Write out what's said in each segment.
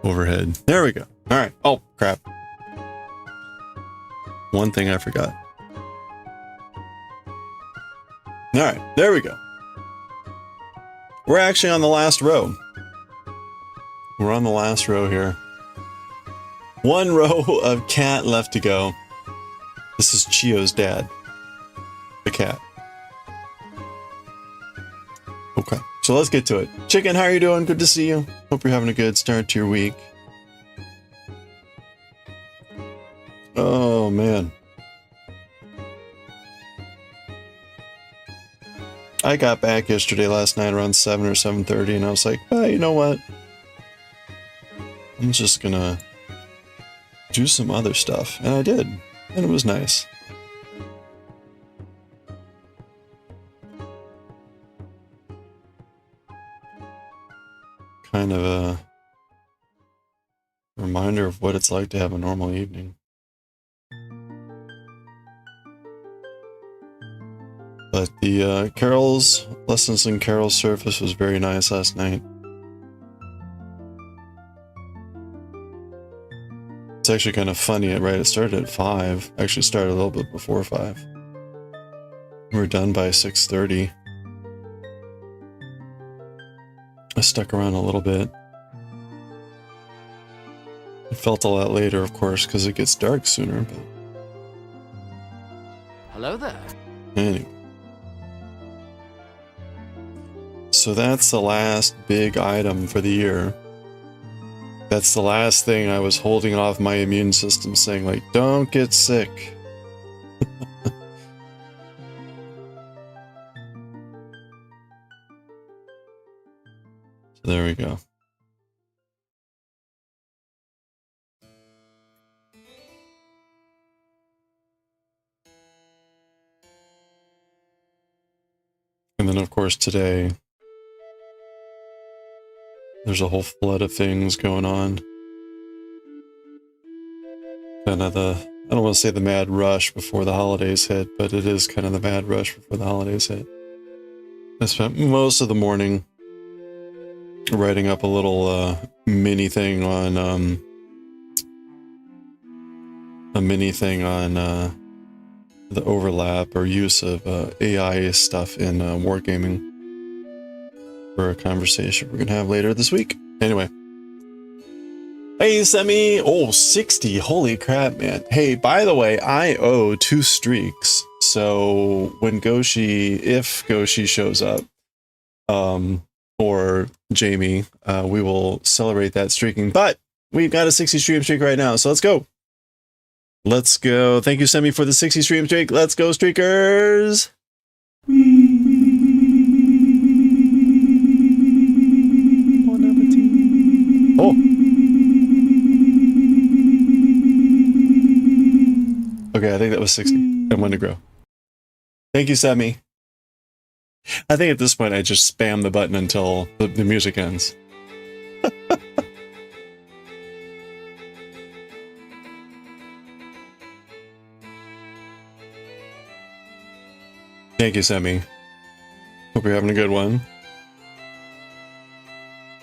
overhead. There we go. All right. Oh, crap. One thing I forgot. All right. There we go. We're actually on the last row. We're on the last row here. One row of cat left to go. This is Chiyo's dad. The cat. Okay, so let's get to it. Chicken, how are you doing? Good to see you. Hope you're having a good start to your week. Oh, man. I got back yesterday last night around 7 or 7:30, and I was like, oh, you know what? I'm just gonna do some other stuff. And I did. And it was nice. Kind of a reminder of what it's like to have a normal evening. But the Carol's lessons in Carol's Surface was very nice last night. It's actually kind of funny, right? It started at 5. Actually started a little bit before 5. We were done by 6:30. I stuck around a little bit. It felt a lot later, of course, because it gets dark sooner, but... Hello there. Anyway. So that's the last big item for the year. That's the last thing I was holding off my immune system, saying, like, don't get sick. So there we go. And then, of course, today, there's a whole flood of things going on. Kind of the, I don't want to say the mad rush before the holidays hit, but it is kind of the mad rush before the holidays hit. I spent most of the morning writing up a little mini thing on the overlap or use of AI stuff in wargaming for a conversation we're gonna have later this week. Anyway. Hey, Semi! Oh, 60. Holy crap, man. Hey, by the way, I owe 2 streaks. So when Goshi, if Goshi shows up, or Jamie, we will celebrate that streaking. But we've got a 60 stream streak right now, so let's go. Let's go. Thank you, Semi, for the 60 stream streak. Let's go, streakers! Oh! Okay, I think that was 60. I'm going to grow. Thank you, Semi. I think at this point I just spam the button until the music ends. Thank you, Semi. Hope you're having a good one.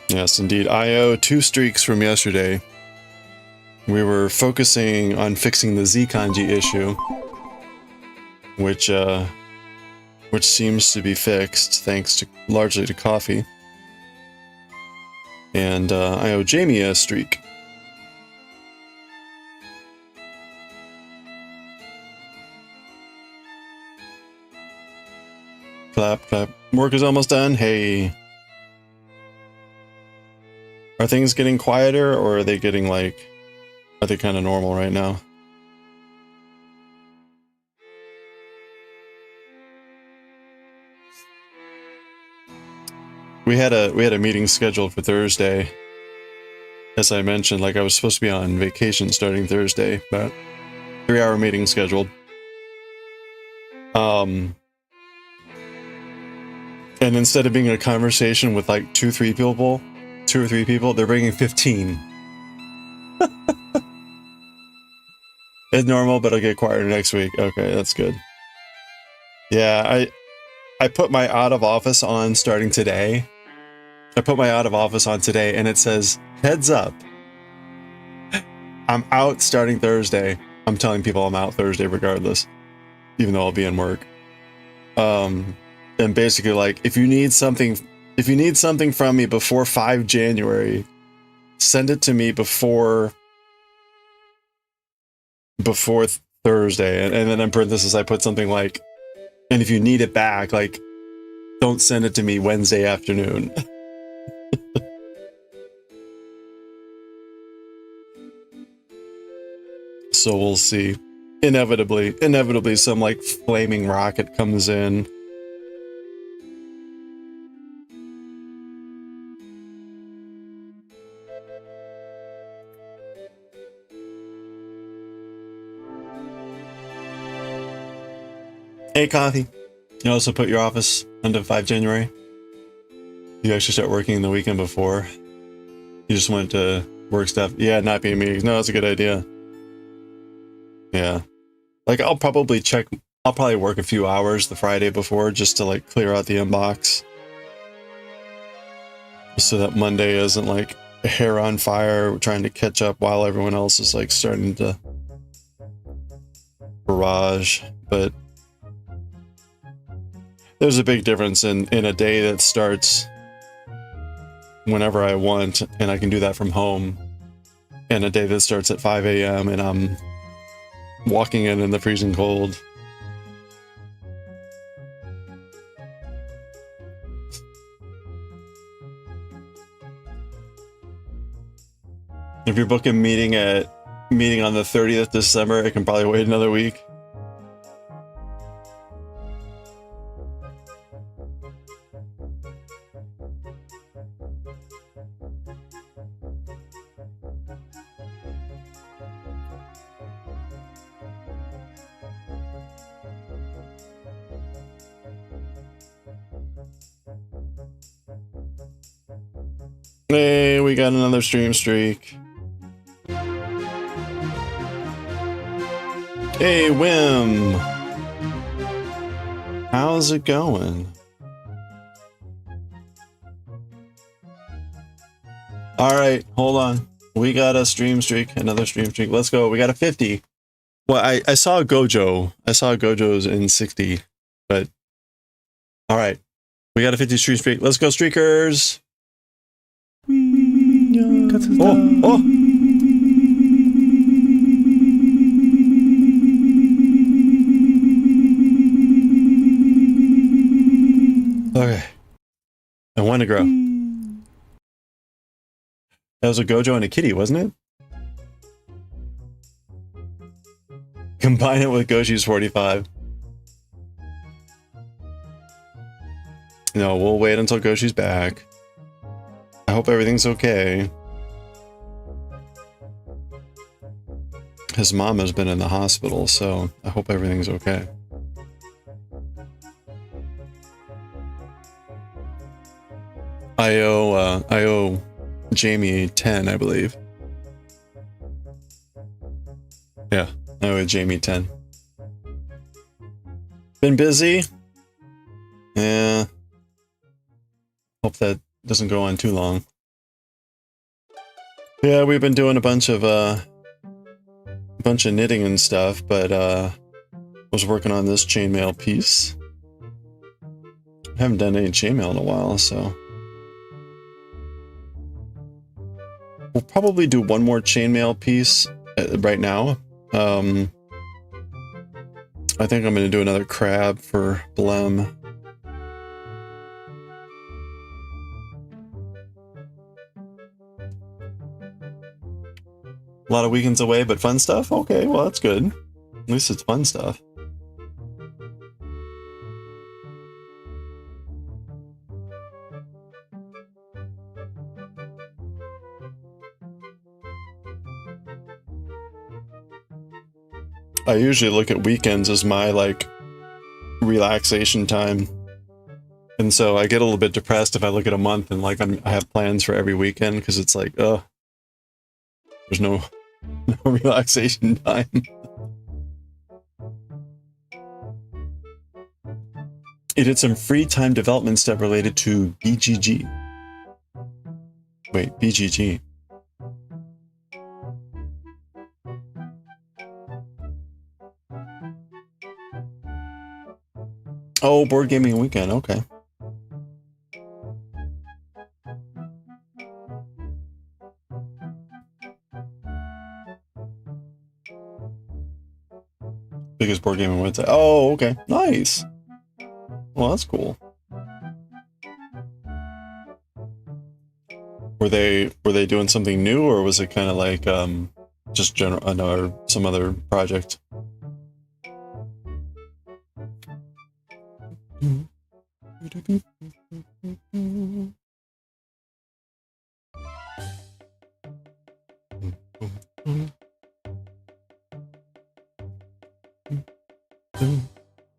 Yes, indeed. I owe 2 streaks from yesterday. We were focusing on fixing the Z kanji issue, which seems to be fixed thanks to largely to coffee. And I owe Jamie a streak. Clap, clap. Work is almost done. Hey. Are things getting quieter, or are they getting like... Are they kind of normal right now? We had a meeting scheduled for Thursday. As I mentioned, like I was supposed to be on vacation starting Thursday, but 3-hour meeting scheduled. And instead of being a conversation with like 2 or 3 people, they're bringing 15. It's normal, but it'll get quieter next week. Okay, that's good. Yeah, I put my out of office on starting today. I put my out of office on today, and it says, heads up, I'm out starting Thursday. I'm telling people I'm out Thursday regardless, even though I'll be in work. And basically, like, if you need something from me before 5 January, send it to me before Thursday. And then in parentheses, I put something like, and if you need it back, like, don't send it to me Wednesday afternoon. So we'll see. Inevitably, some like flaming rocket comes in. Hey, Coffee. You also put your office under 5 January? You actually start working the weekend before? You just went to work stuff? Yeah, not being meetings. No, that's a good idea. Yeah. Like, I'll probably work a few hours the Friday before just to, like, clear out the inbox. So that Monday isn't, like, a hair on fire trying to catch up while everyone else is, like, starting to barrage. But there's a big difference in a day that starts whenever I want, and I can do that from home, and a day that starts at 5 a.m. and I'm walking in the freezing cold. If you're booking meeting on the 30th December, it can probably wait another week. Hey, we got another stream streak. Hey, Wim. How's it going? All right, hold on. We got a stream streak, another stream streak. Let's go. We got a 50. Well, I saw a Gojo. I saw Gojo's in 60, but all right. We got a 50 stream streak. Let's go, streakers. Oh. Okay. I want to grow. That was a Gojo and a kitty, wasn't it? Combine it with Goshi's 45. No, we'll wait until Goshi's back. I hope everything's okay. His mom has been in the hospital, so I hope everything's okay. I owe Jamie 10, I believe. Yeah, I owe Jamie 10. Been busy? Yeah. Hope that doesn't go on too long. Yeah, we've been doing a bunch of knitting and stuff, but was working on this chainmail piece. I haven't done any chainmail in a while, so we'll probably do one more chainmail piece right now. I think I'm going to do another crab for Blem. A lot of weekends away, but fun stuff? Okay, well, that's good. At least it's fun stuff. I usually look at weekends as my, like, relaxation time. And so I get a little bit depressed if I look at a month and, like, I have plans for every weekend, because it's like, there's no relaxation time. It did some free time development stuff related to BGG. Wait, BGG. Oh, board gaming weekend. Okay. Biggest board gaming Wednesday. Oh, okay. Nice. Well, that's cool. Were they doing something new, or was it kind of like just general or some other project?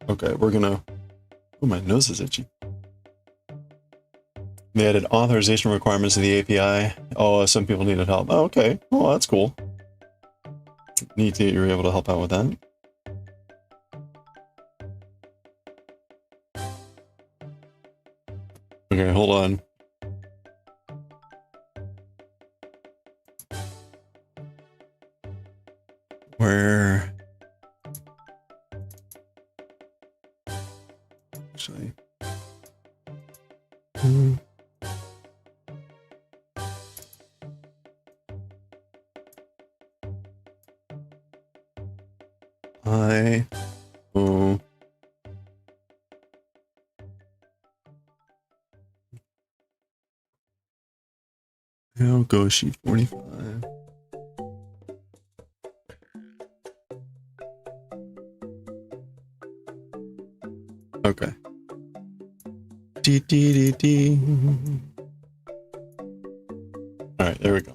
Okay, we're gonna. Oh, my nose is itchy. They added authorization requirements to the API. Oh, some people needed help. Oh, okay. Oh, that's cool. Neat that you're able to help out with that. Okay, hold on. Where? Actually. Oh. How goes she 45? Okay. Alright, there we go.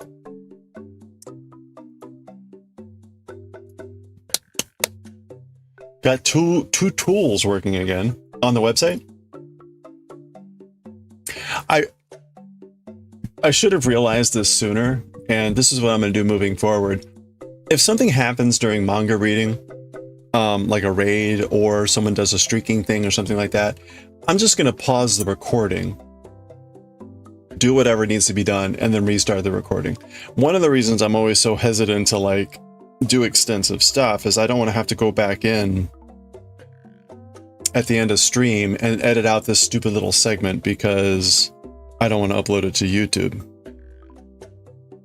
Got two tools working again on the website. I should have realized this sooner, and this is what I'm going to do moving forward. If something happens during manga reading, like a raid or someone does a streaking thing or something like that, I'm just going to pause the recording, do whatever needs to be done, and then restart the recording. One of the reasons I'm always so hesitant to like do extensive stuff is I don't want to have to go back in at the end of stream and edit out this stupid little segment because I don't want to upload it to YouTube.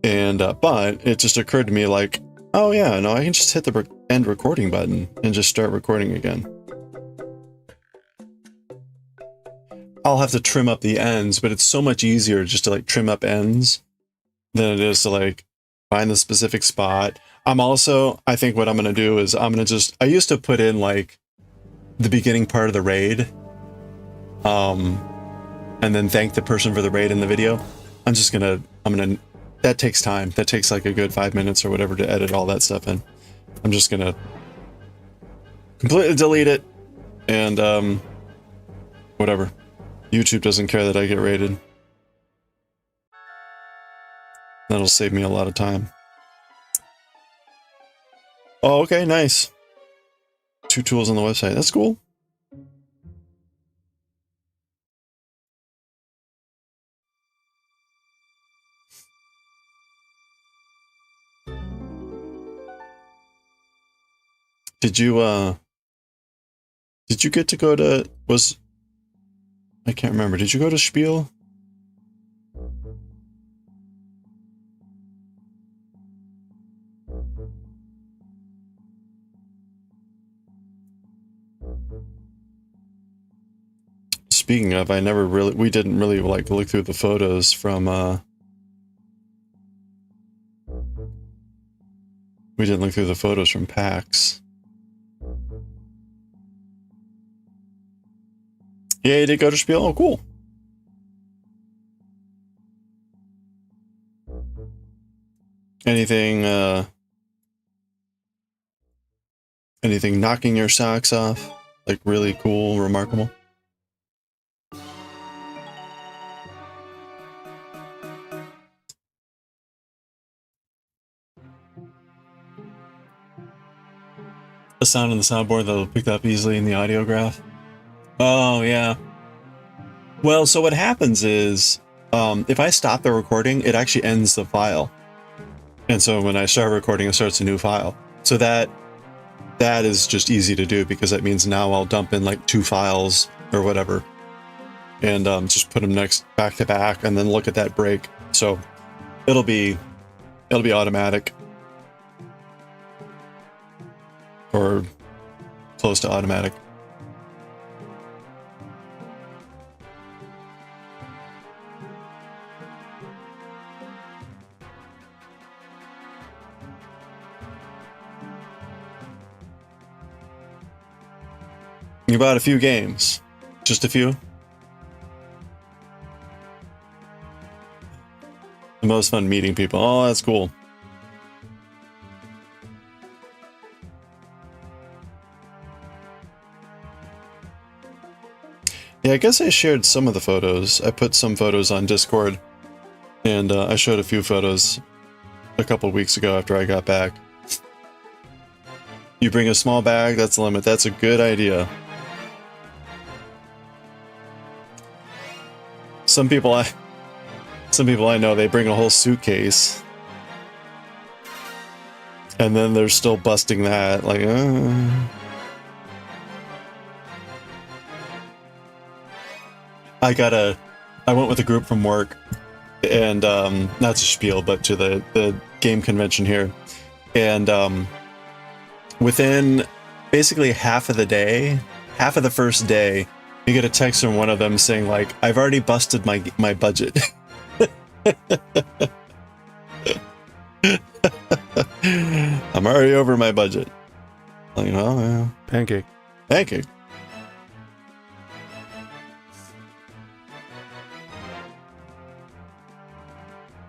And but it just occurred to me like, oh yeah, no, I can just hit the end recording button and just start recording again. I'll have to trim up the ends, but it's so much easier just to like trim up ends than it is to like find the specific spot. I think what I'm going to do is I'm going to I used to put in like the beginning part of the raid, and then thank the person for the raid in the video. That takes time. That takes like a good 5 minutes or whatever to edit all that stuff in. I'm just going to completely delete it and, whatever. YouTube doesn't care that I get raided. That'll save me a lot of time. Oh, okay, nice. 2 tools on the website. That's cool. Did you get to go to, I can't remember. Did you go to Spiel? Speaking of, we didn't really like look through the photos from, we didn't look through the photos from PAX. Yeah, you did go to Spiel? Oh, cool. Anything knocking your socks off? Like really cool, remarkable? The sound in the soundboard that'll pick up easily in the audio graph. Oh, yeah. Well, so what happens is, if I stop the recording, it actually ends the file. And so when I start recording, it starts a new file. So that is just easy to do because that means now I'll dump in like 2 files or whatever, and just put them back to back, and then look at that break. So it'll be automatic, or close to automatic. You bought a few games, just a few. The most fun meeting people. Oh, that's cool. Yeah, I guess I shared some of the photos. I put some photos on Discord, and I showed a few photos a couple weeks ago after I got back. You bring a small bag, that's the limit. That's a good idea. Some people I know, they bring a whole suitcase, and then they're still busting that, like, I went with a group from work, and not to spiel, but to the game convention here, and within basically half of the first day, you get a text from one of them saying, like, I've already busted my budget. I'm already over my budget. Like, well, yeah. Pancake. Pancake.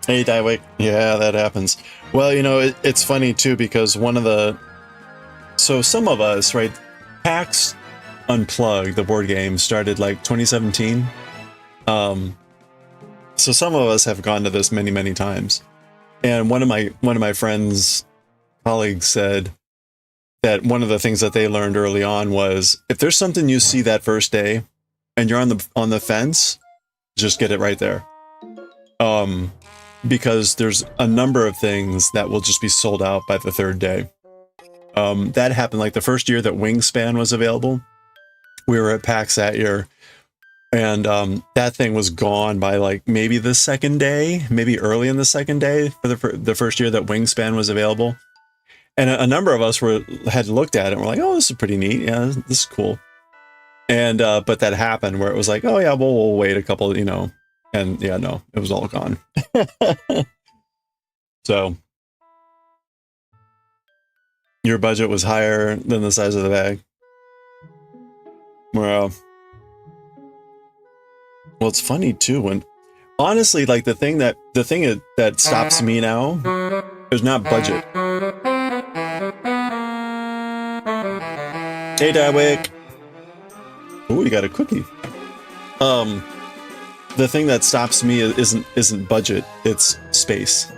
Hey, Daioh. Yeah, that happens. Well, you know, it's funny too, because so some of us, right, PAX Unplugged, the board game, started like 2017. So some of us have gone to this many, many times. And one of my friends, colleagues, said that one of the things that they learned early on was, if there's something you see that first day and you're on the fence, just get it right there. Because there's a number of things that will just be sold out by the third day. That happened like the first year that Wingspan was available. We were at PAX that year, and that thing was gone by like maybe the second day, maybe early in the second day for the first year that Wingspan was available. And a number of us had looked at it and were like, oh, this is pretty neat. Yeah, this is cool. And but that happened where it was like, oh yeah, we'll wait a couple, you know, and yeah, no, it was all gone. So your budget was higher than the size of the bag. Well, it's funny too when, honestly, like the thing that stops me now is not budget. Hey, Daioh. Ooh, you got a cookie. The thing that stops me isn't budget, it's space.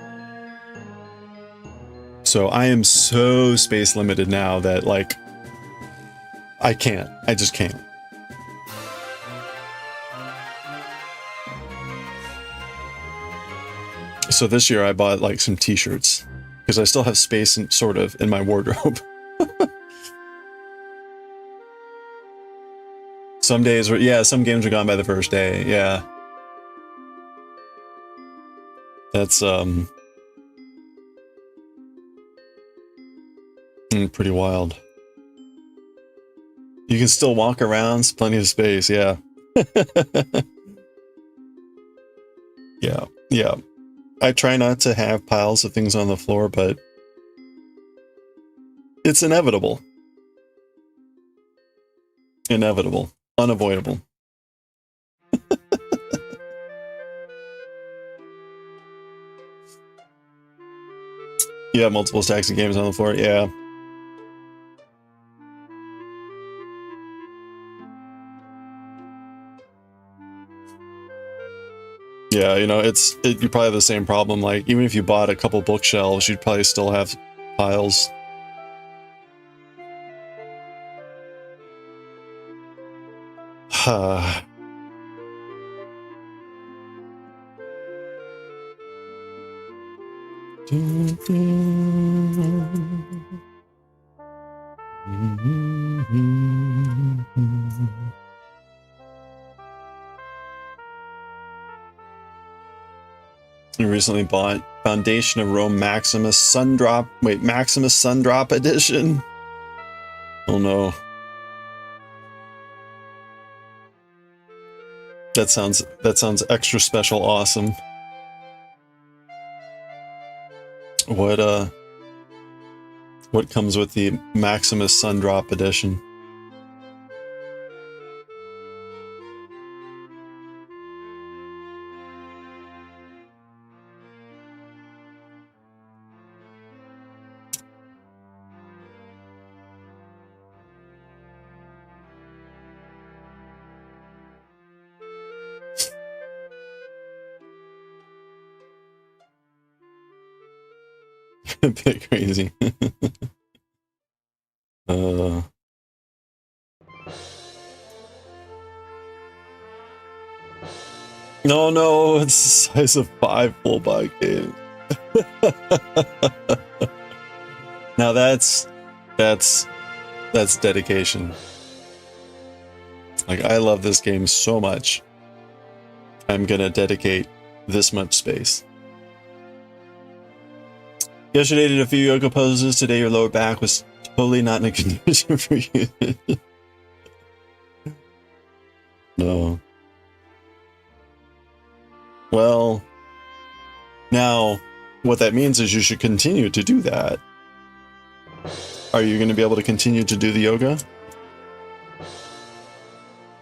So I am so space limited now that, like, I just can't. So this year I bought like some t-shirts because I still have space sort of in my wardrobe. Some days some games are gone by the first day. Yeah. That's pretty wild. You can still walk around, plenty of space, yeah. Yeah. I try not to have piles of things on the floor, but it's inevitable. Inevitable. Unavoidable. You have multiple stacks of games on the floor, yeah. Yeah, you know, you probably have the same problem. Like, even if you bought a couple bookshelves, you'd probably still have piles. recently bought Foundation of Rome Maximus Sundrop. Wait, Maximus Sundrop Edition? Oh no. That sounds extra special awesome. What comes with the Maximus Sundrop Edition? A bit crazy. No, it's the size of 5 full body games. Now that's dedication. Like, I love this game so much. I'm gonna dedicate this much space. Yesterday did a few yoga poses. Today your lower back was totally not in a condition for you. No. Well, now what that means is you should continue to do that. Are you going to be able to continue to do the yoga?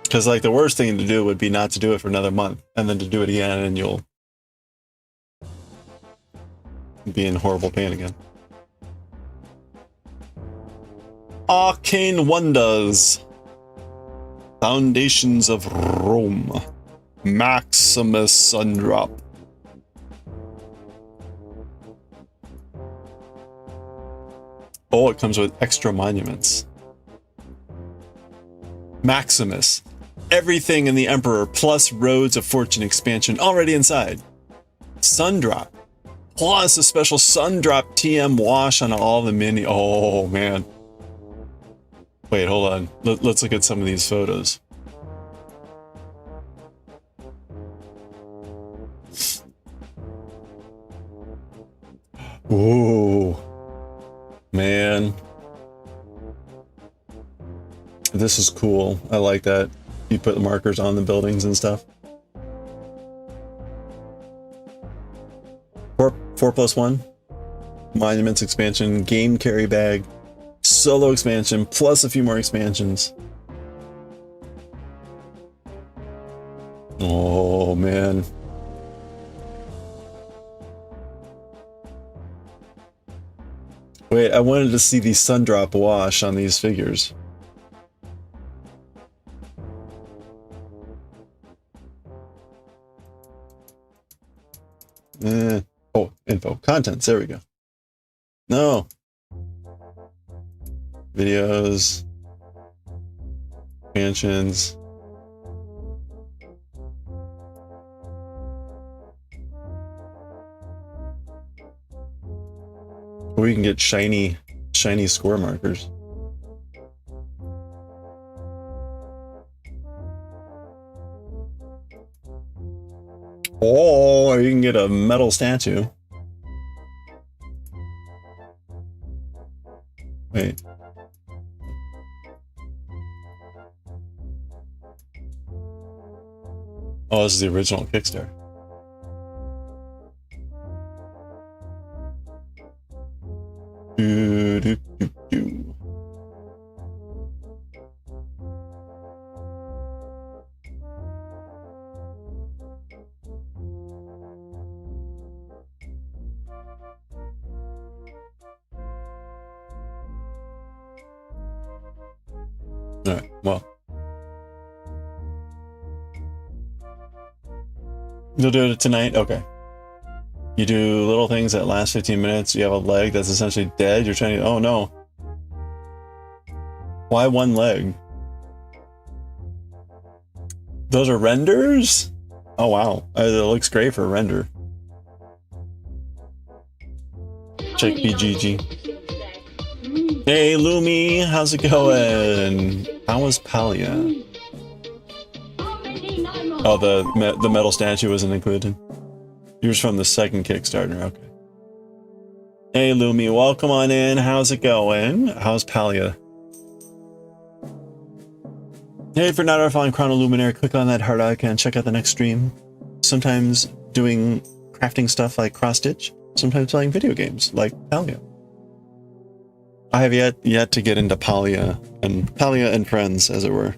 Because, like, the worst thing to do would be not to do it for another month and then to do it again and you'll be in horrible pain again. Arcane Wonders. Foundations of Rome. Maximus Sundrop. Oh, it comes with extra monuments. Maximus. Everything in the Emperor plus Roads of Fortune expansion already inside. Sundrop. Plus a special Sundrop TM wash on all the mini. Oh, man. Wait, hold on. Let's look at some of these photos. Whoa. Man. This is cool. I like that. You put the markers on the buildings and stuff. 4+1. Monuments expansion, game carry bag, solo expansion, plus a few more expansions. Oh, man. Wait, I wanted to see the Sundrop wash on these figures. Oh, info. Contents. There we go. No. Videos. Expansions. Or you can get shiny score markers. Or you can get a metal statue. Wait. Oh, this is the original Kickstarter. Alright, well. You'll do it tonight? Okay. You do little things that last 15 minutes. You have a leg that's essentially dead. You're trying to... Oh, no. Why one leg? Those are renders? Oh, wow. It looks great for a render. Check BGG. Hey, Lumi. How's it going? How was Palia? Oh, the metal statue wasn't included. Yours from the second Kickstarter, okay. Hey Lumi, welcome on in. How's it going? How's Palia? Hey, if you're not following Chrono Luminary, click on that heart icon and check out the next stream. Sometimes doing crafting stuff like cross stitch, sometimes playing video games like Palia. I have yet to get into Palia and Friends, as it were.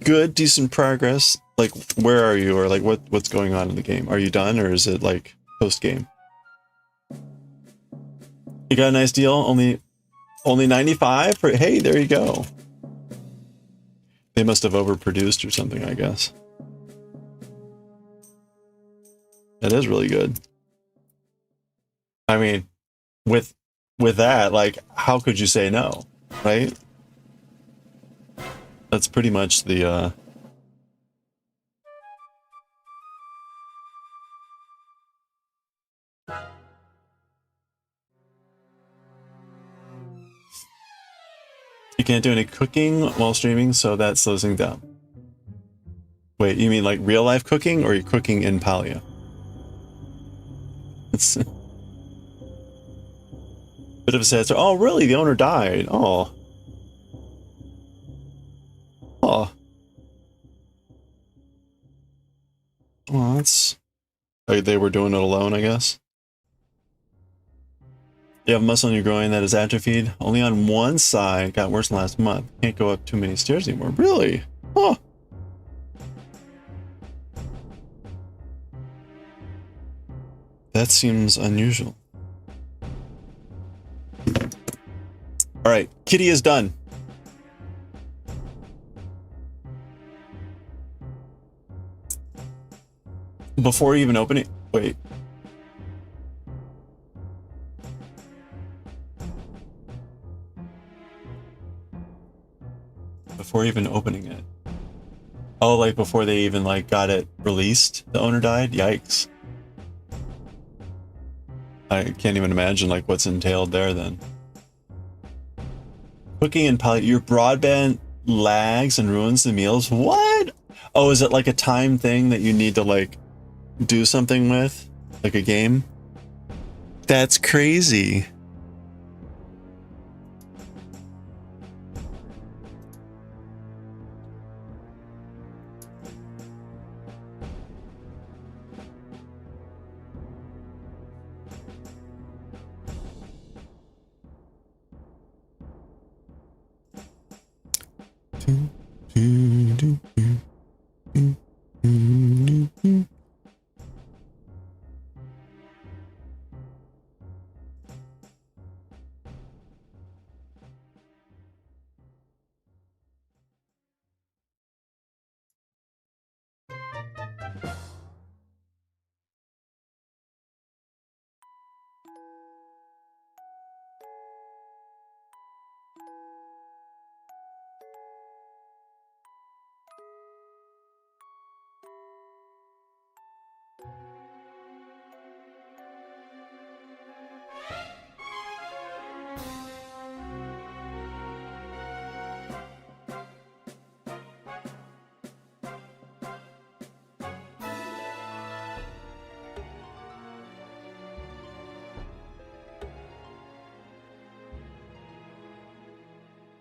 Good, decent progress. Like, where are you, or like what's going on in the game? Are you done, or is it like post game? You got a nice deal. Only 95 for. Hey, there you go. They must have overproduced or something, I guess. That is really good. I mean, with that, like, how could you say no, right? That's pretty much the You can't do any cooking while streaming, so that slows things down. Wait, you mean like real life cooking, or are you cooking in Palia? It's a bit of a sad story. Oh, really? The owner died. Oh. Oh. Well, that's... Like, they were doing it alone, I guess. You have muscle in your groin that is atrophied. Only on one side. Got worse than last month. Can't go up too many stairs anymore. Really? Oh. That seems unusual. Alright, Kitty is done. Before even opening... Wait. Before even opening it. Oh, like before they even like got it released, the owner died? Yikes. I can't even imagine like what's entailed there then. Cooking and Palia, your broadband lags and ruins the meals? What? Oh, is it like a time thing that you need to like do something with? Like a game? That's crazy.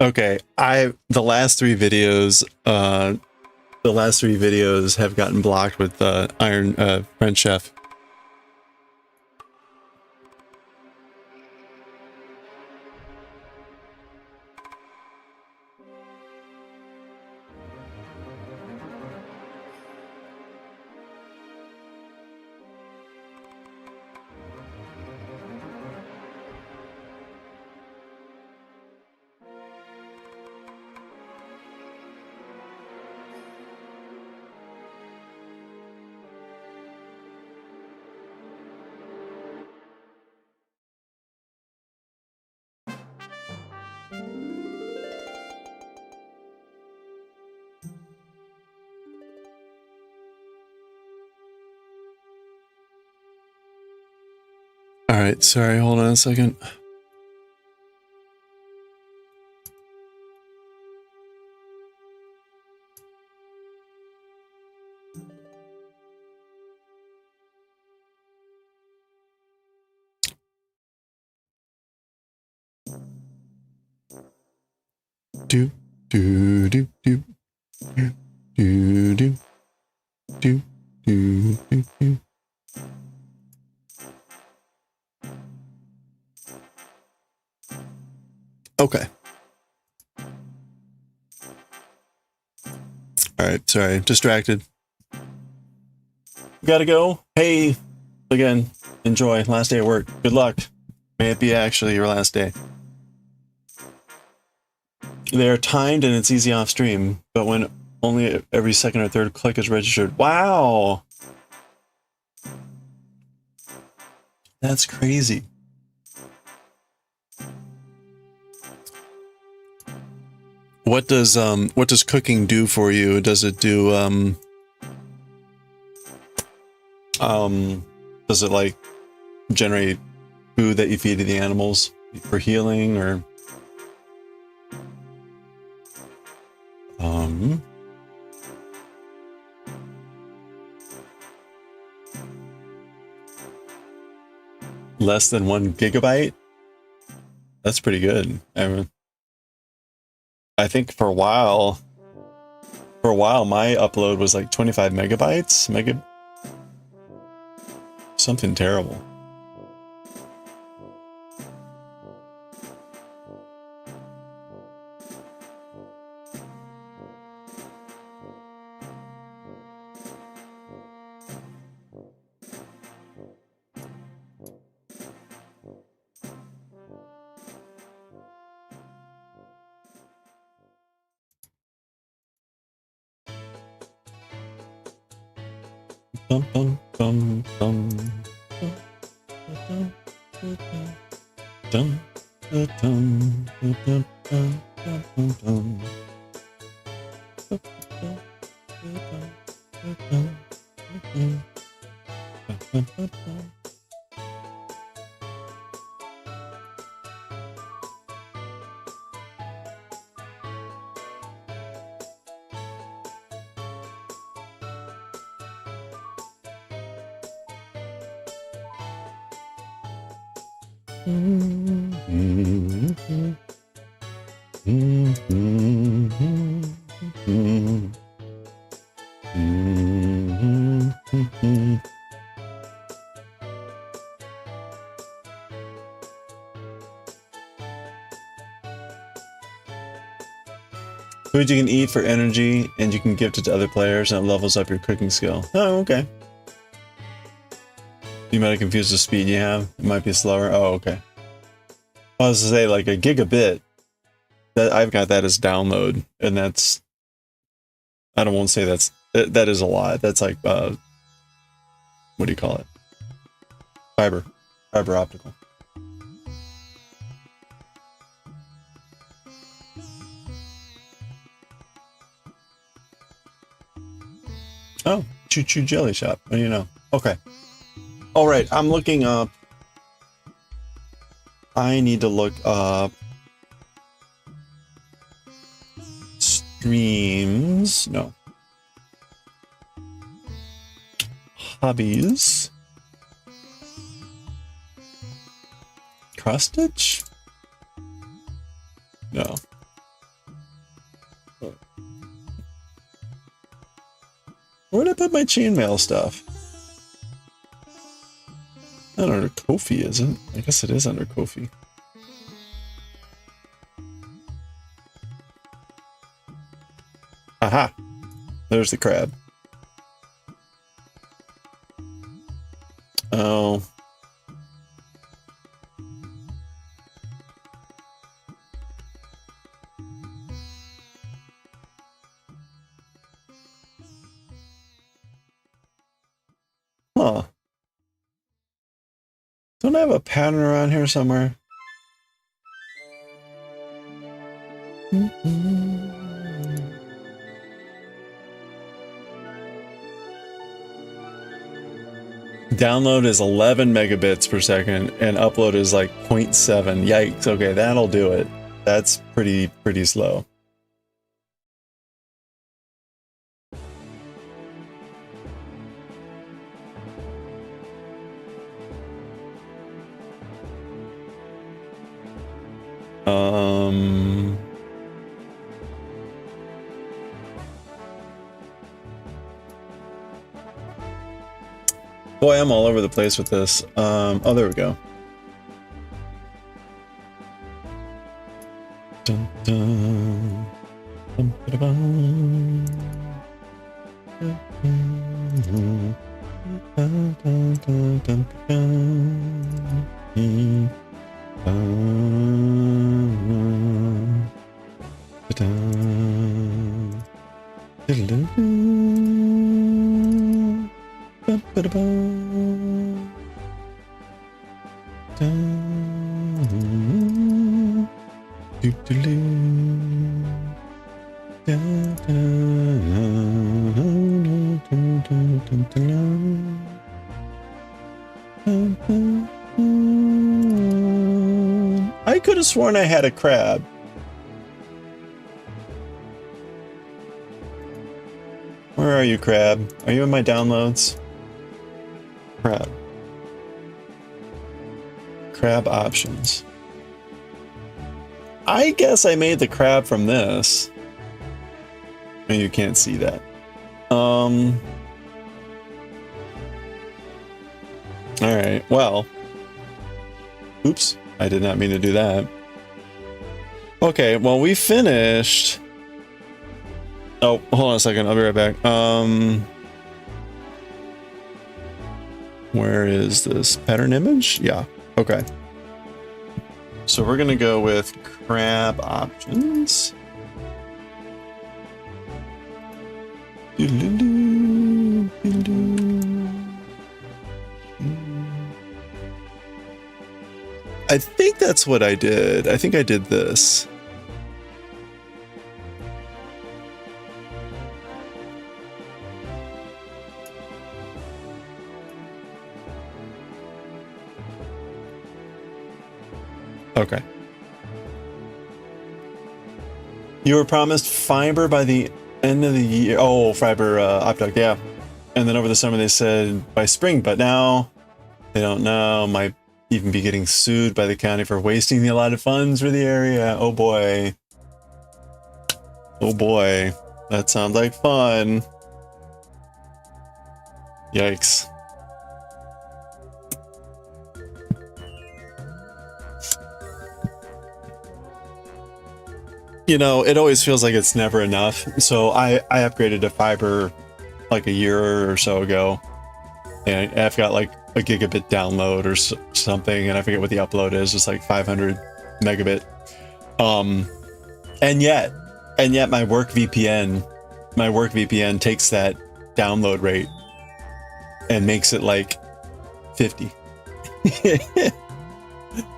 Okay, the last three videos have gotten blocked with Iron French Chef. All right, sorry, hold on a second. do do do do do do do do do do. Okay. All right, sorry, distracted. Gotta go. Hey, again, enjoy. Last day at work. Good luck. May it be actually your last day. They are timed and it's easy off stream, but when only every second or third click is registered. Wow. That's crazy. What does cooking do for you? Does it do does it like generate food that you feed to the animals for healing or less than 1 gigabyte? That's pretty good. I mean, I think for a while my upload was like 25 megabytes. Something terrible. Dum, dum, dum, dum, dum, dum, dum, dum, dum, dum, dum, Food you can eat for energy, and you can gift it to other players, and it levels up your cooking skill. Oh, okay. You might have confused the speed you have. It might be slower. Oh, okay. I was to say, like, a gigabit, that I've got that as download, and that's... I don't want to say that is a lot. That's like, what do you call it? Fiber optical. Oh, Choo Choo Jelly Shop. What do you know? Okay. All right, I'm looking up. I need to look up streams. No. Hobbies. Cross stitch? No. Where'd I put my chainmail stuff? Not under Ko-fi, is it? I guess it is under Ko-fi. Aha! There's the crab. Oh. Huh. Don't I have a pattern around here somewhere? Download is 11 megabits per second and upload is like 0.7. Yikes. Okay, that'll do it. That's pretty slow. Boy, I'm all over the place with this. Oh, there we go. Dun, dun, dun, dun, dun, dun, dun, dun, dun, dun. I could have sworn I had a crab. Where are you, crab? Are you in my downloads? Crab. Crab options. I guess I made the crab from this. And you can't see that. Alright, well. Oops, I did not mean to do that. Okay, well, we finished. Oh, hold on a second, I'll be right back. Where is this pattern image? Yeah, okay. So we're gonna go with crab options. I think that's what I did. I think I did this. Okay. You were promised fiber by the end of the year. Oh, fiber optic, yeah. And then over the summer they said by spring, but now they don't know. Might even be getting sued by the county for wasting the allotted funds for the area. Oh boy. Oh boy. That sounds like fun. Yikes. You know, it always feels like it's never enough. So I upgraded to fiber like a year or so ago. And I've got like a gigabit download or something, and I forget what the upload is, just like 500 megabit. And yet my work VPN takes that download rate and makes it like 50.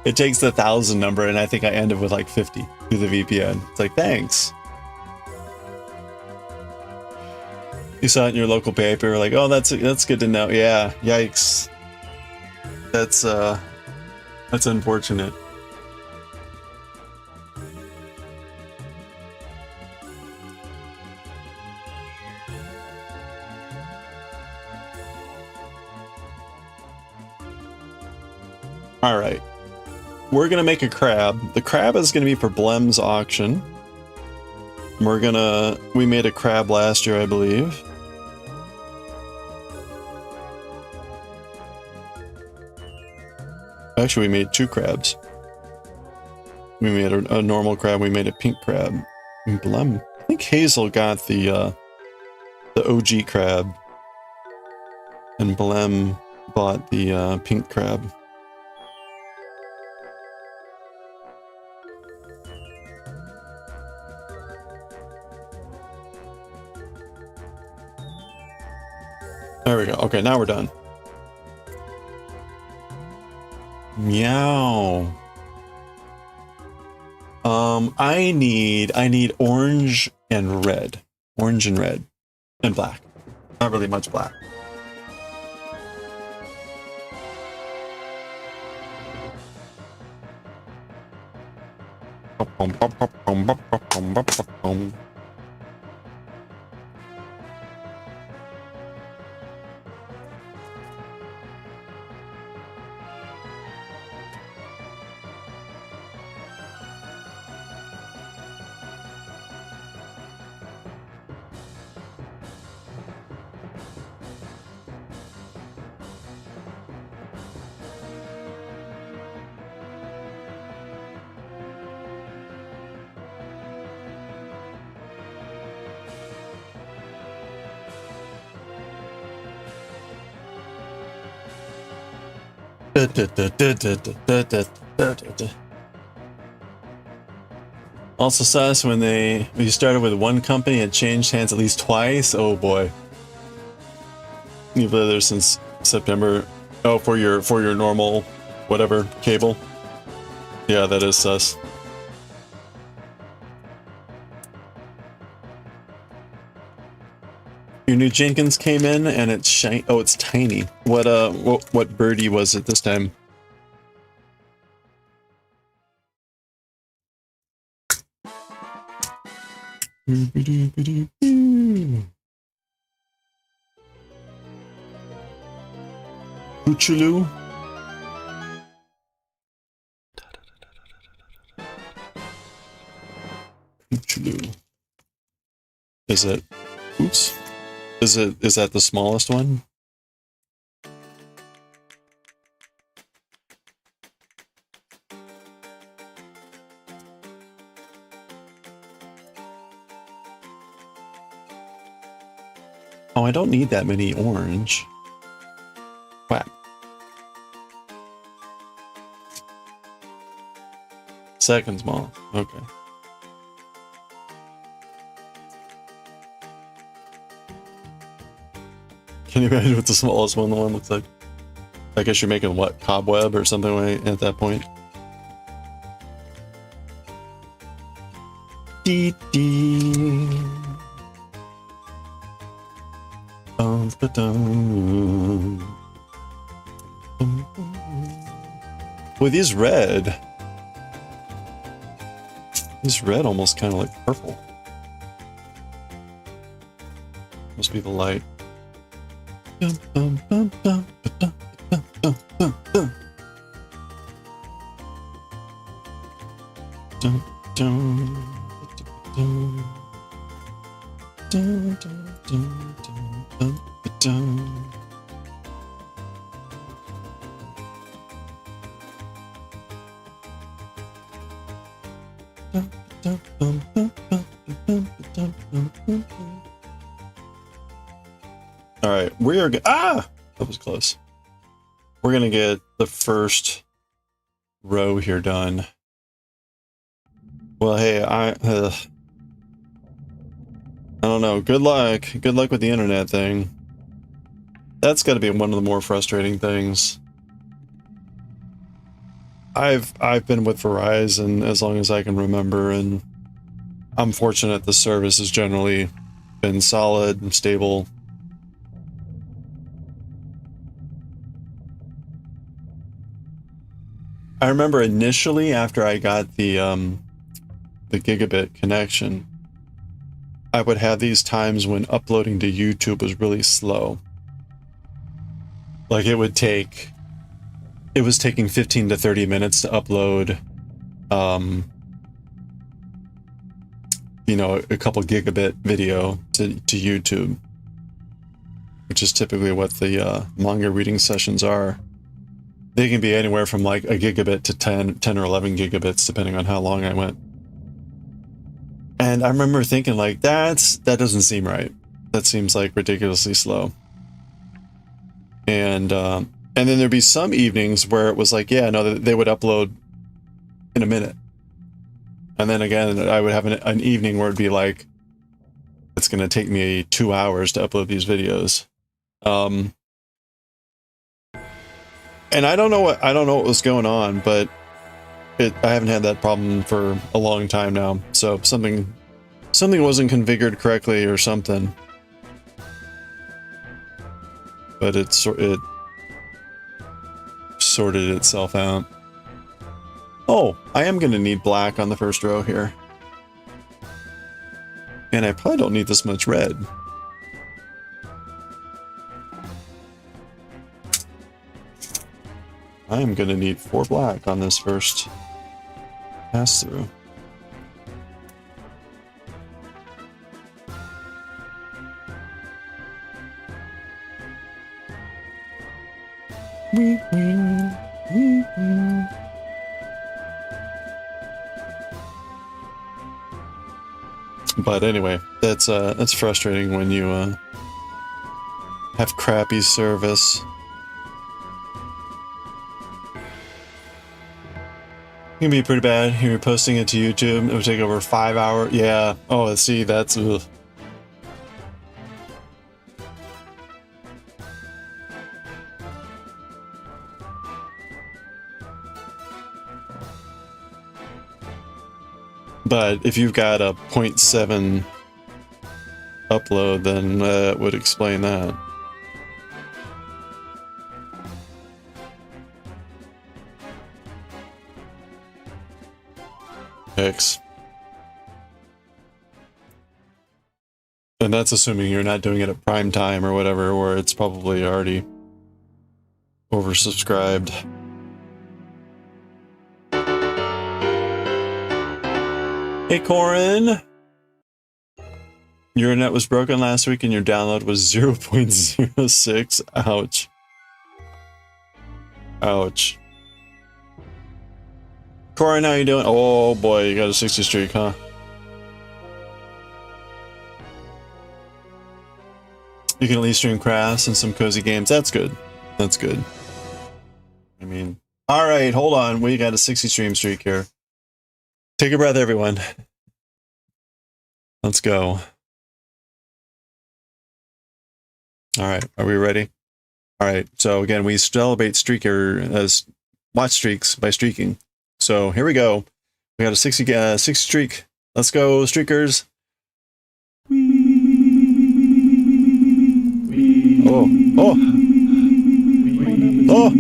It takes the 1,000 number, and I think I end up with like 50 through the VPN. It's like, thanks. You saw it in your local paper, like, oh, that's good to know. Yeah, yikes. That's unfortunate. All right. We're gonna make a crab. The crab is gonna be for Blem's auction. We made a crab last year, I believe. Actually, we made 2 crabs. We made a normal crab. We made a pink crab. And Blem. I think Hazel got the OG crab, and Blem bought the pink crab. There we go. Okay, now we're done. Meow. I need orange and red. Orange and red. And black. Not really much black. Also sus when you started with one company and changed hands at least twice. Oh boy. You've lived there since September. Oh, for your normal whatever cable. Yeah, that is sus. Your new Jenkins came in and it's shiny. Oh, it's tiny. What birdie was it this time? Uchulu. Uchulu. Is it? Oops. Is that the smallest one? Oh, I don't need that many orange. Whack. Second small. Okay. Can you imagine what the smallest one looks like? I guess you're making what? Cobweb or something like at that point? Dee dee. Well, these red almost kind of like purple. Must be the light. All right, we are that was close. We're gonna get the first row here done. Well, hey, I don't know. Good luck. Good luck with the internet thing. That's got to be one of the more frustrating things. I've been with Verizon as long as I can remember, and I'm fortunate the service has generally been solid and stable. I remember initially after I got the gigabit connection, I would have these times when uploading to YouTube was really slow. Like it was taking 15 to 30 minutes to upload, you know, a couple gigabit video to YouTube, which is typically what the manga reading sessions are. They can be anywhere from like a gigabit to 10 or 11 gigabits, depending on how long I went. And I remember thinking like, that doesn't seem right. That seems like ridiculously slow. And then there'd be some evenings where it was like, yeah, no, they would upload in a minute. And then again, I would have an evening where it'd be like, it's going to take me 2 hours to upload these videos. And I don't know what was going on, but I haven't had that problem for a long time now. So something wasn't configured correctly or something. But it sorted itself out. Oh, I am going to need black on the first row here. And I probably don't need this much red. I am going to need 4 black on this first pass through. But anyway, that's frustrating when you have crappy service. can be pretty bad. You're posting it to YouTube. It would take over 5 hours. Yeah. Oh, see, that's... Ugh. But if you've got a 0.7 upload, then that would explain that. X. And that's assuming you're not doing it at prime time or whatever, where it's probably already oversubscribed. Hey, Corin! Your internet was broken last week and your download was 0.06. Ouch. Ouch. Corin, how you doing? Oh boy, you got a 60 streak, huh? You can at least stream crafts and some cozy games. That's good. That's good. I mean, alright, hold on. We got a 60 stream streak here. Take a breath, everyone. Let's go. Alright, are we ready? Alright, so again, we celebrate streaker as watch streaks by streaking. So here we go. We got a 60 streak. Let's go, streakers. Oh, oh, oh.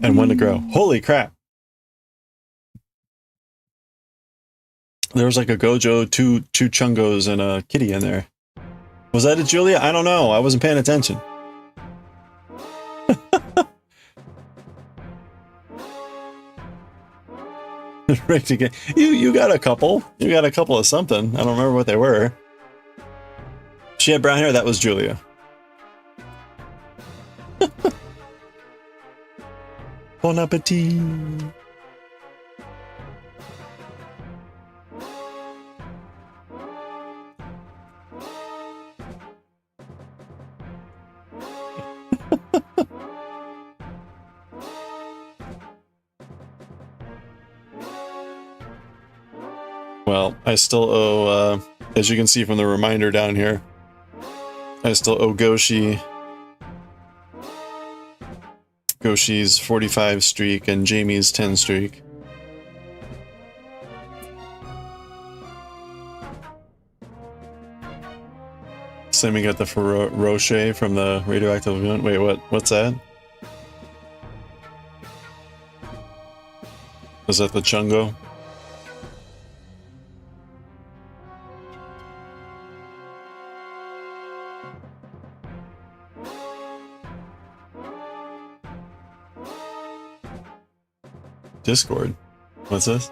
And one to grow. Holy crap. There was like a Gojo, two Chungos, and a kitty in there. Was that a Julia? I don't know. I wasn't paying attention. You got a couple. You got a couple of something. I don't remember what they were. She had brown hair. That was Julia. Bon appetit. Well, I still owe, as you can see from the reminder down here, I still owe Goshi's 45 streak and Jamie's 10 streak. Same we got the Roche from the radioactive event. Wait, what's that? Was that the Chungo? Discord? What's this?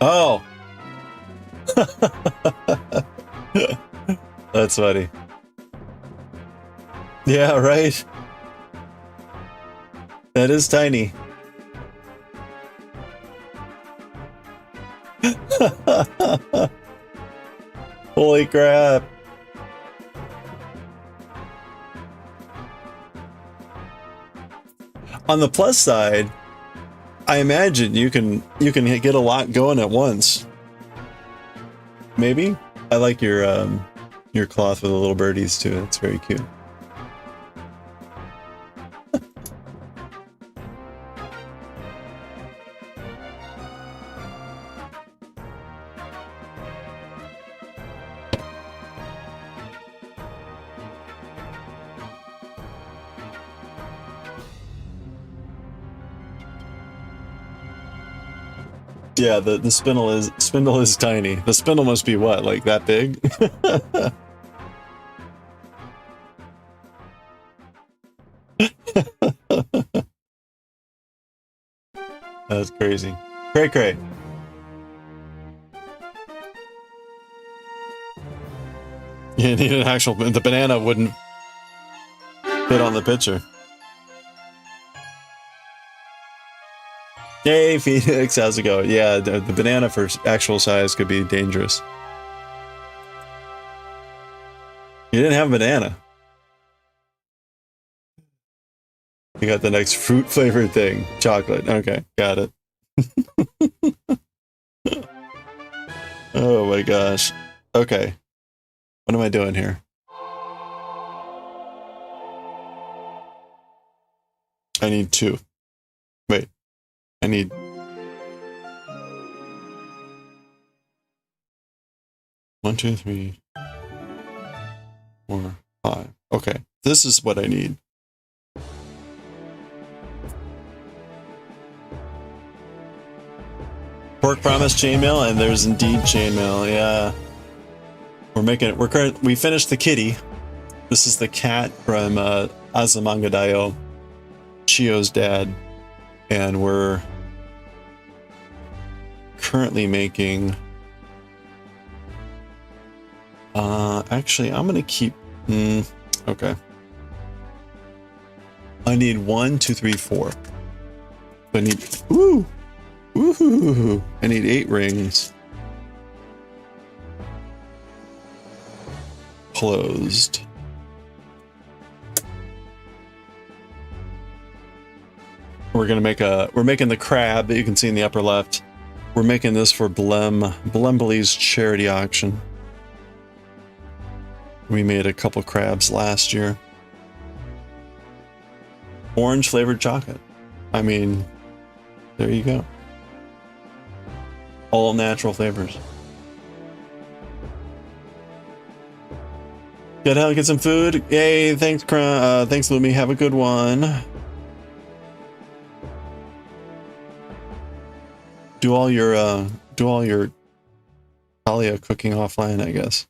Oh! That's funny. Yeah, right? That is tiny. Holy crap. On the plus side, I imagine you can get a lot going at once. Maybe? I like your cloth with the little birdies too. That's very cute. Yeah, the spindle is tiny. The spindle must be what, like that big? That's crazy. Cray cray. You need an actual... The banana wouldn't fit on the picture. Hey, Phoenix, how's it going? Yeah, the banana for actual size could be dangerous. You didn't have a banana. You got the next fruit flavored thing. Chocolate. Okay, got it. Oh my gosh. Okay. What am I doing here? I need 2. Wait. I need... One, 2, 3, 4, 5. Okay. This is what I need. Pork promised chainmail, and there's indeed chainmail. Yeah. We're making it. We finished the kitty. This is the cat from Azumanga Daioh, Chiyo's dad, and we're currently making. Actually, I'm gonna keep. Okay. I need 1, 2, 3, 4. I need. Ooh. Ooh. I need 8 rings. Closed. We're making the crab that you can see in the upper left. We're making this for Blembley's charity auction. We made a couple crabs last year. Orange flavored chocolate. I mean, there you go. All natural flavors. Get out, get some food. Yay! Thanks, thanks, Lumi. Have a good one. Do all your Talia cooking offline, I guess.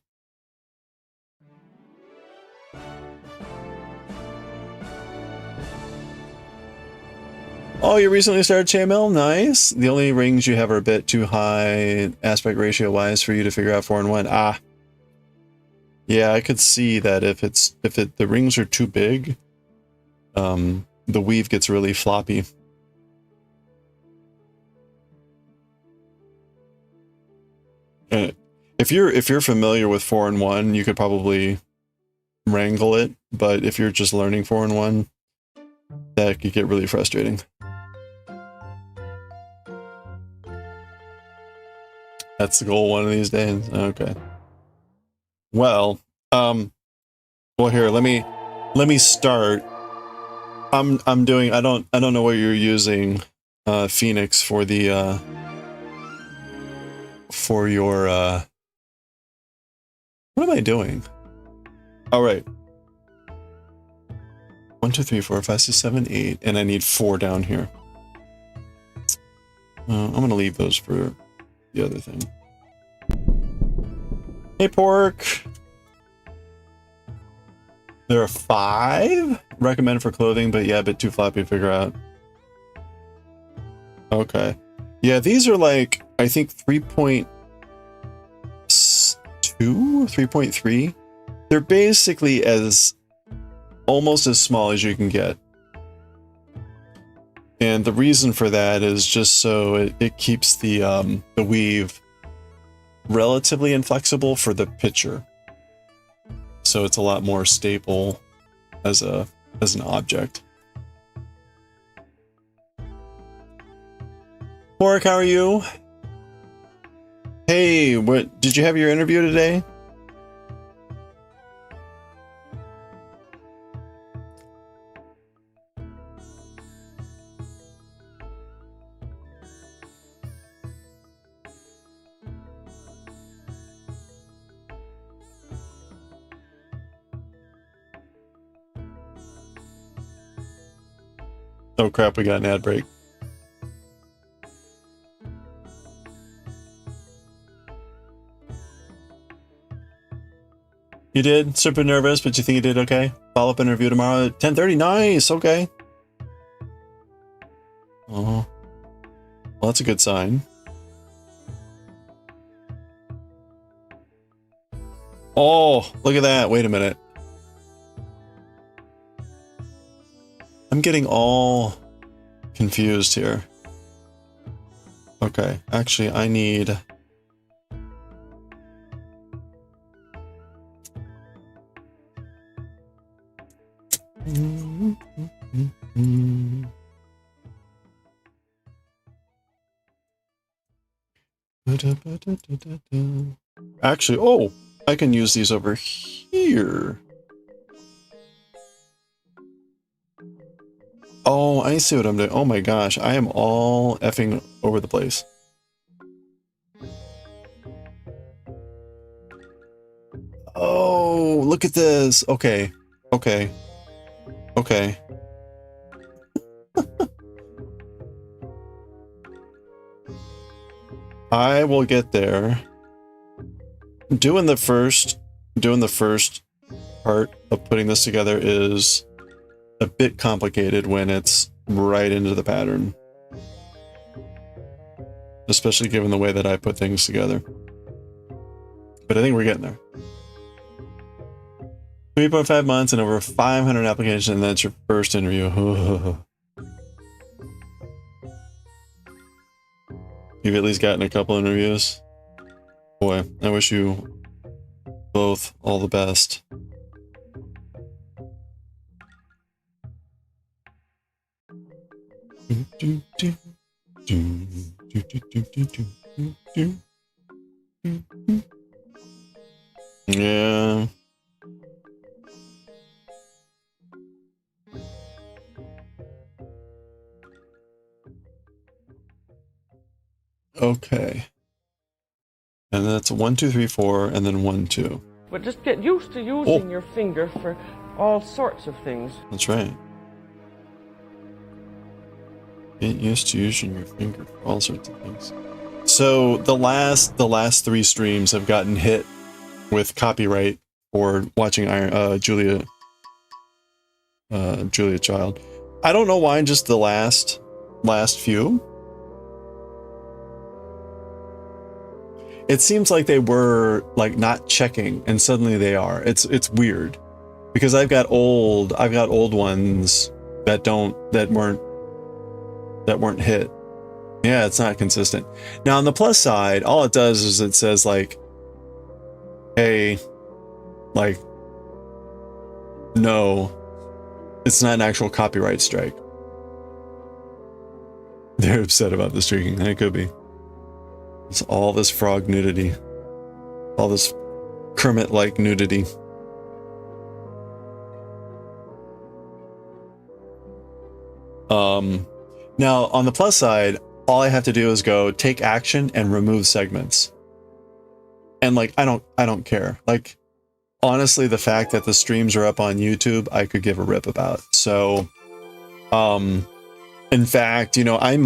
Oh, you recently started chainmail? Nice. The only rings you have are a bit too high aspect ratio wise for you to figure out 4 and 1. Ah. Yeah, I could see that if the rings are too big, the weave gets really floppy. If you're familiar with 4 and 1, you could probably wrangle it, but if you're just learning 4 and 1, that could get really frustrating. That's the goal one of these days. Okay. Well, here, let me start. I'm doing, I don't know what you're using, Phoenix, for the for your what am I doing? All right. 1, 2, 3, 4, 5, 6, 7, 8, and I need 4 down here. I'm gonna leave those for the other thing. Hey, pork. There are 5 recommended for clothing, but yeah, a bit too floppy to figure out. Okay. Yeah, these are like, I think 3.2, 3.3. They're basically almost as small as you can get. And the reason for that is just so it keeps the weave relatively inflexible for the picture. So it's a lot more stable as an object. Pork, how are you? Hey, what did you have your interview today? Oh crap, we got an ad break. You did? Super nervous, but you think you did okay? Follow-up interview tomorrow at 10:30. Nice, okay. Oh, well, that's a good sign. Oh, look at that. Wait a minute. I'm getting all confused here. Okay, actually, I need... Actually, oh, I can use these over here. Oh, I see what I'm doing. Oh my gosh, I am all effing over the place. Oh, look at this. Okay, okay, okay. I will get there. Doing the first part of putting this together is a bit complicated when it's right into the pattern. Especially given the way that I put things together. But I think we're getting there. 3.5 months and over 500 applications, and that's your first interview. You've at least gotten a couple interviews. Boy, I wish you both all the best. Yeah. Okay. And that's 1, 2, 3, 4, and then 1, 2. But just get used to using your finger for all sorts of things. That's right. Get used to using your finger for all sorts of things. So the last 3 streams have gotten hit with copyright for watching Julia Child. I don't know why, just the last few. It seems like they were like not checking, and suddenly they are. It's weird, because I've got old ones that weren't hit. Yeah, it's not consistent. Now on the plus side, all it does is it says like, hey, like, no, it's not an actual copyright strike. They're upset about the streaking. It could be. It's all this frog nudity. All this Kermit-like nudity. Now, on the plus side, all I have to do is go take action and remove segments. And like, I don't care. Like, honestly, the fact that the streams are up on YouTube, I could give a rip about. So, in fact, you know, I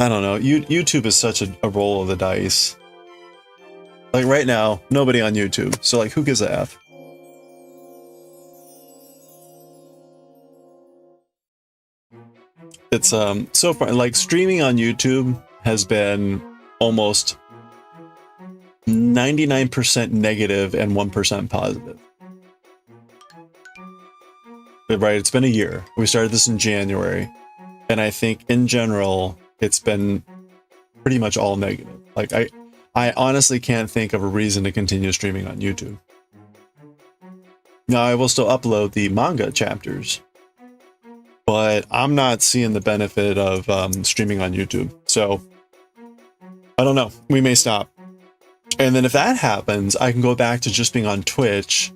don't know. YouTube is such a roll of the dice. Like right now, nobody on YouTube. So like, who gives a F? It's so far, like, streaming on YouTube has been almost 99% negative and 1% positive. But, right, it's been a year. We started this in January, and I think in general it's been pretty much all negative. Like, I honestly can't think of a reason to continue streaming on YouTube. Now, I will still upload the manga chapters, but I'm not seeing the benefit of streaming on YouTube. So, I don't know. We may stop. And then if that happens, I can go back to just being on Twitch,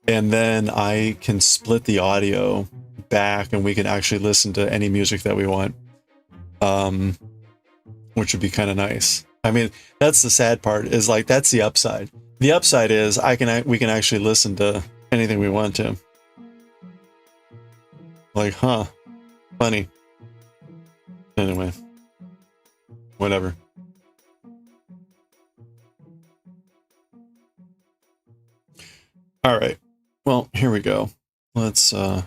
and then I can split the audio back, and we can actually listen to any music that we want, which would be kind of nice. I mean, that's the sad part, is like, that's the upside. The upside is we can actually listen to anything we want to. Like, huh, funny. Anyway, whatever. All right. Well, here we go. Let's love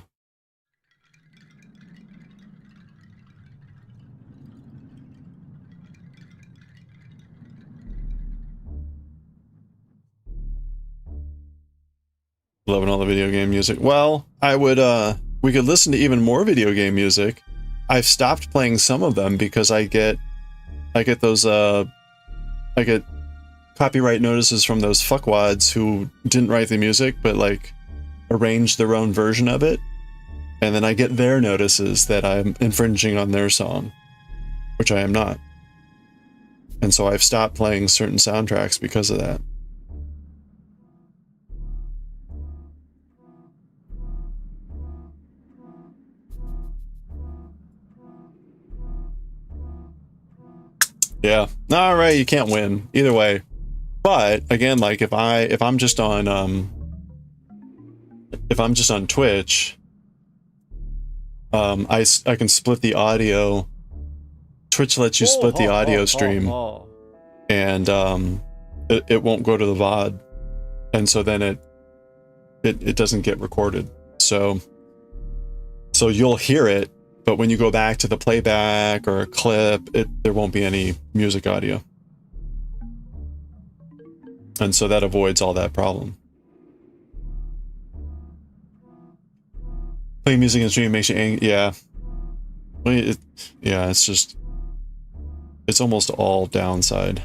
loving all the video game music. Well, I would we could listen to even more video game music I've stopped playing some of them because I get those I get copyright notices from those fuckwads who didn't write the music but like arranged their own version of it, and then I get their notices that I'm infringing on their song, which I am not. And so I've stopped playing certain soundtracks because of that. Yeah. All right, you can't win either way. But again, like if I'm just on Twitch, I can split the audio. Twitch lets you split the audio stream, and it won't go to the VOD, and so then it doesn't get recorded. So you'll hear it, but when you go back to the playback or a clip, there won't be any music audio. And so that avoids all that problem. Playing music and streaming makes you angry. Yeah. Yeah, it's almost all downside.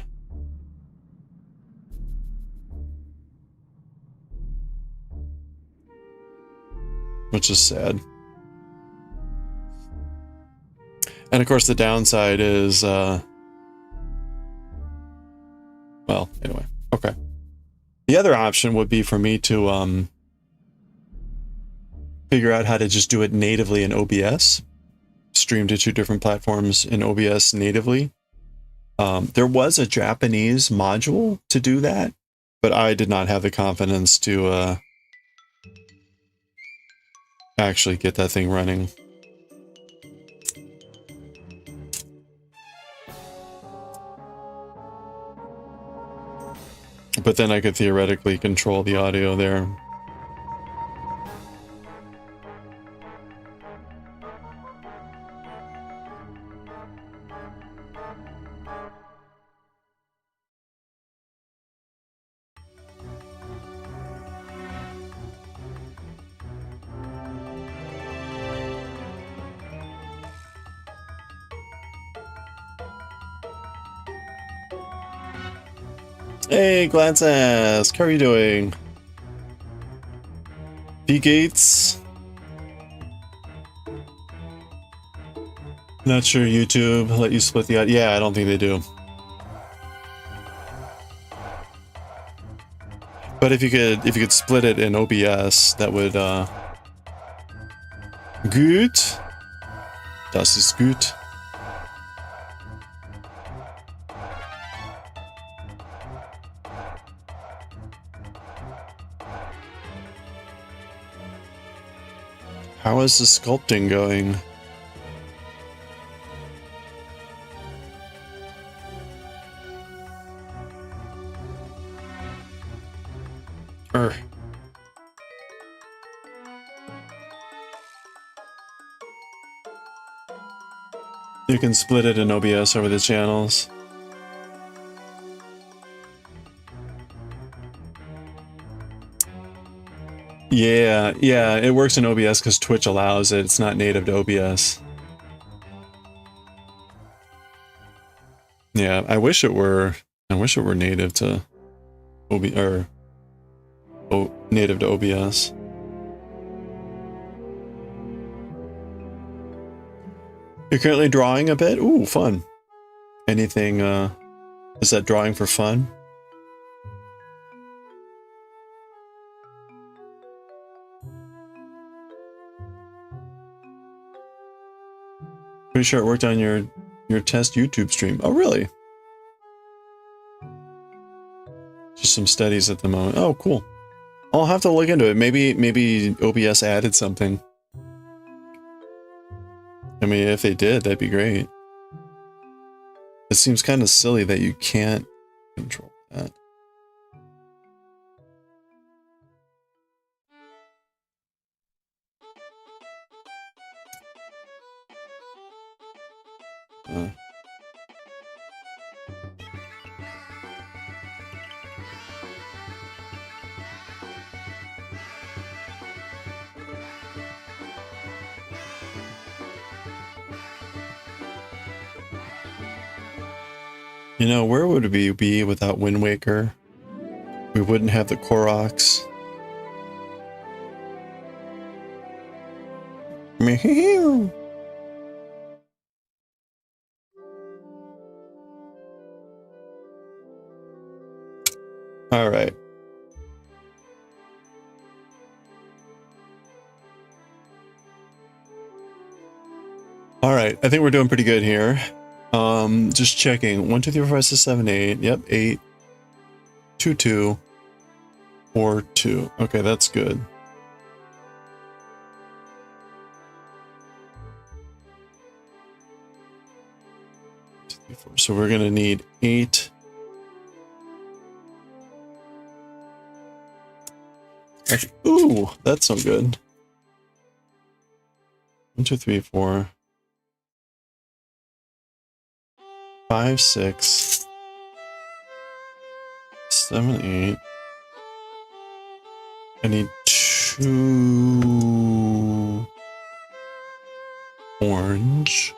Which is sad. And of course the downside is, well, anyway, okay. The other option would be for me to figure out how to just do it natively in OBS, stream to 2 different platforms in OBS natively. There was a Japanese module to do that, but I did not have the confidence to actually get that thing running. But then I could theoretically control the audio there. Hey, Glansask, how are you doing? P-Gates? Not sure YouTube let you split the audio. Yeah, I don't think they do. But if you could split it in OBS, that would gut. Das ist gut. How is the sculpting going? You can split it in OBS over the channels. Yeah, it works in OBS because Twitch allows it. It's not native to OBS. Yeah, I wish it were native to native to OBS. You're currently drawing a bit? Ooh, fun. Anything, is that drawing for fun? Pretty sure it worked on your test YouTube stream. Oh, really? Just some studies at the moment. Oh, cool. I'll have to look into it. Maybe OBS added something. I mean, if they did, that'd be great. It seems kind of silly that you can't control that. You know, where would we be without Wind Waker? We wouldn't have the Koroks. Meow. All right. All right. I think we're doing pretty good here. Just checking. 1, 2, 3, 4, 5, 6, 7, 8. Yep, 8. 2, 2. 4, 2. Okay, that's good. So we're gonna need 8. Actually, ooh, that's so good. 1, 2, 3, 4, 5, 6, 7, 8. I need 2 orange.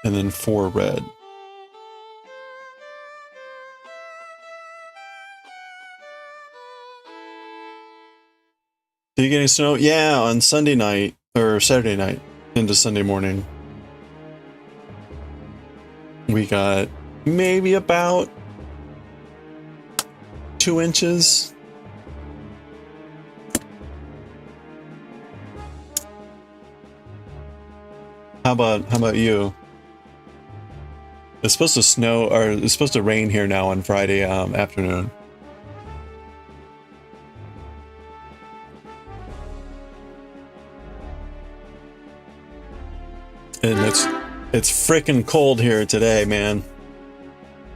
And then 4 red. Are you getting snow? Yeah, on Sunday night, or Saturday night into Sunday morning. We got maybe about 2 inches. How about you? It's supposed to snow, or it's supposed to rain here now on Friday afternoon. And it's freaking cold here today, man.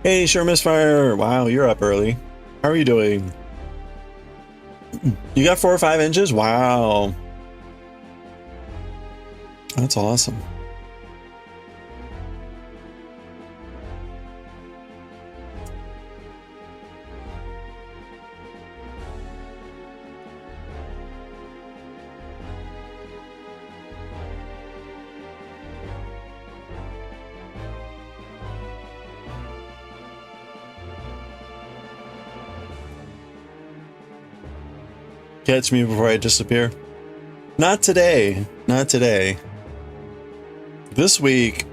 Hey, sure, Misfire. Wow, you're up early. How are you doing? You got 4 or 5 inches? Wow. That's awesome. Catch me before I disappear. Not today. Not today. This week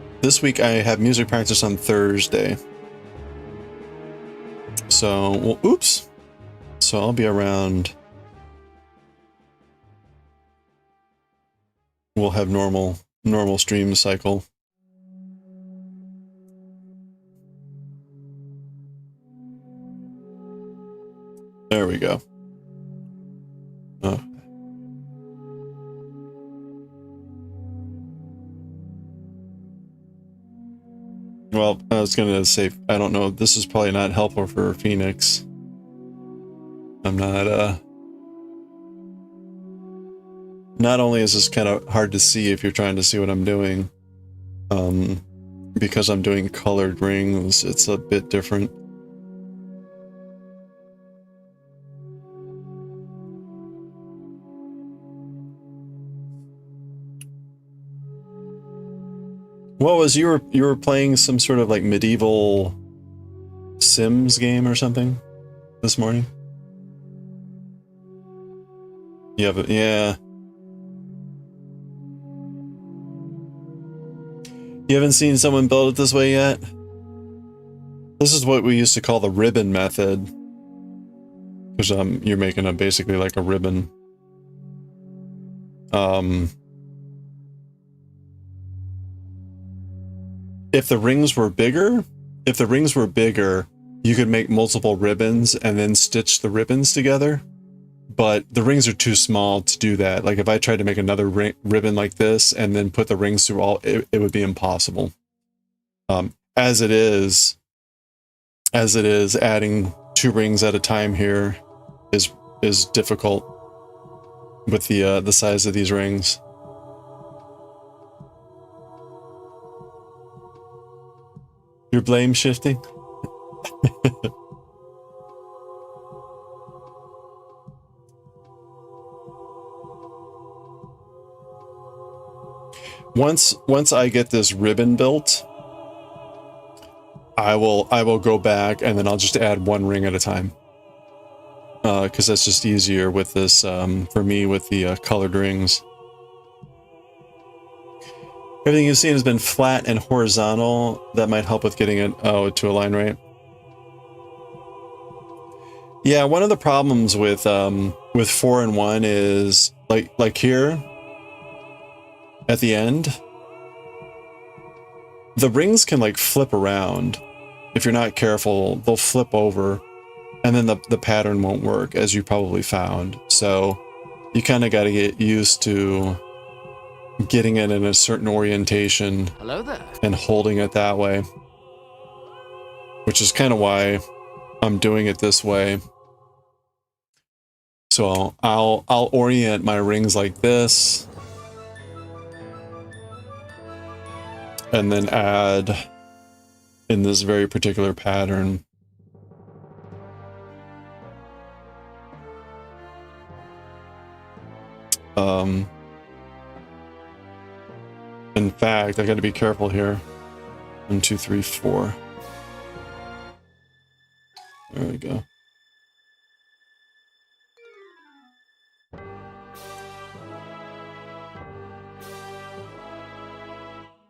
I have music practice on Thursday. So, well, oops. So I'll be around. We'll have normal stream cycle. There we go. Oh. Well, I was gonna say, I don't know, this is probably not helpful for Phoenix. I'm not only is this kind of hard to see if you're trying to see what I'm doing, because I'm doing colored rings, it's a bit different. What was you were playing some sort of like medieval Sims game or something this morning? Yeah, but yeah. You haven't seen someone build it this way yet? This is what we used to call the ribbon method. Because you're making basically like a ribbon. If the rings were bigger, you could make multiple ribbons and then stitch the ribbons together. But the rings are too small to do that. Like if I tried to make another ribbon like this and then put the rings through it would be impossible. As it is, adding 2 rings at a time here is difficult with the size of these rings. You're blame shifting? once I get this ribbon built, I will go back and then I'll just add one ring at a time. Because that's just easier with this, for me, with the colored rings. Everything you've seen has been flat and horizontal. That might help with getting it, to align right. Yeah, one of the problems with 4-in-1 is like here at the end, the rings can like flip around. If you're not careful, they'll flip over. And then the pattern won't work, as you probably found. So you kind of got to get used to getting it in a certain orientation. Hello there. And holding it that way. Which is kind of why I'm doing it this way. So I'll orient my rings like this. And then add in this very particular pattern. In fact, I got to be careful here. 1, 2, 3, 4. There we go.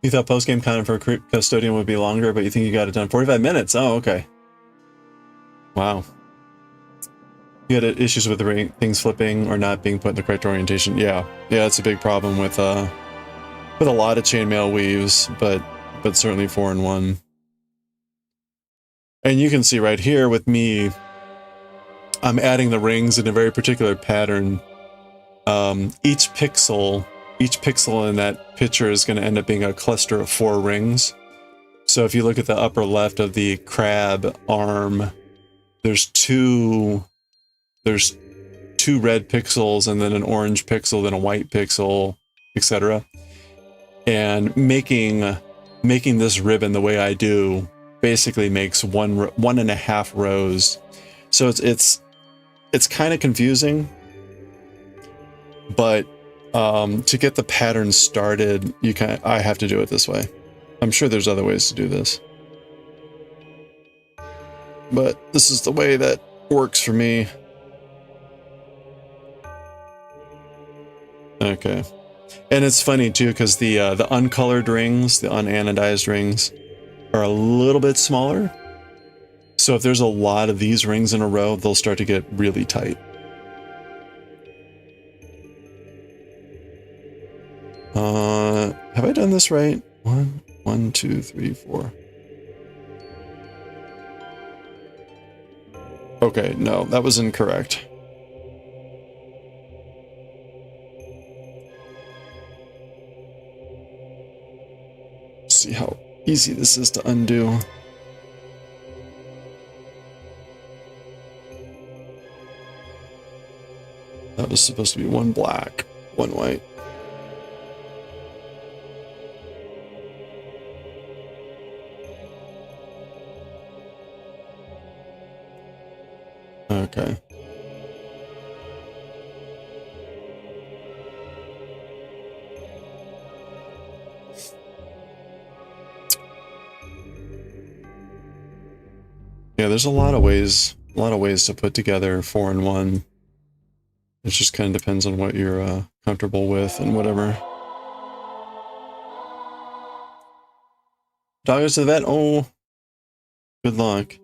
You thought post-game content for a custodian would be longer, but you think you got it done 45 minutes? Oh, okay. Wow. You had issues with the things flipping or not being put in the correct orientation. Yeah, it's a big problem with a lot of chainmail weaves, but certainly 4-in-1. And you can see right here with me, I'm adding the rings in a very particular pattern. Each pixel in that picture is going to end up being a cluster of 4 rings. So if you look at the upper left of the crab arm, there's two red pixels and then an orange pixel, then a white pixel, etc. And making this ribbon the way I do basically makes 1.5 rows. So it's kind of confusing, but to get the pattern started, I have to do it this way. I'm sure there's other ways to do this, but this is the way that works for me. Okay. And it's funny too, because the uncolored rings, the unanodized rings, are a little bit smaller. So if there's a lot of these rings in a row, they'll start to get really tight. Have I done this right? 1, 2, 3, 4. Okay, no, that was incorrect. See how easy this is to undo. That was supposed to be 1 black, 1 white. Okay. Yeah, there's a lot of ways to put together 4-in-1. It just kind of depends on what you're comfortable with and whatever. Dog goes to the vet. Oh, good luck.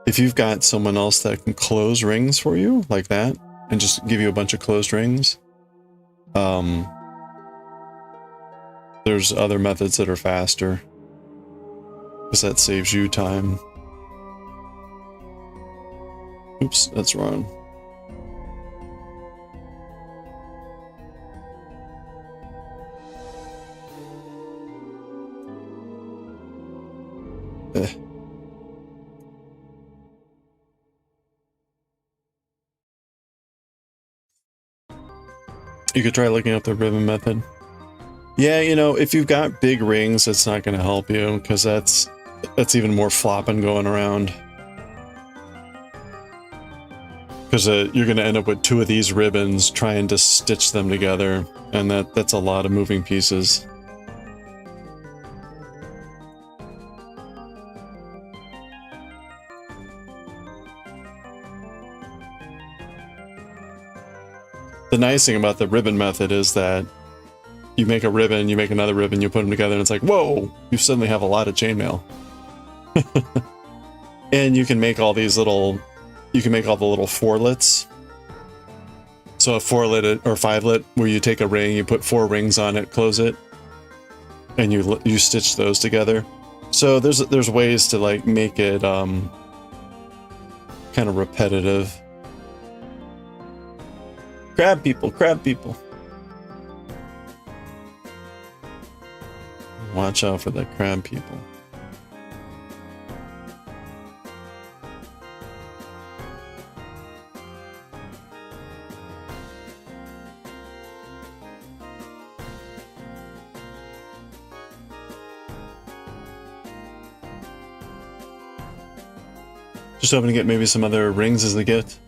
If you've got someone else that can close rings for you like that and just give you a bunch of closed rings, there's other methods that are faster. Because that saves you time. Oops, that's wrong. You could try looking up the ribbon method. Yeah, you know, if you've got big rings, it's not going to help you, because that's even more flopping going around. Because you're going to end up with 2 of these ribbons trying to stitch them together, and that's a lot of moving pieces. The nice thing about the ribbon method is that you make a ribbon, you make another ribbon, you put them together, and it's like, whoa, you suddenly have a lot of chainmail. And you can make all these little, you can make all the little 4-lits. So a 4-lit or 5-lit, where you take a ring, you put 4 rings on it, close it, and you stitch those together. So there's ways to like make it kind of repetitive. Crab people, crab people. Watch out for the crab people. Just hoping to get maybe some other rings as a gift.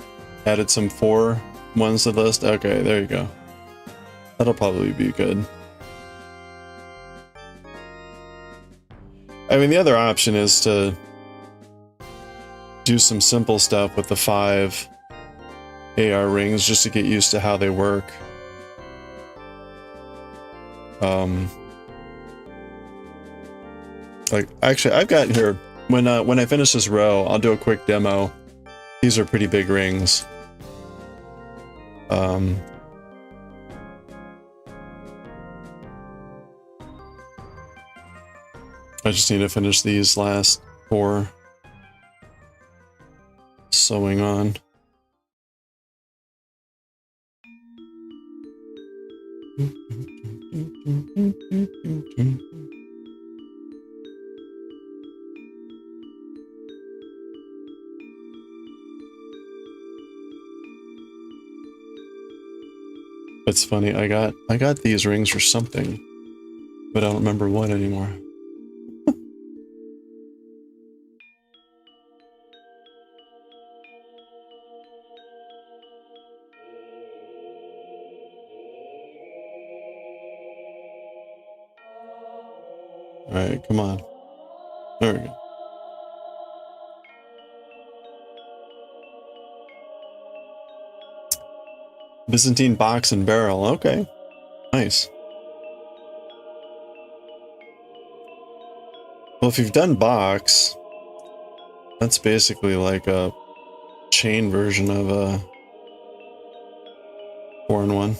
Added some 4 ones to the list. Okay, there you go. That'll probably be good. I mean, the other option is to do some simple stuff with the 5 AR rings just to get used to how they work. Like, actually, I've got here, when I finish this row, I'll do a quick demo. These are pretty big rings. I just need to finish these last 4 sewing on. It's funny, I got these rings for something, but I don't remember what anymore. Alright, come on. There we go. Byzantine box and barrel. Okay. Nice. Well, if you've done box, that's basically like a chain version of a 4-in-1.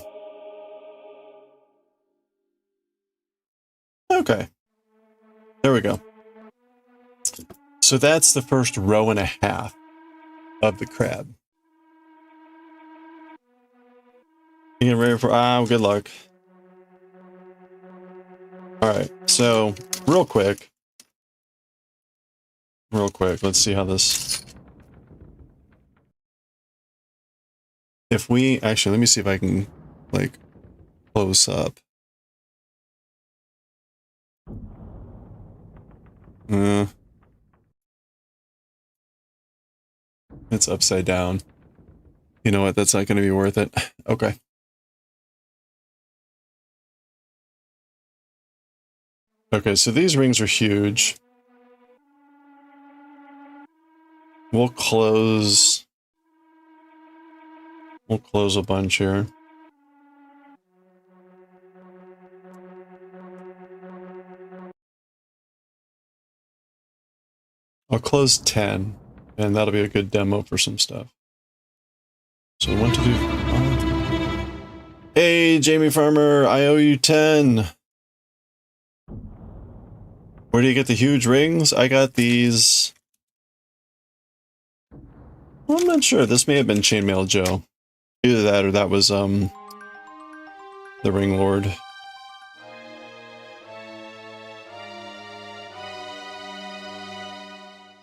Okay. There we go. So that's the first row and a half of the crab. You get ready for good luck. Alright, so real quick, let's see how this. If we actually, let me see if I can like close up. It's upside down. You know what? That's not going to be worth it. Okay. Okay, so these rings are huge. We'll close a bunch here. I'll close 10, and that'll be a good demo for some stuff. So 1, 2, 3. Oh. Hey, Jamie Farmer, I owe you 10. Where do you get the huge rings? I got these. Well, I'm not sure. This may have been Chainmail Joe. Either that or that was the Ring Lord.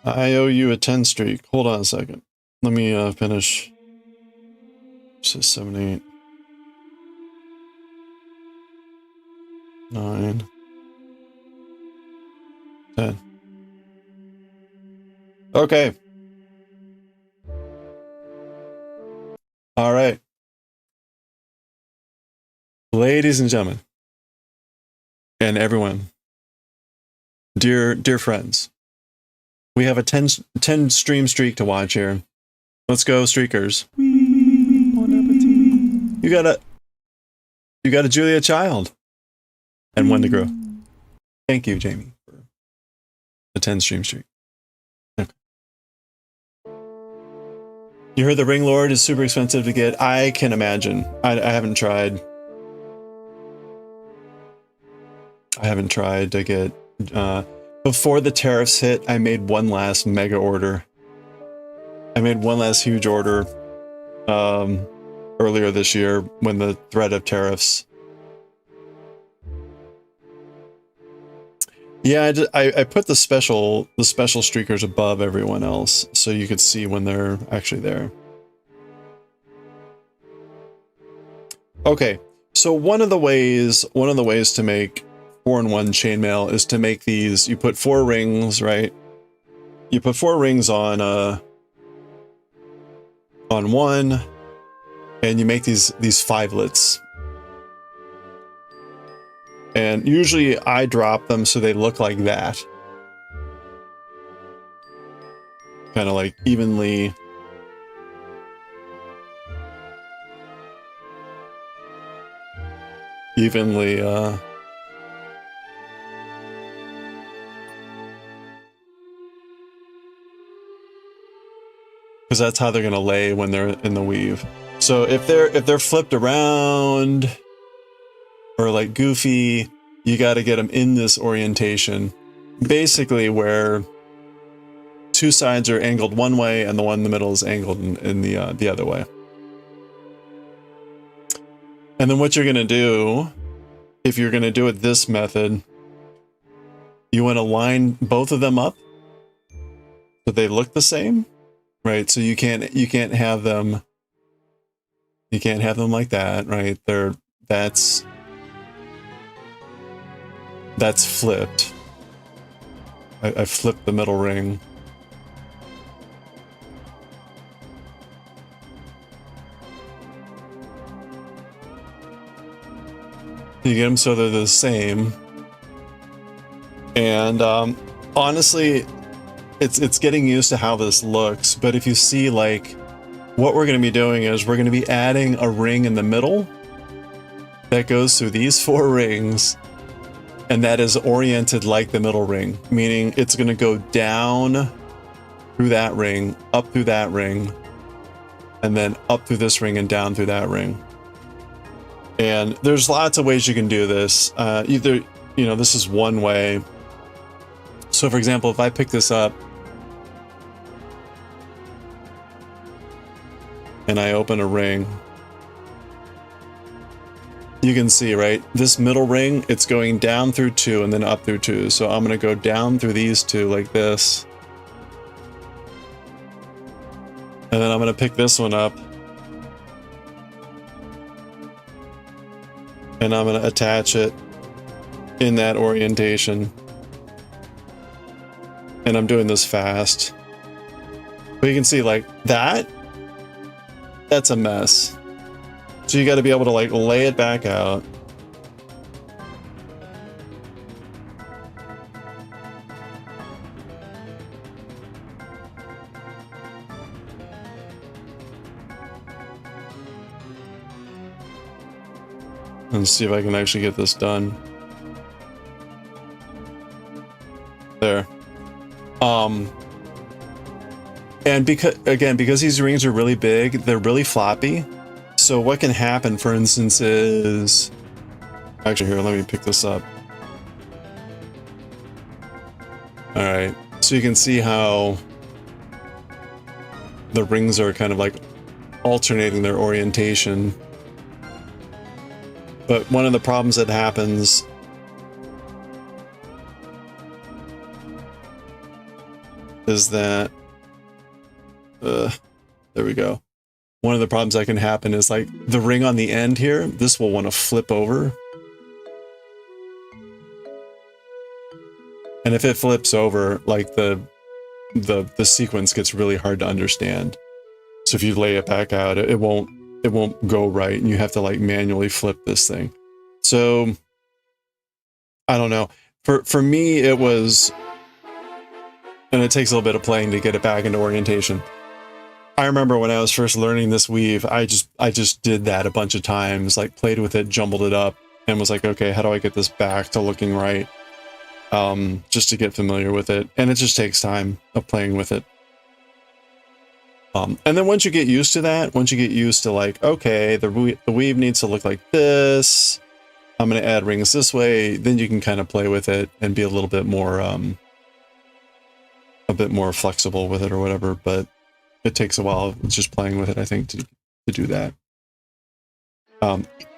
I owe you a 10 streak. Hold on a second. Let me finish. So 7, 8, 9, 10. All right. Ladies and gentlemen, and everyone, dear friends, we have a 10 stream streak to watch here. Let's go, streakers. You got a Julia Child and Wendigo. Thank you, Jamie, for the 10 stream streak. Okay. You heard the Ring Lord is super expensive to get. I can imagine. I haven't tried. I haven't tried to get. Before the tariffs hit, I made one last mega order. I made one last huge order earlier this year when the threat of tariffs. Yeah, I put the special streakers above everyone else so you could see when they're actually there. Okay, so one of the ways to make 4-in-1 chainmail is to make these. You put 4 rings, right? You put 4 rings on one, and you make these 5-lets. And usually I drop them so they look like that. Kind of like evenly. Because that's how they're gonna lay when they're in the weave. So if they're flipped around or like goofy, you got to get them in this orientation, basically where 2 sides are angled one way and the one in the middle is angled in the other way. And then what you're gonna do, if you're gonna do it this method, you want to line both of them up so they look the same, right? So you can't have them like that, right? That's flipped. I flipped the middle ring. You get them so they're the same. And honestly, it's getting used to how this looks. But if you see, like, what we're going to be doing is we're going to be adding a ring in the middle that goes through these 4 rings. And that is oriented like the middle ring, meaning it's going to go down through that ring, up through that ring, and then up through this ring and down through that ring. And there's lots of ways you can do this. Either, this is one way. So for example, if I pick this up and I open a ring, you can see, right? This middle ring, it's going down through 2 and then up through 2. So I'm going to go down through these 2 like this. And then I'm going to pick this one up. And I'm going to attach it in that orientation. And I'm doing this fast. But you can see, like, that's a mess. So you got to be able to, like, lay it back out. And see if I can actually get this done. There. And because these rings are really big, they're really floppy. So what can happen, for instance, is... Actually, here, let me pick this up. Alright, so you can see how the rings are kind of like alternating their orientation. But one of the problems that happens is that... there we go. One of the problems that can happen is, like, the ring on the end here, this will want to flip over. And if it flips over, like, the sequence gets really hard to understand. So if you lay it back out, it won't it won't go right, and you have to like manually flip this thing. So I don't know. For me, it was, and it takes a little bit of playing to get it back into orientation. I remember when I was first learning this weave, I just did that a bunch of times, like played with it, jumbled it up, and was like, okay, how do I get this back to looking right? Just to get familiar with it. And it just takes time of playing with it. And then once you get used to that, once you get used to like, okay, the weave needs to look like this, I'm going to add rings this way, then you can kind of play with it and be a little bit more flexible with it or whatever. But it takes a while. It's just playing with it, I think, to do that.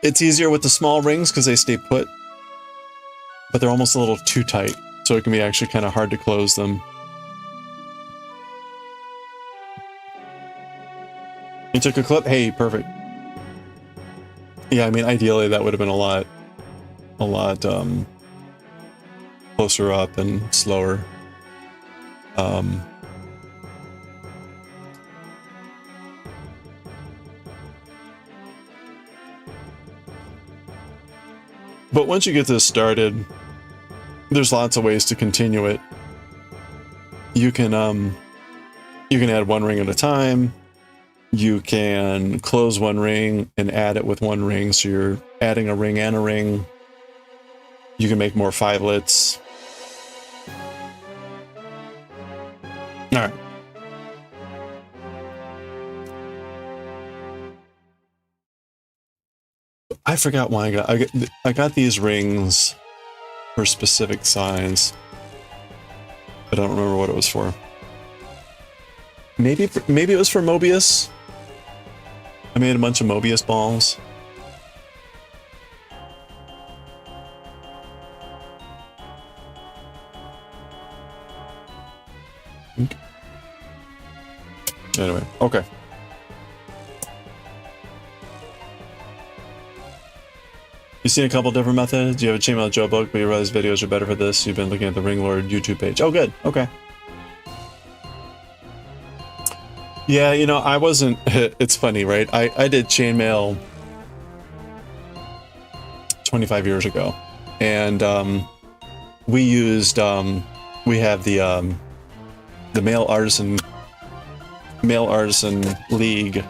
It's easier with the small rings because they stay put, but they're almost a little too tight, so it can be actually kind of hard to close them. You took a clip? Hey, perfect. Yeah, I mean, ideally that would have been a lot closer up and slower. But once you get this started, there's lots of ways to continue it. You can add one ring at a time. You can close one ring and add it with one ring, so you're adding a ring and a ring. You can make more fivelets. All right. I forgot why I got these rings for specific size. I don't remember what it was for. Maybe it was for Mobius. I made a bunch of Mobius balls. Anyway, okay. You've seen a couple different methods. You have a Chainmaille Joe book, but you realize videos are better for this. You've been looking at the Ringlord YouTube page. Oh, good. Okay. Yeah, you know, I wasn't... It's funny, right? I did Chainmaille 25 years ago. And we used... we have the Male Artisan League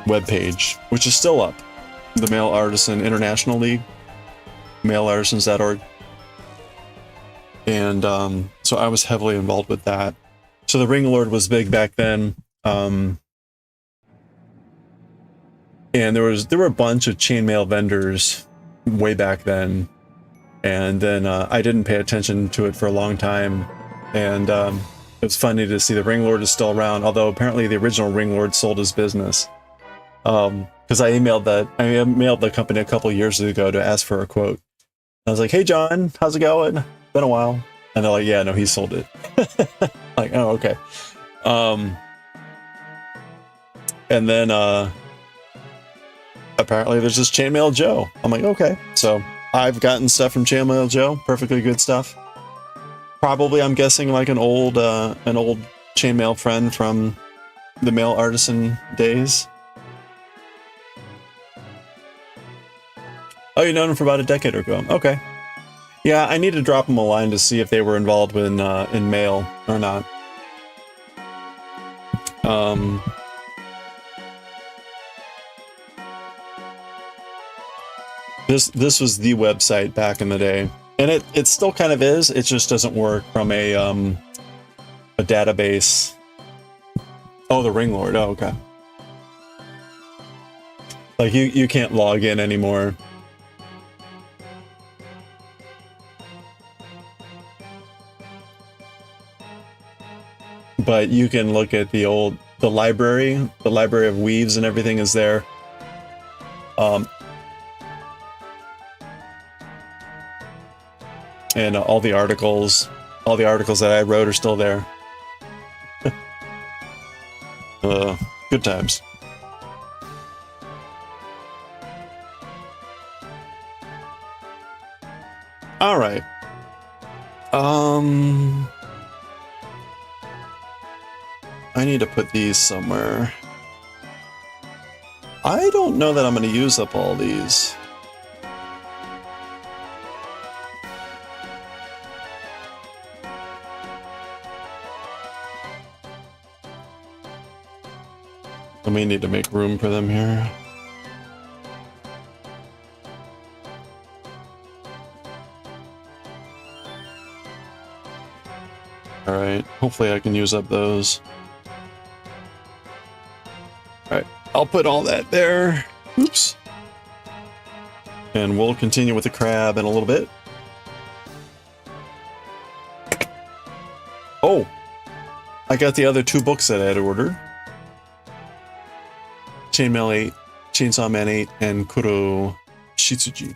webpage, which is still up. The Male Artisan International League, maleartisans.org. And so I was heavily involved with that. So the Ringlord was big back then. And there were a bunch of chainmail vendors way back then. And then I didn't pay attention to it for a long time. And it was funny to see the Ringlord is still around, although apparently the original Ringlord sold his business. Because I mailed the company a couple years ago to ask for a quote. I was like, "Hey John, how's it going? Been a while." And they're like, "Yeah, no, he sold it." Like, oh, okay. And then apparently there's this Chainmaille Joe. I'm like, okay. So I've gotten stuff from Chainmaille Joe, perfectly good stuff. Probably, I'm guessing, like an old chainmail friend from the Male Artisan days. Oh, you known him for about a decade ago. Okay. Yeah, I need to drop them a line to see if they were involved in mail or not. This was the website back in the day, and it still kind of is. It just doesn't work from a database. Oh, the Ringlord. Oh, okay. Like you can't log in anymore. But you can look at the library of weaves and everything is there. And all the articles that I wrote are still there. Good times. All right. I need to put these somewhere. I don't know that I'm going to use up all these. I may need to make room for them here. Alright, hopefully I can use up those. Alright, I'll put all that there. Oops. And we'll continue with the crab in a little bit. Oh! I got the other 2 books that I had ordered. Chainmaille 8, Chainsaw Man 8, and Kuro Shitsuji.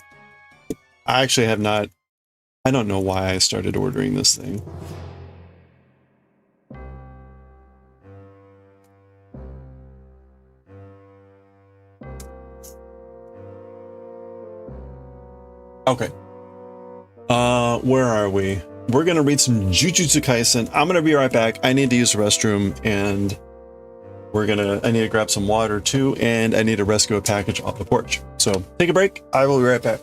I actually have not... I don't know why I started ordering this thing. Okay. Where are we? We're gonna read some Jujutsu Kaisen. I'm gonna be right back. I need to use the restroom, and I need to grab some water too, and I need to rescue a package off the porch. So take a break. I will be right back.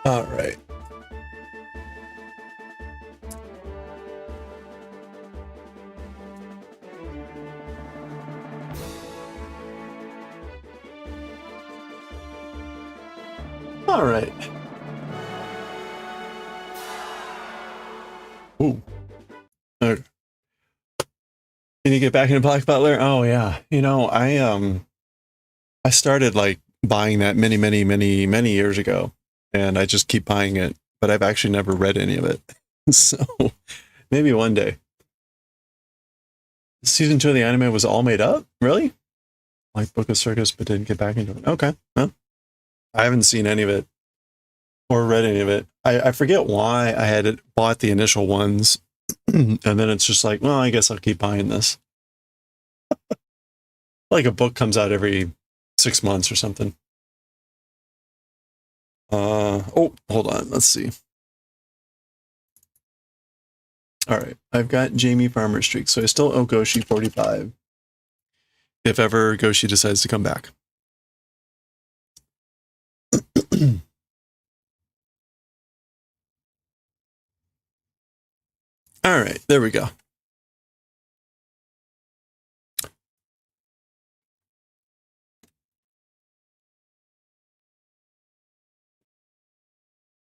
All right. All right. Ooh. Can you get back into Black Butler? Oh yeah. You know, I started like buying that many years ago, and I just keep buying it, but I've actually never read any of it. So maybe one day. Season 2 of the anime was all made up? Really? Like Book of Circus, but didn't get back into it. Okay. Well, I haven't seen any of it. or read any of it. I forget why I had bought the initial ones, and then it's just like, well, I guess I'll keep buying this. Like a book comes out every 6 months or something. Oh, hold on. Let's see. All right. I've got Jamie Farmer Streak, so I still owe Goshi 45. If ever Goshi decides to come back. All right. There we go.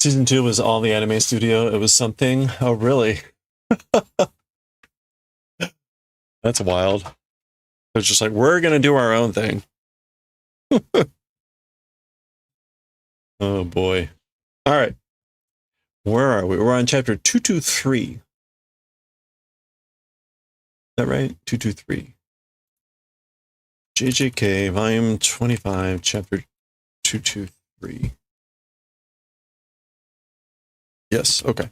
Season 2 was all the anime studio. It was something. Oh, really? That's wild. It's just like, we're going to do our own thing. Oh, boy. All right. Where are we? We're on chapter 223. Is that right? 223. JJK, volume 25, chapter 223. Yes, okay.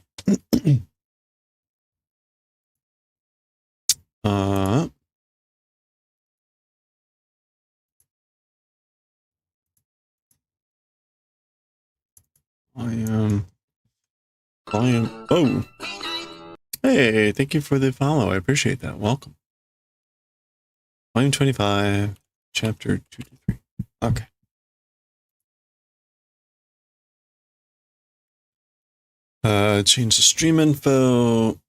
Volume. Oh, hey, thank you for the follow. I appreciate that. Welcome. Volume 25, chapter 223. Okay. Change the stream info.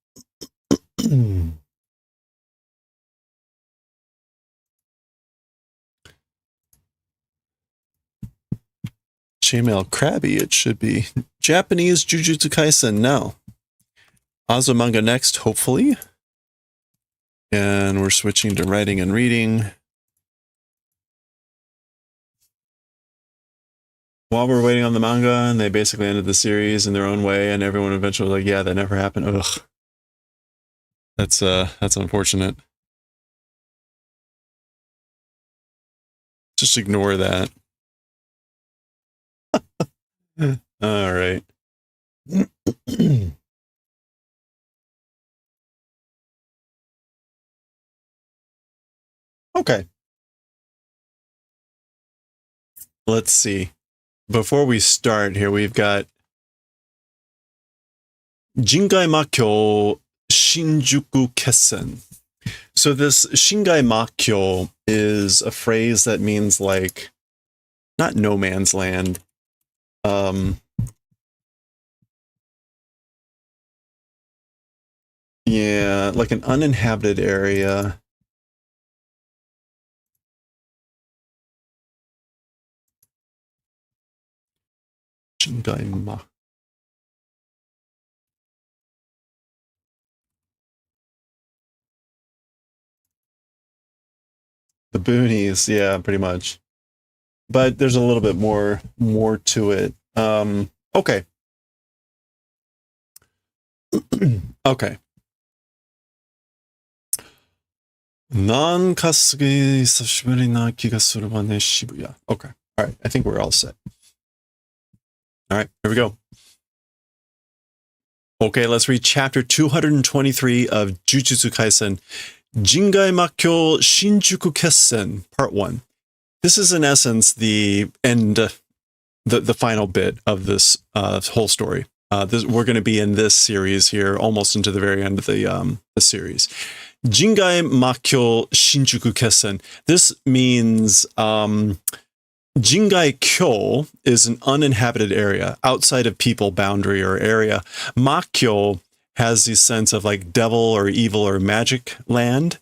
Chainmaille Krabby, it should be. Japanese Jujutsu Kaisen, no. Azumanga next, hopefully. And we're switching to writing and reading. While we're waiting on the manga, and they basically ended the series in their own way, and everyone eventually was like, yeah, that never happened. Ugh. That's unfortunate. Just ignore that. All right. Okay. Let's see. Before we start here, we've got Jingai Makyo Shinjuku Kessen. So this Shingai Makyo is a phrase that means like, not no man's land. Yeah, like an uninhabited area. Shingai-ma. The boonies, yeah, pretty much. But there's a little bit more to it. Okay. Okay. Okay. All right. I think we're all set. All right. Here we go. Okay. Let's read chapter 223 of Jujutsu Kaisen, Jingai Makyo Shinjuku Kessen, part 1. This is in essence the end, the final bit of this whole story. We're going to be in this series here, almost into the very end of the series. Jingai Makyo Shinjuku Kessen. This means Jingai Kyo is an uninhabited area outside of people boundary or area. Makyo has the sense of like devil or evil or magic land.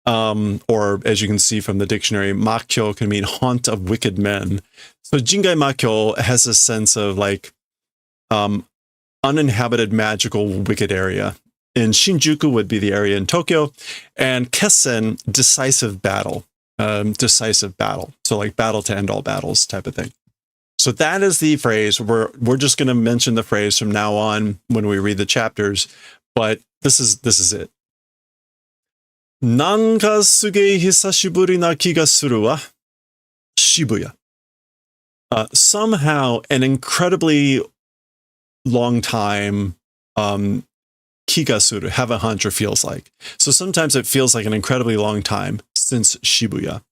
Or as you can see from the dictionary, Makyo can mean haunt of wicked men. So Jingai Makyo has a sense of like uninhabited magical wicked area. And Shinjuku would be the area in Tokyo, and Kessen, decisive battle. So like battle to end all battles type of thing. So that is the phrase. We're just going to mention the phrase from now on when we read the chapters, but this is it. Nanka sugei hisashiburi na ki ga suru wa Shibuya. Somehow an incredibly long time kigasuru, have a hunch or feels like. So sometimes it feels like an incredibly long time since Shibuya.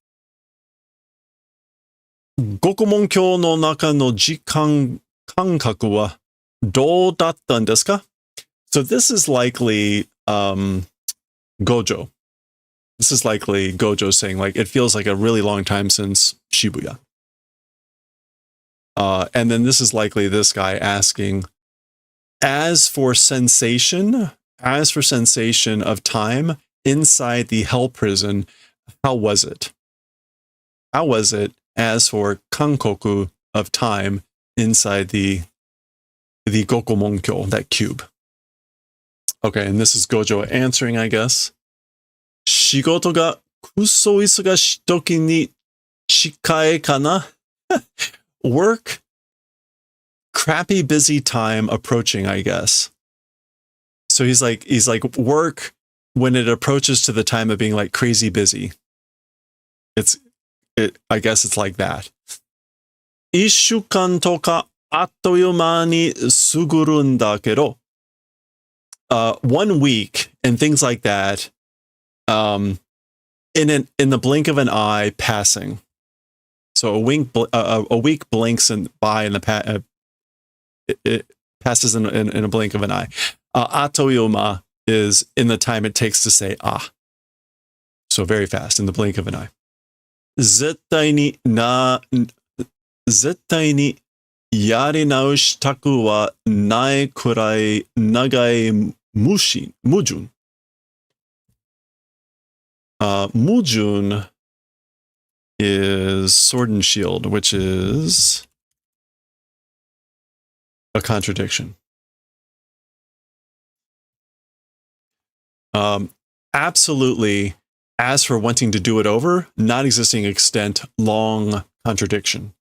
Gokomonkyo no naka no jikan kankaku wa dou datta desu ka? So this is likely Gojo. This is likely Gojo saying, like, it feels like a really long time since Shibuya. And then this is likely this guy asking, as for sensation of time inside the hell prison, how was it? How was it as for kankoku of time inside the Gokomonkyo, that cube? Okay, and this is Gojo answering, I guess. Shigoto ga kuso isugashi toki ni chikae kana? Work, crappy busy time approaching, I guess. So he's like work when it approaches to the time of being like crazy busy. I guess it's like that. 1週間とかあっという間に過ぐるんだけど 1 week and things like that, in the blink of an eye passing. So a week blinks by in the it passes in a blink of an eye. Atoyoma is in the time it takes to say ah. So very fast, in the blink of an eye. 絶対にやり直したくはないくらい長い矛盾。矛盾 is sword and shield, which is a contradiction. Absolutely, as for wanting to do it over, non-existing extent, long contradiction,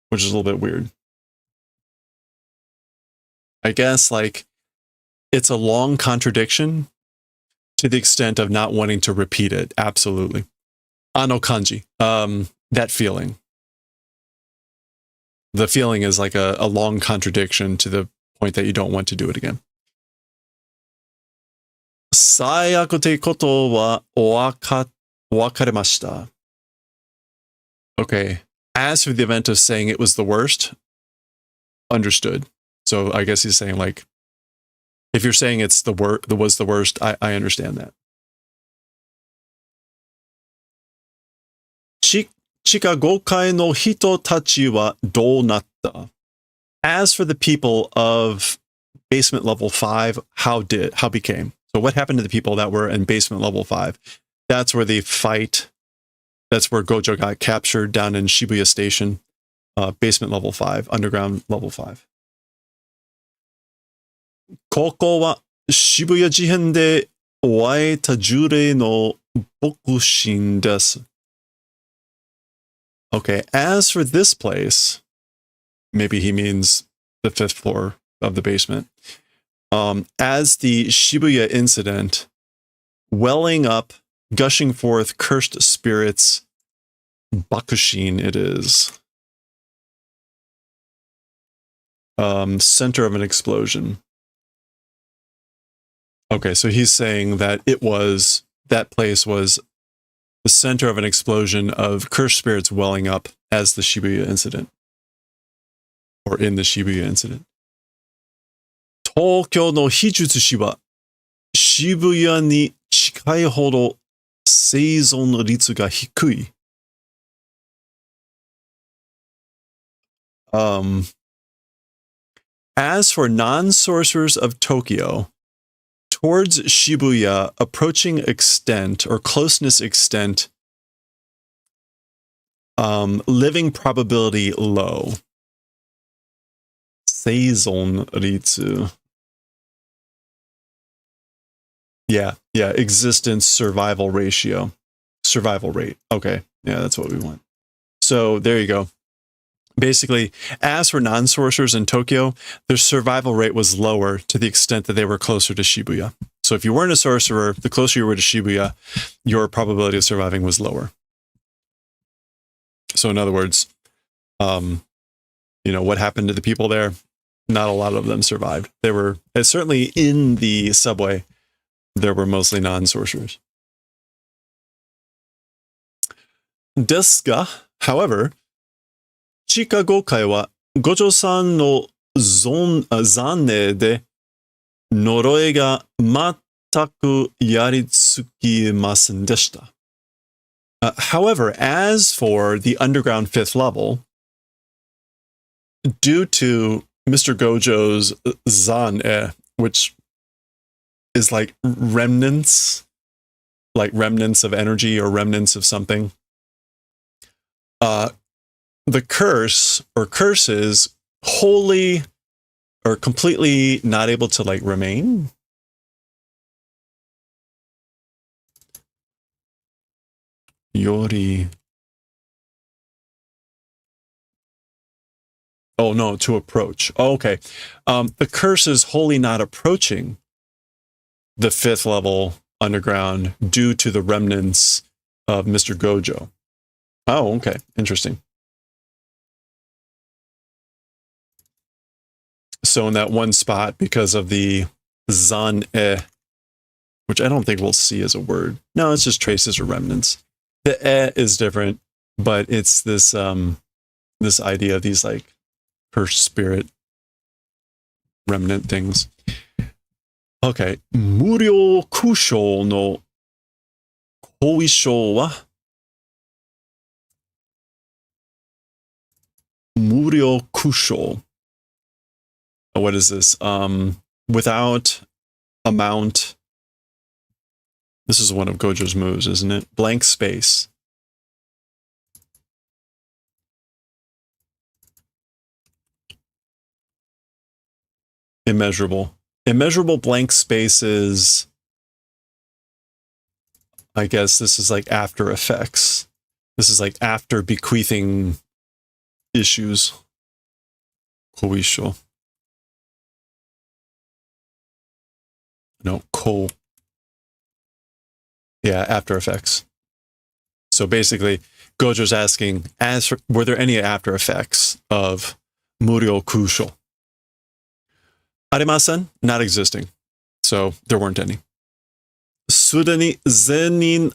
which is a little bit weird. I guess, like, it's a long contradiction to the extent of not wanting to repeat it. Absolutely. Ano kanji, that feeling. The feeling is like a long contradiction to the point that you don't want to do it again. 最悪ということは分かれました。Okay. As for the event of saying it was the worst, understood. So I guess he's saying, like, if you're saying it's was the worst, I understand that. 地下5階の人たちはどうなった? As for the people of basement level 5, how became? So what happened to the people that were in basement level 5? That's where the fight, that's where Gojo got captured down in Shibuya Station, basement level 5, underground level 5. ここは渋谷事変で追えた呪霊の牧師です。Okay, as for this place, maybe he means the 5th floor of the basement. As the Shibuya incident, welling up, gushing forth cursed spirits, bakushin it is. Center of an explosion. Okay, so he's saying that that place was the center of an explosion of cursed spirits welling up as the Shibuya incident. Or in the Shibuya incident. 東京の非術師は渋谷に近いほど生存率が低い。As for non-sorcerers of Tokyo, towards Shibuya, approaching extent or closeness extent, living probability low. Seizon ritsu. Yeah, existence survival ratio. Survival rate. Okay, yeah, that's what we want. So there you go. Basically, as for non-sorcerers in Tokyo, their survival rate was lower to the extent that they were closer to Shibuya. So if you weren't a sorcerer, the closer you were to Shibuya, your probability of surviving was lower. So in other words, what happened to the people there? not a lot of them survived. They were certainly in the subway. There were mostly non-sorcerers. Desu ga, however, Chika Gokai wa Gojo-san no zanne de Noroi ga mattaku yaritsukimasen deshita. However, as for the underground 5th level, due to Mr. Gojo's zan, which is like remnants of energy or remnants of something, the curse or curses wholly or completely not able to like remain. Yori. Oh no, to approach. Oh, okay. The curse is wholly not approaching the 5th level underground due to the remnants of Mr. Gojo. Oh, okay. Interesting. So in that one spot, because of the zan-e, which I don't think we'll see as a word. No, it's just traces or remnants. The e is different, but it's this this idea of these like cursed spirit remnant things. Okay. Muryo kusho no koisho wa Muryo kusho. What is this? Without amount. This is one of Gojo's moves, isn't it? Blank space. Immeasurable. Immeasurable blank spaces. I guess this is like after effects. This is like after bequeathing issues. Koisho. No, ko. Yeah, after effects. So basically, Gojo's asking, were there any after effects of Muryo Kusho? Arimasen, not existing. So there weren't any. Sudeni zenin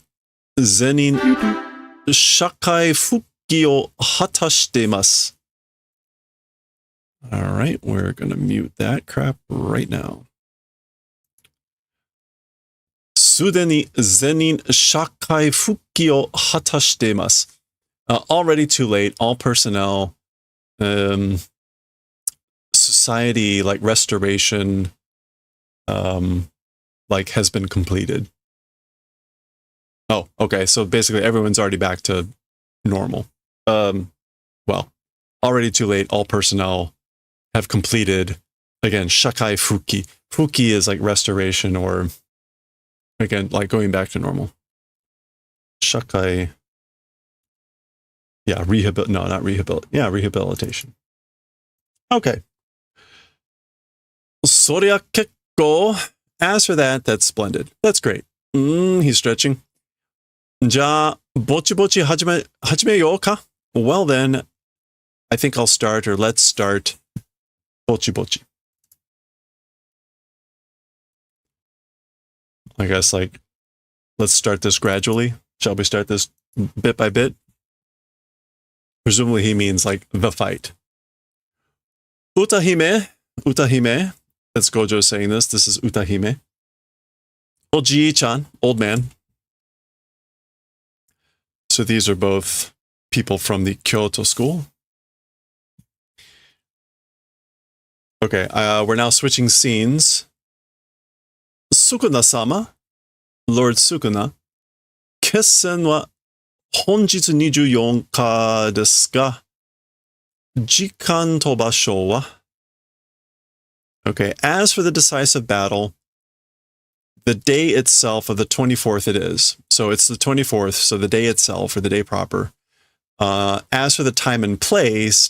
shakai fuki o hatashite imasu. All right, we're going to mute that crap right now. Sudeni zenin shakai fuki o hatashite imasu. Already too late. All personnel, society, like restoration, like has been completed. Oh, okay. So basically, everyone's already back to normal. Well, already too late. All personnel have completed. Again, shakai fuki. Fuki is like restoration, or again, like going back to normal. Shakai. Yeah, no, not rehabilitate. Yeah, rehabilitation. Okay. Soria kekko. As for that, that's splendid. That's great. He's stretching. Ja, bochi bochi hajime yo ka? Well then, I think I'll start, or let's start bochi bochi. I guess, like, let's start this gradually. Shall we start this bit by bit? Presumably he means, like, the fight. Utahime. That's Gojo saying this. This is Utahime. Oji-chan, old man. So these are both people from the Kyoto school. Okay, we're now switching scenes. Sukuna-sama, Lord Sukuna. Kessen wa honjitsu 24 ka desu ga, jikan to basho wa? Okay, as for the decisive battle, the day itself of the 24th it is. So it's the 24th, so the day itself, or the day proper. As for the time and place, ...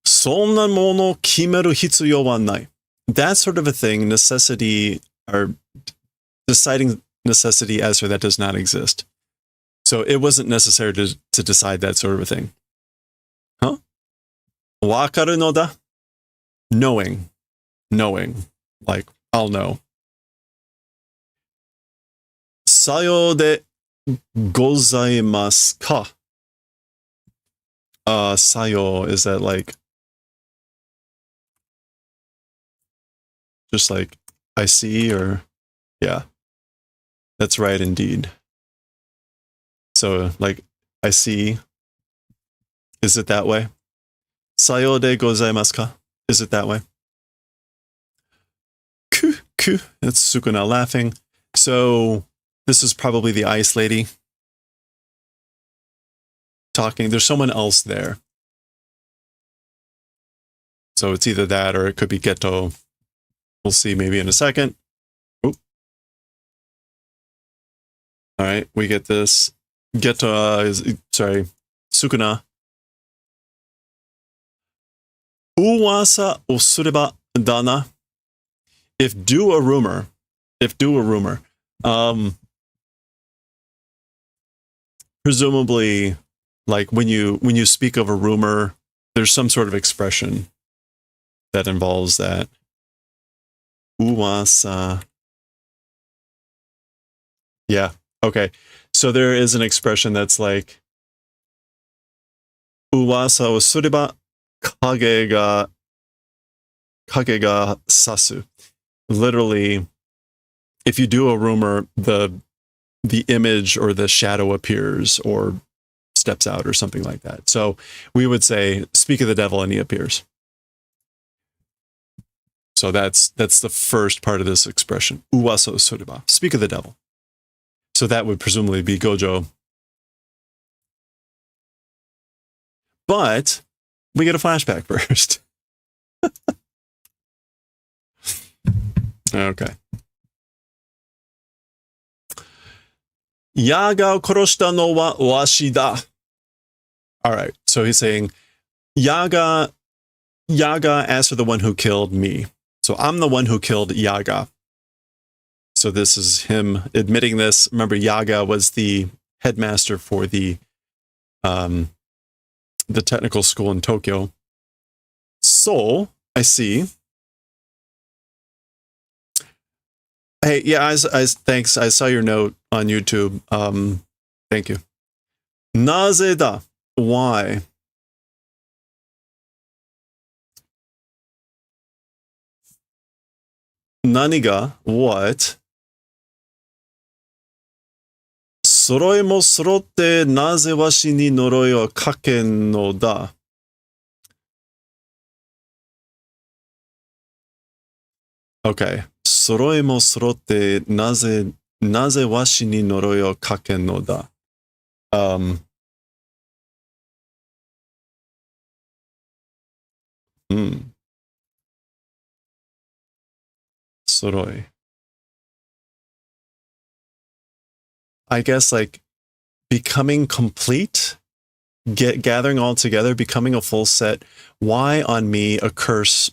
Sonna mono kimeru hitsuyo wa nai. That sort of a thing, necessity, or deciding necessity as for that does not exist. So it wasn't necessary to decide that sort of a thing. Huh? Wakaru no da? Knowing. Like, I'll know. Sayo de gozaimasu ka? Sayo, is that like, just like, I see, or, yeah. That's right, indeed. So, like, I see. Is it that way? Sayo de gozaimasu ka? Is it that way? Ku. That's Sukuna laughing. So, this is probably the ice lady talking. There's someone else there. So it's either that or it could be Geto. We'll see maybe in a second. Oop. All right, we get this. Geto Sukuna. Uwasa o sureba dana. If do a rumor. Presumably, like when you speak of a rumor, there's some sort of expression that involves that. Uwasa. Yeah. Okay. So there is an expression that's like Uwasa o sureba kage ga sasu. Literally, if you do a rumor, the image or the shadow appears or steps out or something like that. So we would say, speak of the devil and he appears. So that's the first part of this expression. Uwasa o sureba. Speak of the devil. So that would presumably be Gojo. But we get a flashback first. Okay. Yaga o koroshita no wa washi da. All right. So he's saying, Yaga asked for the one who killed me. So I'm the one who killed Yaga. So this is him admitting this. Remember, Yaga was the headmaster for the technical school in Tokyo. So I see. Hey, yeah, thanks. I saw your note on YouTube. Thank you. Naze da? Why? Naniga? What? Soroi mo sorotte naze washi ni noroi o kaken no da? Okay. Soroi mo sorotte naze washi ni noroi o kaken no da? Soroi. I guess like becoming complete, gathering all together, becoming a full set. Why on me a curse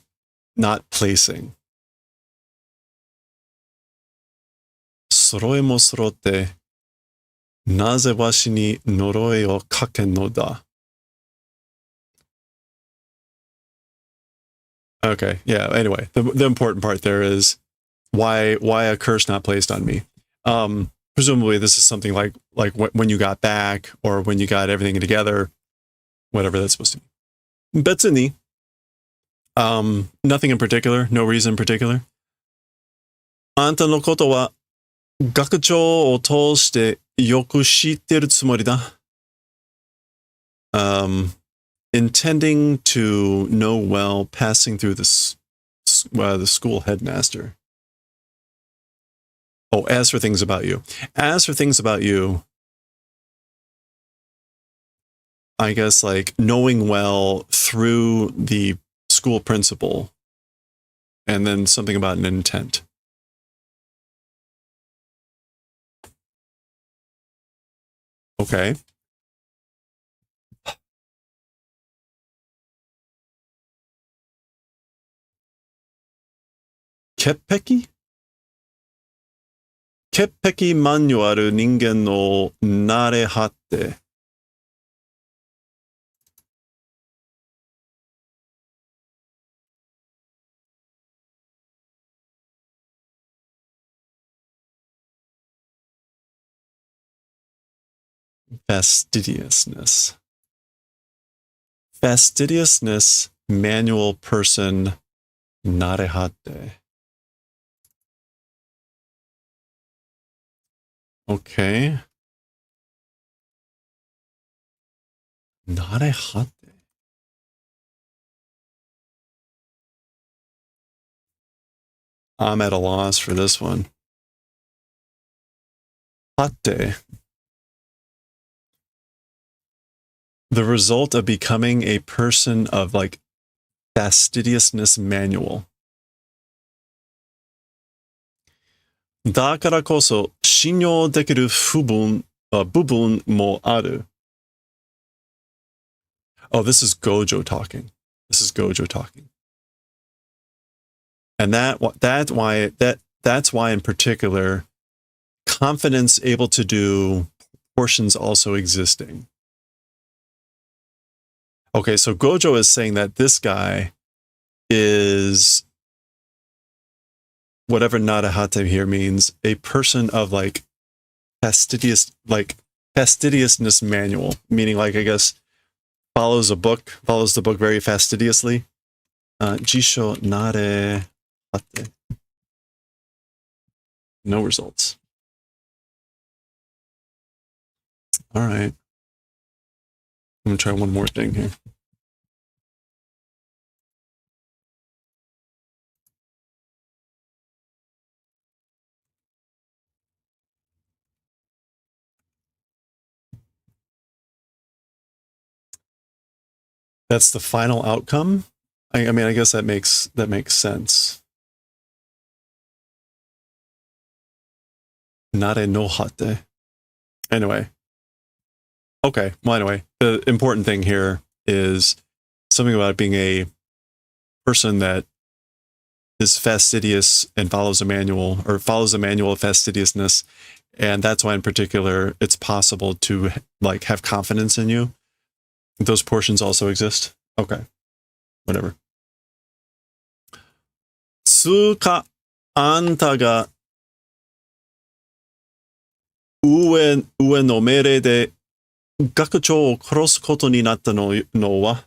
not placing? Soroi mo sorotte naze washi ni noroi o kaken no da? Okay, yeah, anyway, the important part there is why a curse not placed on me. Presumably this is something like when you got back or when you got everything together, whatever that's supposed to be. Betsuni. Nothing in particular, no reason in particular. Anta no koto wa gakuchou o toushite yoku shitteru tsumori da. Intending to know well, passing through the school headmaster. Oh, as for things about you. As for things about you, I guess like knowing well through the school principal, and then something about an intent. Okay. Keppeki? Keppeki manyo aru ningen no nare hatte. fastidiousness. Fastidiousness, manual person, narehate. Okay. Narehate. I'm at a loss for this one. Hate. The result of becoming a person of like fastidiousness manual. だからこそ信用できる部分もある. Oh, this is Gojo talking. This is Gojo talking. And that's why in particular, confidence able to do portions also existing. Okay, so Gojo is saying that this guy is, whatever narehate here means, a person of like fastidiousness manual, meaning like, I guess, follows the book very fastidiously. Jisho narehate. No results. All right. I'm going to try one more thing here. That's the final outcome. I mean, I guess that makes sense. Nare no hate. Anyway. Okay. Well, anyway, the important thing here is something about being a person that is fastidious and follows a manual of fastidiousness. And that's why in particular, it's possible to like have confidence in you. Those portions also exist. Okay. Whatever. つかあんたが上の命令で学長を殺すことになったのは、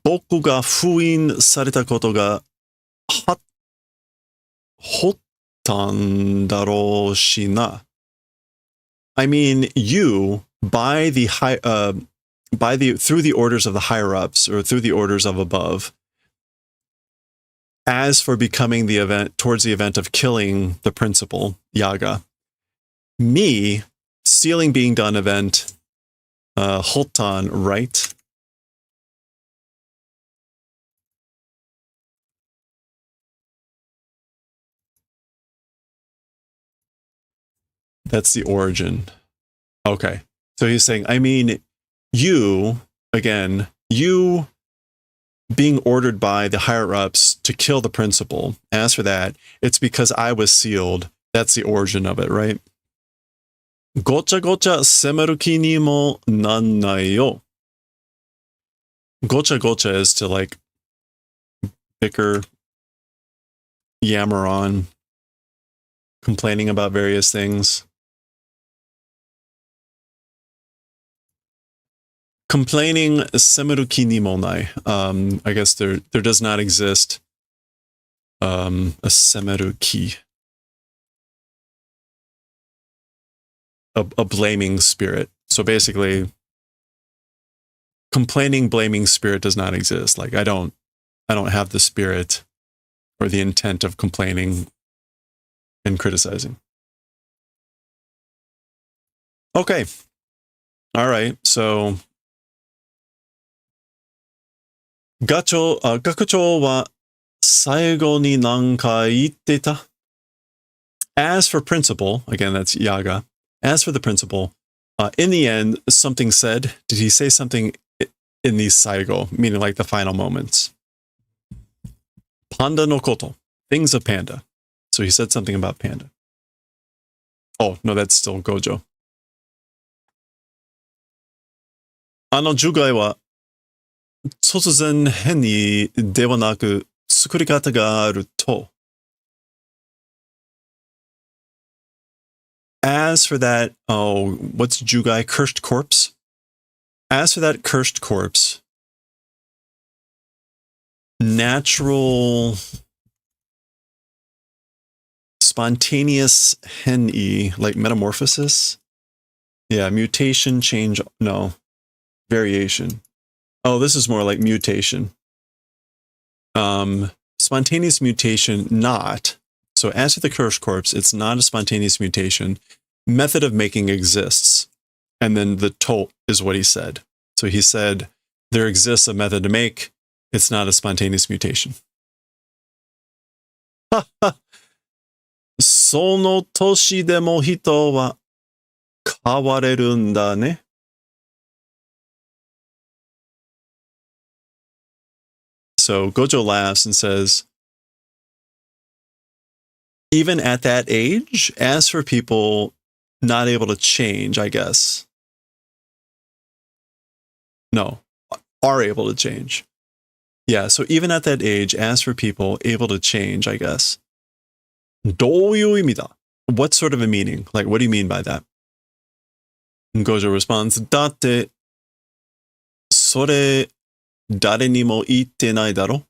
僕が封印されたことが発端だろうしな。I mean, you through the orders of the higher ups or through the orders of above. As for becoming towards the event of killing the principal, Yaga, me, sealing being done event, Holtan, right? That's the origin. Okay. So he's saying, I mean, you being ordered by the higher-ups to kill the principal. As for that, it's because I was sealed. That's the origin of it, right? Gocha gocha semeru ki ni mo nannai yo. Gocha gocha is to like bicker, yammer on, complaining about various things. Complaining semeru ki ni mo nai. I guess there does not exist a semeru ki. A blaming spirit. So basically, complaining, blaming spirit does not exist. Like I don't have the spirit or the intent of complaining and criticizing. Okay. All right. So 学長は最後に何か言ってた? As for principal, again, that's Yaga. As for the principal, in the end, something said. Did he say something in the saigo, meaning like the final moments? Panda no koto, things of Panda. So he said something about Panda. Oh, no, that's still Gojo. あの除外は突然変にではなく作り方があると。as for that, what's Jugai? Cursed corpse? As for that cursed corpse, natural, spontaneous hen-y, like metamorphosis? Yeah, mutation, change, no, variation. Oh, this is more like mutation. Spontaneous mutation, not. So as for the cursed corpse, it's not a spontaneous mutation. Method of making exists. And then the to is what he said. So he said, there exists a method to make. It's not a spontaneous mutation. その年でも人は変われるんだね。So Gojo laughs and says, even at that age, as for people not able to change, I guess. No, are able to change. Yeah, so even at that age, as for people able to change, I guess. どういう意味だ? What sort of a meaning? Like, what do you mean by that? And Gojo responds, だって、それ、誰にも言ってないだろ?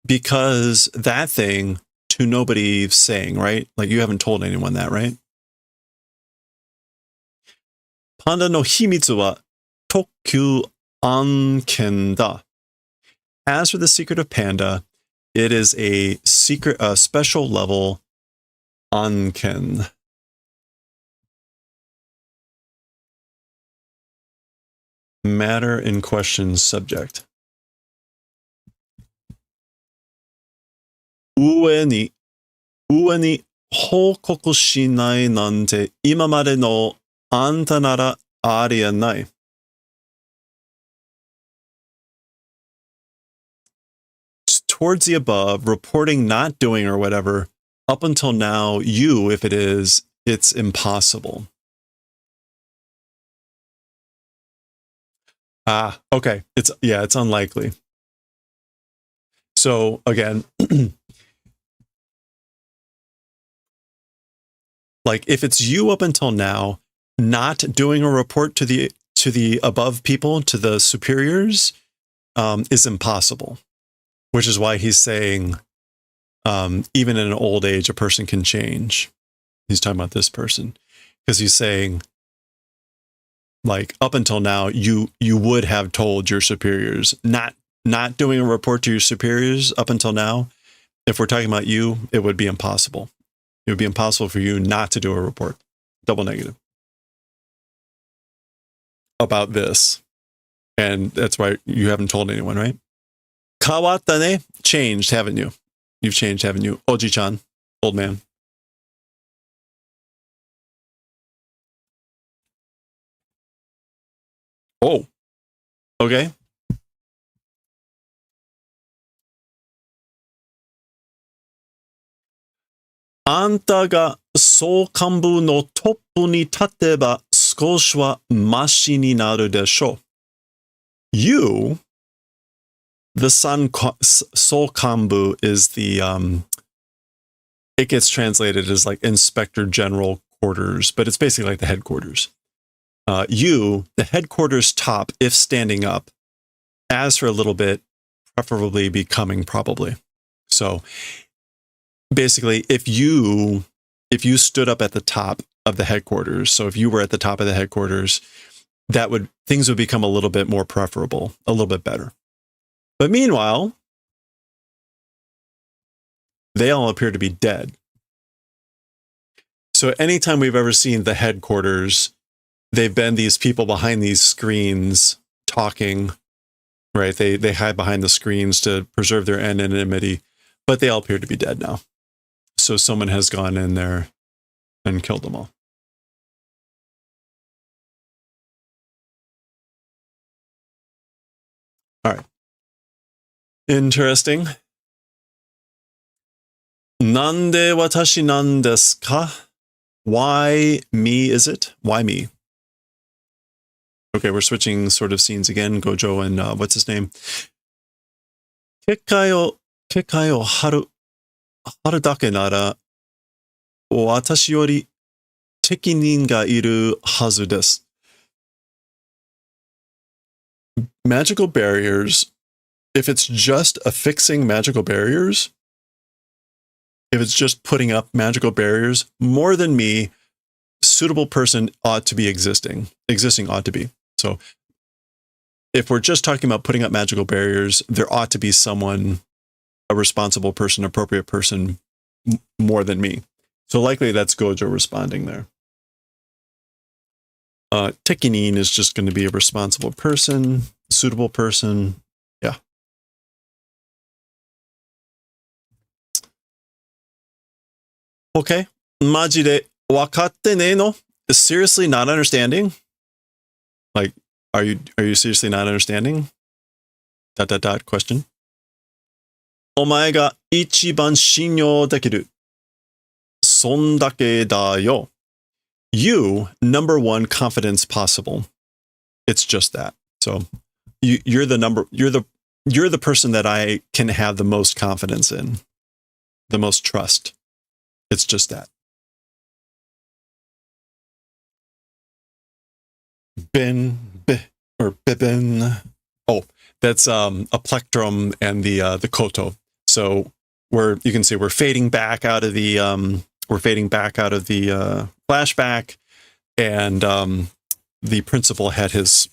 Because that thing, to nobody saying, right? Like, you haven't told anyone that, right? パンダの秘密は特級案件だ. As for the secret of Panda, it is a secret, a special level anken. Matter in question subject. 上に報告しないなんて今までのあんたならありえない。Towards the above, reporting not doing or whatever, up until now, you, if it is, it's impossible. Ah, okay. It's unlikely. So again, like if it's you up until now, not doing a report to the above people, to the superiors, is impossible. Which is why he's saying, even in an old age, a person can change. He's talking about this person. Because he's saying, like, up until now, you would have told your superiors, not doing a report to your superiors up until now. If we're talking about you, it would be impossible. It would be impossible for you not to do a report. Double negative. About this. And that's why you haven't told anyone, right? 変わったね. Changed, haven't you? You've changed, haven't you? Oji-chan, old man. Oh, okay. Anta ga soukanbu no toppu ni tateba skoshi wa mashi ni naru desho. You, the soukanbu is the, it gets translated as like Inspector General quarters, but it's basically like the headquarters. You, the headquarters top, if standing up, as for a little bit, preferably becoming probably. So basically, if you stood up at the top of the headquarters, so if you were at the top of the headquarters, things would become a little bit more preferable, a little bit better. But meanwhile, they all appear to be dead. So anytime we've ever seen the headquarters, they've been these people behind these screens talking, right? They hide behind the screens to preserve their anonymity, but they all appear to be dead now. So someone has gone in there and killed them all. All right. Interesting. なんで私なんですか? Why me is it? Why me? Okay, we're switching sort of scenes again. Gojo and what's his name? 結界を張るだけなら私より Tekinin ga iru hazu desu. Magical barriers, if it's just affixing magical barriers, if it's just putting up magical barriers, more than me, suitable person ought to be existing. Existing ought to be. So if we're just talking about putting up magical barriers, there ought to be someone, a responsible person, appropriate person, more than me. So likely that's Gojo responding there. Tekinin is just going to be a responsible person, suitable person. Yeah. Okay. Maji de wakatte ne no? Is seriously not understanding? Like, are you seriously not understanding? ... question. Omae ga ichiban shinyo dekiru. Son dake da yo. You, number one confidence possible. It's just that. So you're the person that I can have the most confidence in, the most trust. It's just that. Bibin. Oh, that's a plectrum and the koto. So you can see we're fading back out of the flashback, and the principal had his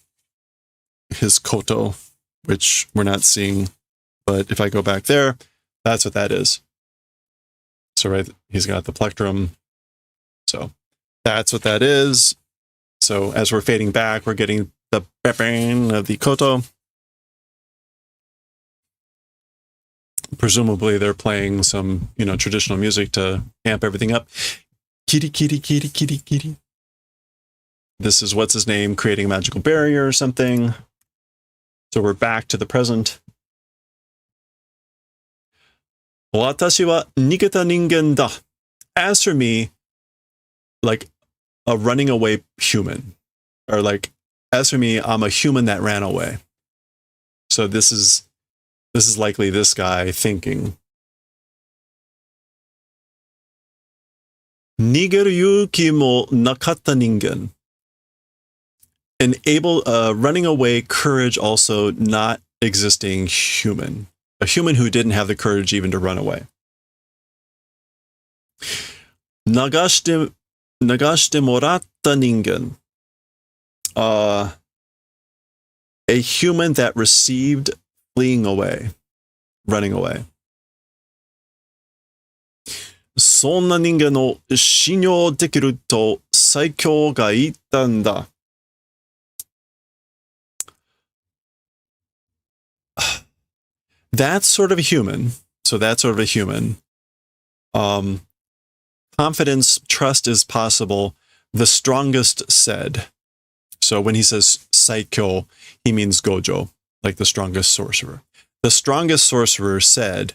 koto, which we're not seeing, but if I go back there, that's what that is. So right, he's got the plectrum. So that's what that is. So as we're fading back, we're getting the bang of the koto. Presumably they're playing some, traditional music to amp everything up. Kitty, kitty, kitty, kitty, kitty. This is what's his name creating a magical barrier or something. So we're back to the present. Watashi wa nigeta ningen da. As for me, like a running away human. Or like, as for me, I'm a human that ran away. So this is likely this guy thinking. Nigeru yuki mo nakatta ningen. Running away courage also not existing human. A human who didn't have the courage even to run away. Nagashite moratta ningen. A human that received fleeing away, running away. Sonna ningen no shinyo dekiru to saikyou ga itta n da. That's sort of a human. So that's sort of a human. Confidence, trust is possible. The strongest said. So when he says saikyo, he means Gojo, like the strongest sorcerer. The strongest sorcerer said,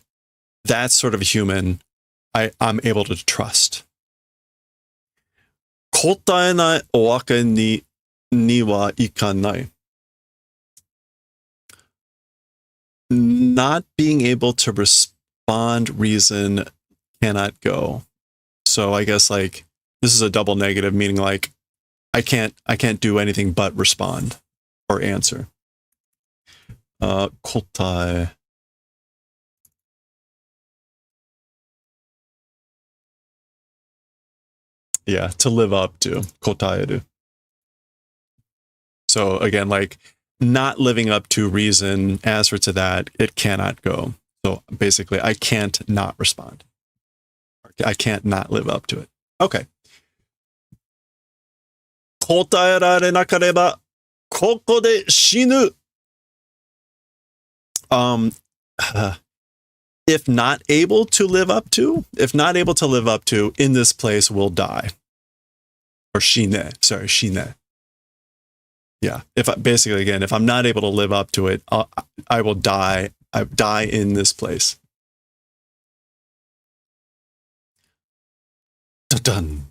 that's sort of a human I'm able to trust. Kotaenai owake ni wa ikanai. Not being able to respond reason cannot go. So I guess like this is a double negative, meaning like I can't do anything but respond or answer. Kotai. Yeah, to live up to. Kotaeru. So again, like not living up to reason, answer to that, it cannot go. So basically, I can't not respond. I can't not live up to it. Okay. Kotaerare nakareba koko de shinu. If not able to live up to, in this place, will die. Or shine. Sorry, shine. Yeah. If I'm not able to live up to it, I will die. I die in this place. Dun.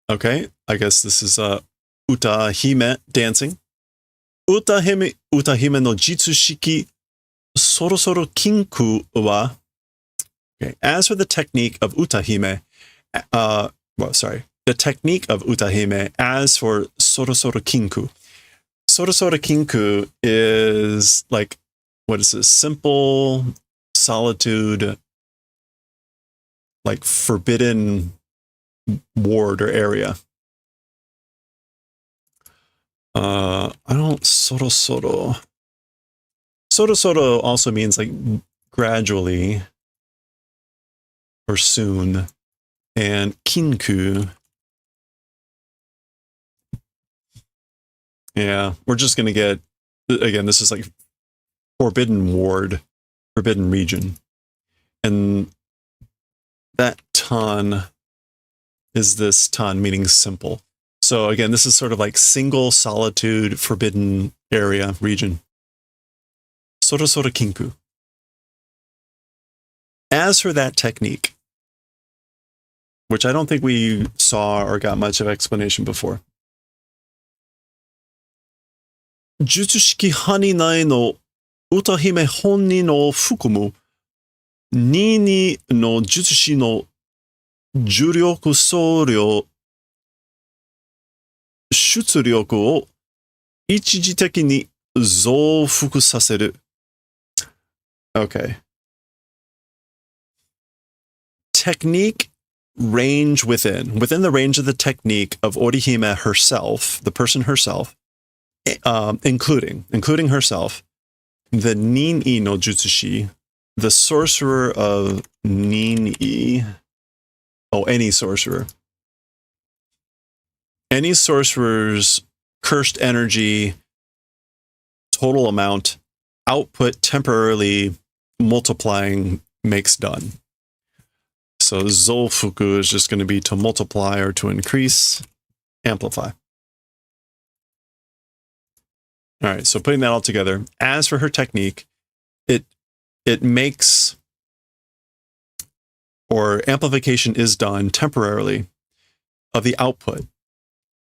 Okay. I guess this is Uta Hime dancing. Uta Hime no Jitsu Shiki Sorosoro Kinku wa. Okay. As for the technique of Uta Hime, the technique of utahime as for sorosoro kinku. Sorosoro kinku is like, what is this? Simple solitude, like forbidden ward or area. I don't, sorosoro. Sorosoro also means like gradually or soon. And kinku, yeah, we're just going to get, again, this is like forbidden ward, forbidden region. And that tan is this tan meaning simple. So again, this is sort of like single solitude, forbidden area, region. Sorosoro kinku. As for that technique, which I don't think we saw or got much of explanation before. Jutsushiki haninai no utahime honni no fukumu nini no jutsushi no juryoku soryo shutsuryoku o ichijiteki ni zoufuku saseru. Okay. Technique range within the range of the technique of Orihime herself, the person herself, including herself, the Nin-I no Jutsushi, the sorcerer of Nin-I, any sorcerer's cursed energy, total amount, output temporarily multiplying makes done. So zoufuku is just going to be to multiply or to increase, amplify. All right, so putting that all together, as for her technique, it makes, or amplification is done temporarily of the output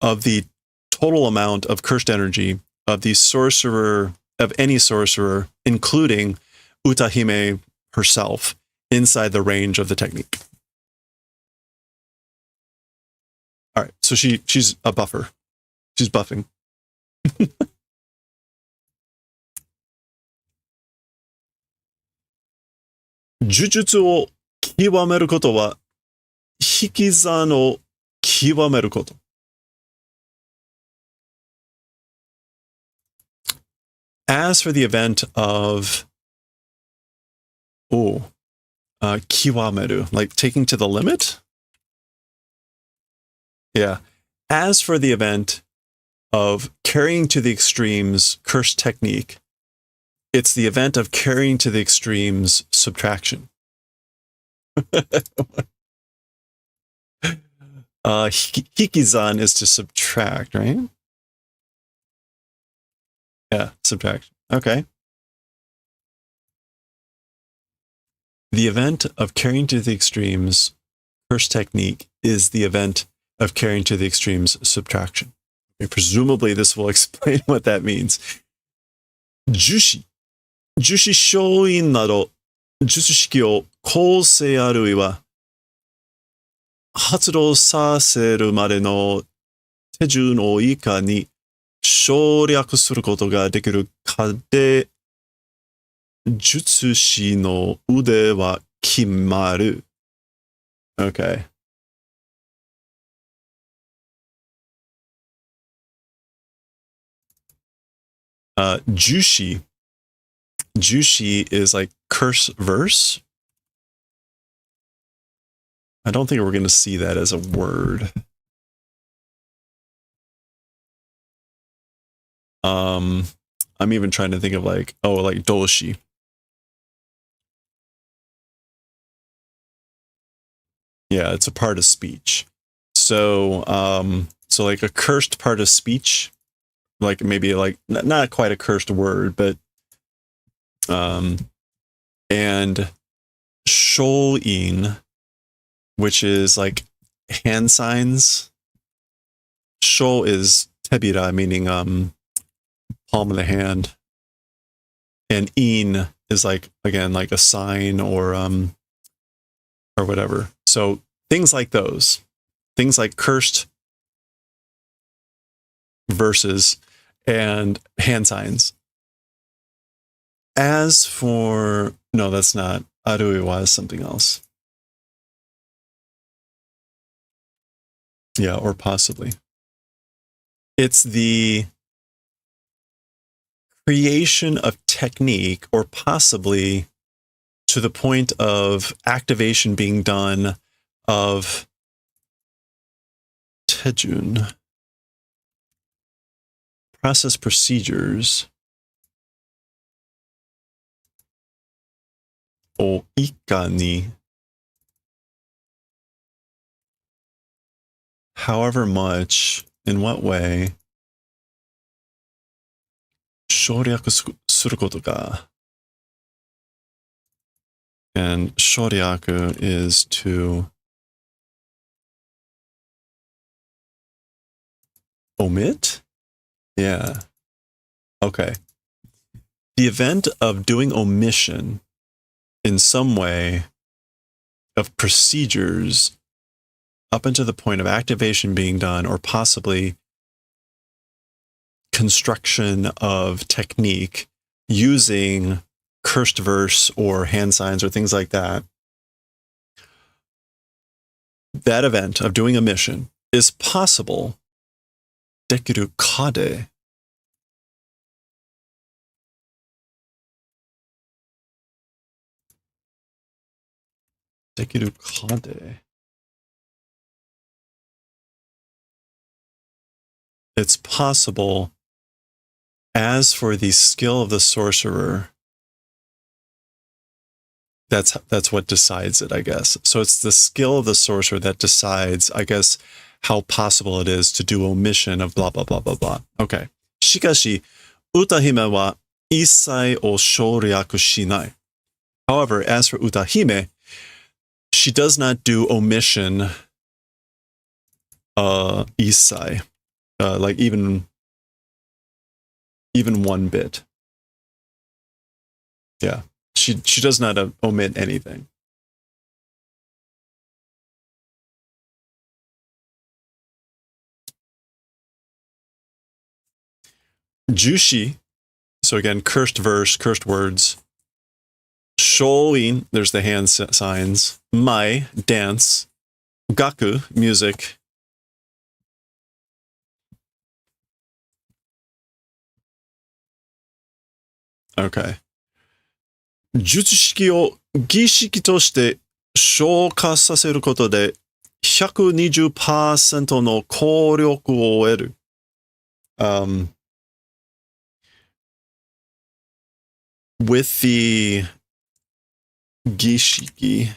of the total amount of cursed energy of the sorcerer, of any sorcerer, including Utahime herself, inside the range of the technique. All right, so she's a buffer. She's buffing. Jujutsu o kiwameru koto wa hikizan o kiwameru koto. As for the event of kiwameru, like taking to the limit? Yeah. As for the event of carrying to the extremes cursed technique, it's the event of carrying to the extremes subtraction. Hikizan is to subtract, right? Yeah, subtraction. Okay. The event of carrying to the extremes cursed technique is the event of carrying to the extremes subtraction. Okay, presumably this will explain what that means. Jushi shoin nado jutsushiki o kousei arui hatsudou saseru made no teju no ika ni shoryaku suru koto ga dekiru kade jutsushi no ude wa kimaru. Okay. Jushi is like curse verse. I don't think we're going to see that as a word. I'm even trying to think of like doshi. Yeah, it's a part of speech. So like a cursed part of speech, like maybe like not quite a cursed word, but and shoin, which is like hand signs. Sho is tebira, meaning palm of the hand, and in is like, again, like a sign or whatever. So things like those. things like cursed verses and hand signs. As for, no, that's not. Aruiwa is something else. Yeah, or possibly. It's the creation of technique, or possibly to the point of activation being done of Tejun, process procedures, o ikani, however much, in what way, 省略することが. And 省略 is to omit? Yeah. Okay. The event of doing omission in some way of procedures up until the point of activation being done, or possibly construction of technique using cursed verse or hand signs or things like that. That event of doing omission is possible. Dekiru kade. Dekiru kade. It's possible. As for the skill of the sorcerer, that's what decides it, I guess. So it's the skill of the sorcerer that decides, I guess, how possible it is to do omission of blah, blah, blah, blah, blah. Okay. Shikashi, Utahime wa issai o shouryaku shinai. However, as for Utahime, she does not do omission issai, like even one bit. Yeah. She does not omit anything. Jushi, so again, cursed verse, cursed words. Shoin, there's the hand signs. Mai, dance. Gaku, music. Okay. 術式を儀式として昇華させることで 120% の効力を得る。With the 儀式,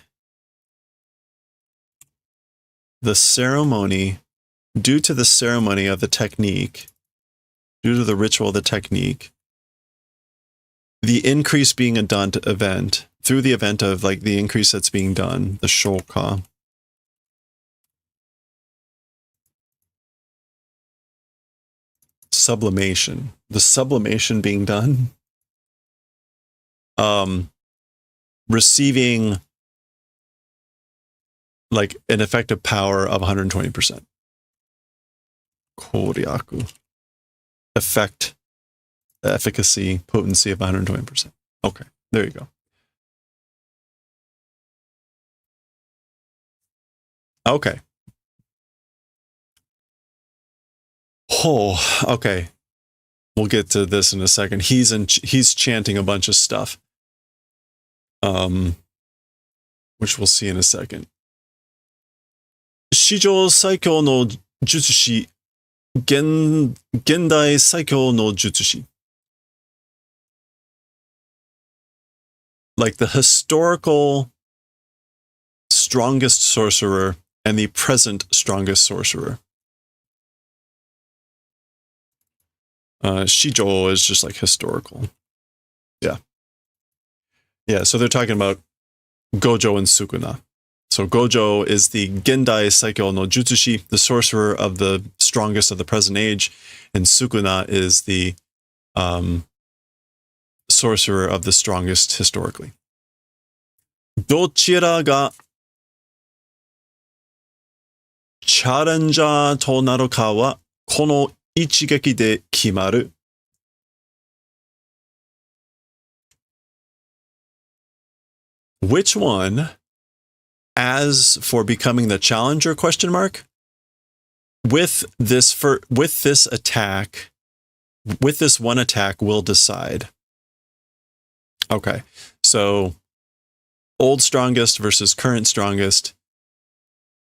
the ceremony, due to the ceremony of the technique, due to the ritual of the technique, the increase being a done event, through the event of like the increase that's being done, the shoka. Sublimation. The sublimation being done. Receiving like an effective power of 120%. Koryaku. Efficacy, potency of 120%. Okay, there you go. Okay. Oh, okay. We'll get to this in a second. He's chanting a bunch of stuff. Which we'll see in a second. Shijou Saikyo no Jutsushi. Gendai Saikyo no Jutsushi. Like the historical strongest sorcerer and the present strongest sorcerer. Shijou is just like historical. Yeah. Yeah, so they're talking about Gojo and Sukuna. So Gojo is the Gendai Saikyo no Jutsushi, the sorcerer of the strongest of the present age, and Sukuna is the sorcerer of the strongest historically. Dochira ga チャレンジャーとなるかは、この一撃で決まる。Which one, as for becoming the challenger, question mark, with this attack, with this one attack will decide. Okay, so old strongest versus current strongest.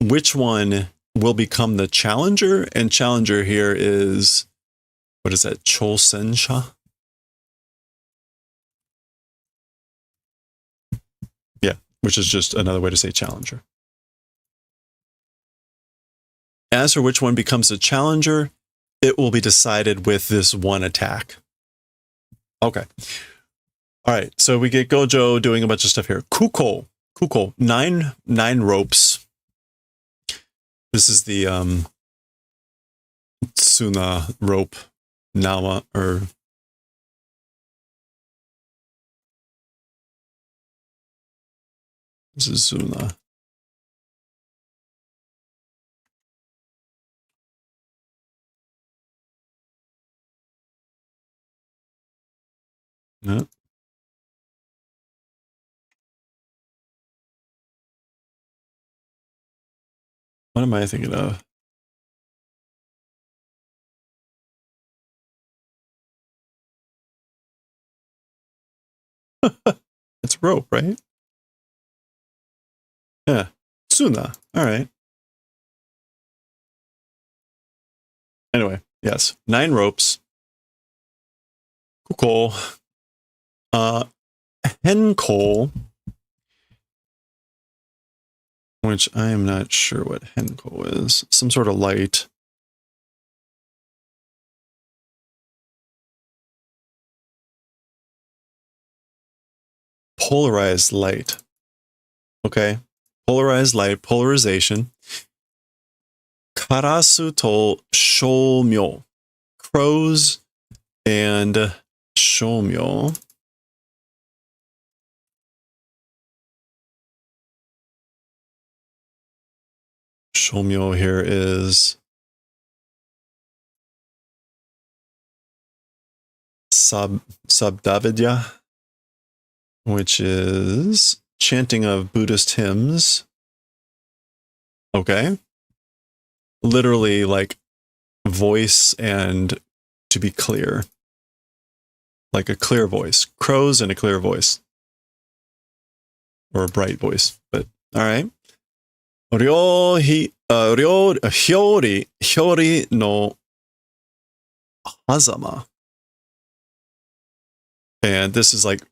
Which one will become the challenger? And challenger here is, what is that? Chosensha? Yeah, which is just another way to say challenger. As for which one becomes a challenger, it will be decided with this one attack. Okay. All right, so we get Gojo doing a bunch of stuff here. Kuko, nine ropes. This is the Tsuna rope, Nawa, or this is Tsuna. No. What am I thinking of? It's rope, right? Yeah. Tsuna. All right. Anyway, yes. 9 ropes. Kuko. Henko. Which I am not sure what Henko is. Some sort of light. Polarized light. Okay. Polarized light, polarization. Karasu to shomyo. Crows and shomyo. Shomyo here is Sabdavidya, which is chanting of Buddhist hymns. Okay. Literally like voice and to be clear. Like a clear voice. Crows and a clear voice. Or a bright voice. But all right. Hyori no Hazama. And this is like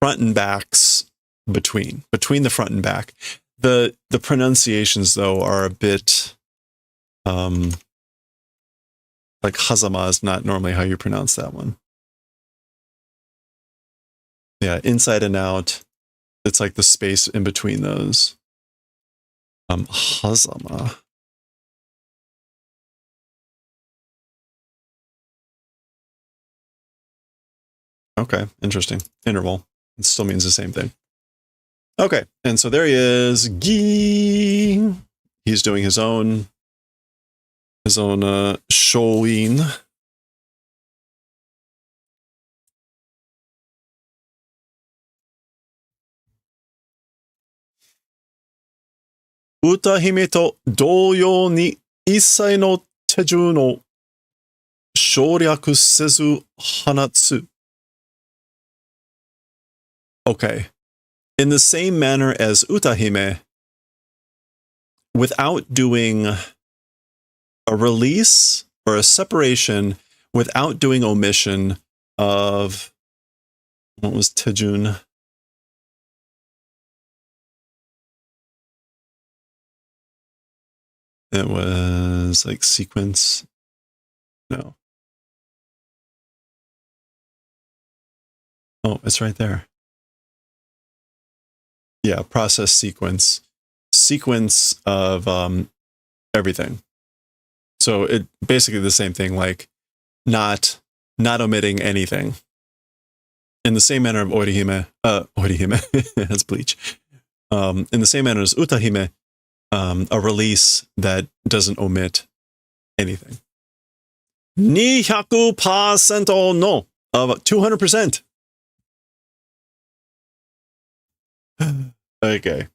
front and backs between the front and back. The pronunciations though are a bit like Hazama is not normally how you pronounce that one. Yeah, inside and out. It's like the space in between those. Hazama. Okay, interesting. Interval. It still means the same thing. Okay, and so there he is. Gi. He's doing his own showing. Utahime to douyou ni issai no teju no shoryaku sezu hanatsu. Okay. In the same manner as Utahime, without doing a release or a separation, without doing omission of, what was Tejun? It was like sequence. No. Oh, it's right there. Yeah, process sequence of everything. So it basically the same thing, like not omitting anything. In the same manner of Orihime, that's Bleach. In the same manner as Utahime, a release that doesn't omit anything. 200% no of 200%. Okay.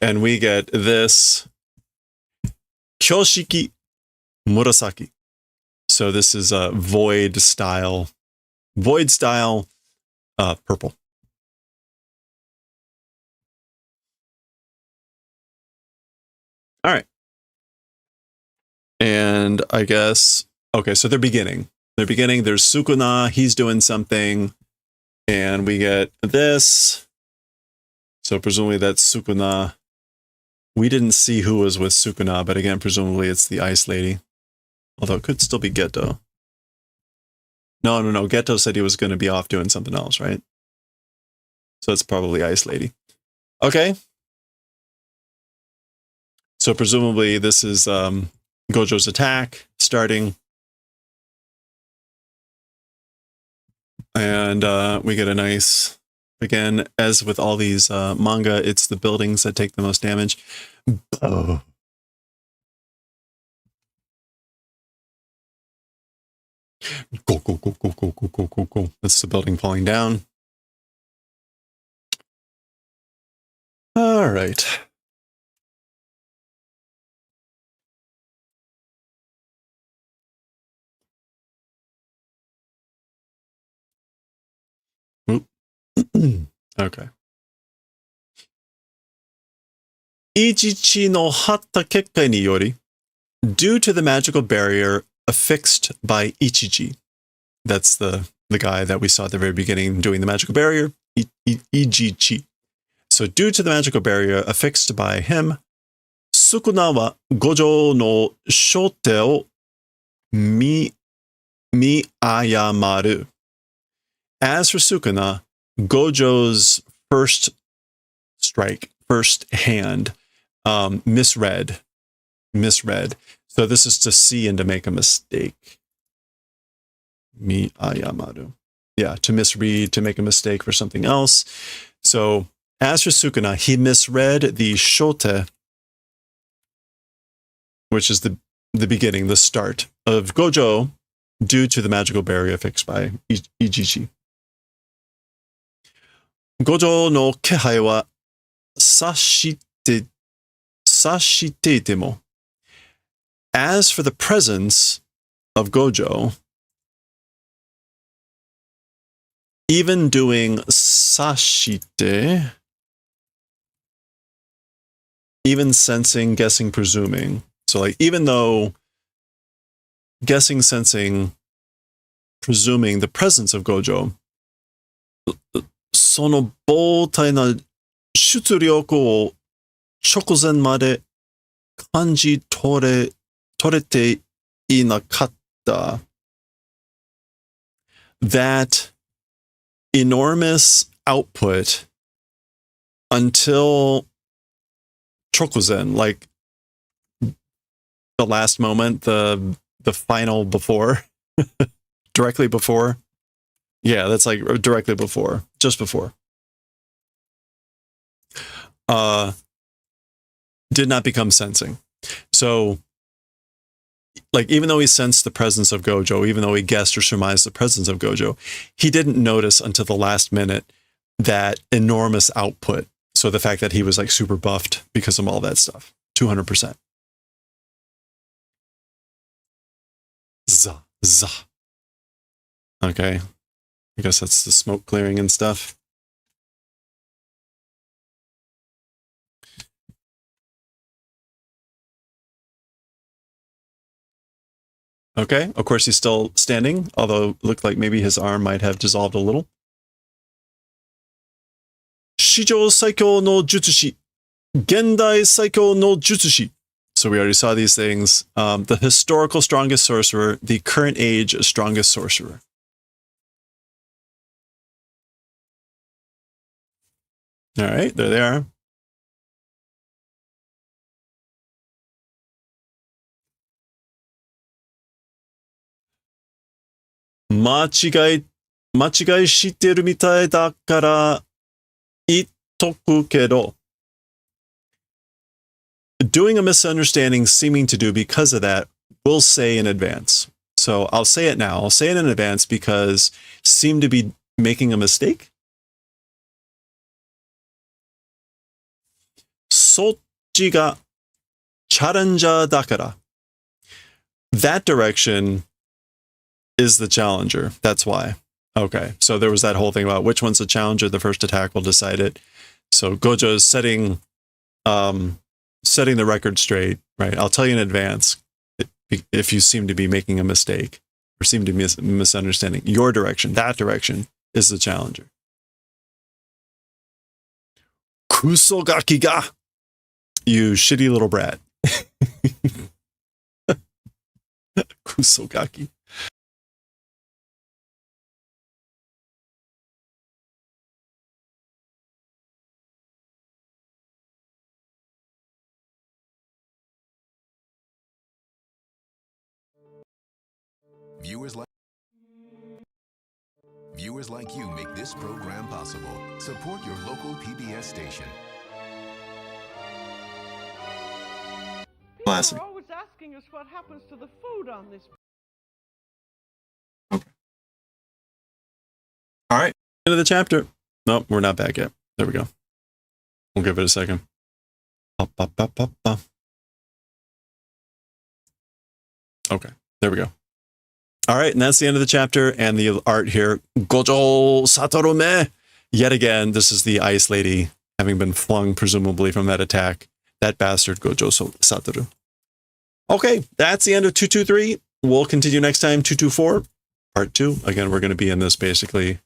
And we get this Kyoshiki Murasaki. So this is a void style purple. All right. And I guess, okay, so they're beginning. There's Sukuna, he's doing something, and we get this. So presumably that's Sukuna. We didn't see who was with Sukuna, but again, presumably it's the ice lady. Although it could still be Geto. No. Geto said he was going to be off doing something else, right? So it's probably ice lady. Okay. So presumably this is Gojo's attack starting. And we get a nice, again, as with all these manga, it's the buildings that take the most damage. Oh. Go. That's the building falling down. All right. Okay. Ichichi no hatta kekkai ni yori, due to the magical barrier affixed by Ichichi. That's the guy that we saw at the very beginning doing the magical barrier, Ichichi. So due to the magical barrier affixed by him, Sukuna wa Gojo no shote o ayamaru. As for Sukuna, Gojo's first hand, misread. So this is to see and to make a mistake. Ayamaru. Yeah, to misread, to make a mistake for something else. So as for Sukuna, he misread the shote, which is the beginning, the start of Gojo, due to the magical barrier fixed by Ichichi. Gojo no kehai wa sashite itemo. As for the presence of Gojo, even doing sashite, even sensing, guessing, presuming. So like, even though guessing, sensing, presuming the presence of Gojo, その膨大な出力を直前まで感じ取れていなかった。That enormous output until 直前, like the last moment, the final before, directly before. Yeah, that's like directly before, just before. Did not become sensing. So, like, even though he sensed the presence of Gojo, even though he guessed or surmised the presence of Gojo, he didn't notice until the last minute that enormous output. So the fact that he was like super buffed because of all that stuff. 200%. Za. Okay. I guess that's the smoke clearing and stuff. Okay, of course he's still standing, although it looked like maybe his arm might have dissolved a little. Shijou Saikyo no Jutsushi. Gendai Saikyo no Jutsushi. So we already saw these things. The historical strongest sorcerer, the current age strongest sorcerer. All right, there they are. Machigai shitteru mitai dakara ittoku kedo. doing a misunderstanding, seeming to do because of that, we'll say in advance. So I'll say it now. I'll say it in advance because seem to be making a mistake. そっちが challenger だから. That direction is the challenger. That's why. Okay, so there was that whole thing about which one's the challenger. The first attack will decide it. So Gojo is setting the record straight, right? I'll tell you in advance if you seem to be making a mistake or seem to be misunderstanding. Your direction, that direction, is the challenger. Kusogaki ga! You shitty little brat. Kusogaki. Viewers like you make this program possible. Support your local PBS station. Classic. People are always asking us what happens to the food on this. Okay. All right. End of the chapter. Nope, we're not back yet. There we go. We'll give it a second. Okay, there we go. All right, and that's the end of the chapter and the art here. Gojo Satoru me. Yet again, this is the ice lady having been flung presumably from that attack. That bastard Gojo Satoru. Okay, that's the end of 223. We'll continue next time, 224, part 2. Again, we're going to be in this basically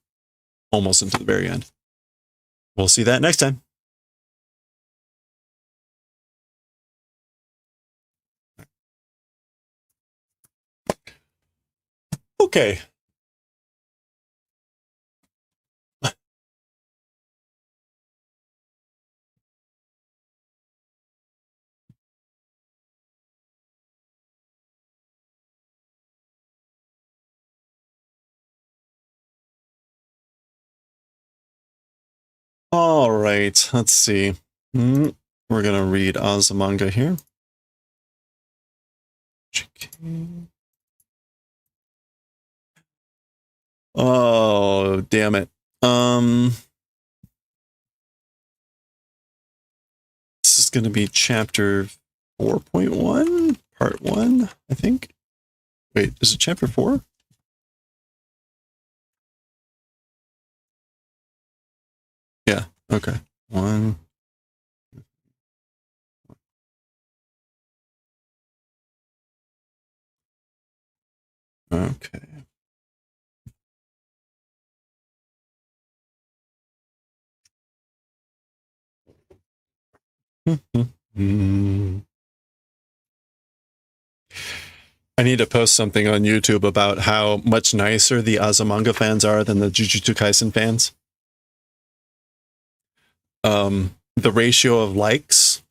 almost into the very end. We'll see that next time. Okay. All right, let's see. We're going to read Azumanga here. Oh, damn it. This is going to be chapter 4.1, part 1, I think. Wait, is it chapter 4? Yeah, okay. 1. Okay. I need to post something on YouTube about how much nicer the Azumanga fans are than the Jujutsu Kaisen fans. The ratio of likes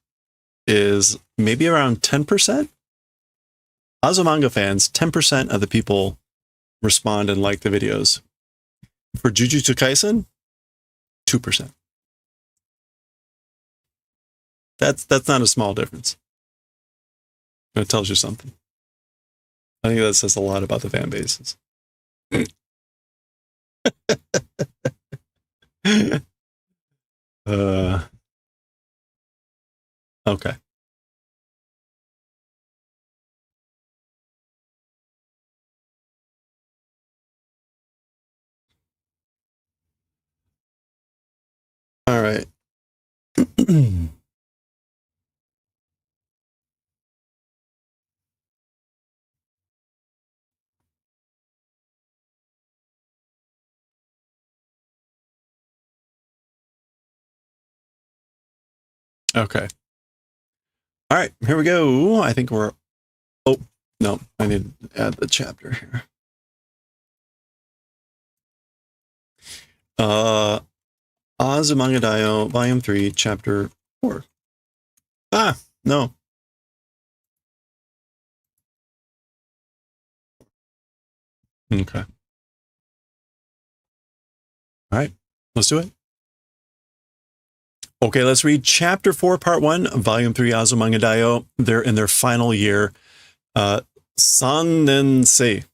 is maybe around 10%. Azumanga fans, 10% of the people respond and like the videos. For Jujutsu Kaisen, 2%. That's not a small difference. It tells you something. I think that says a lot about the fan bases. Okay. All right. Okay. All right, here we go. I think we're... Oh, no, I need to add the chapter here. Azumanga Daioh, Volume 3, Chapter 4. Ah, no. Okay. All right, let's do it. Okay, let's read Chapter 4, Part 1, Volume 3, Azumanga Daioh. They're in their final year. Sannensei,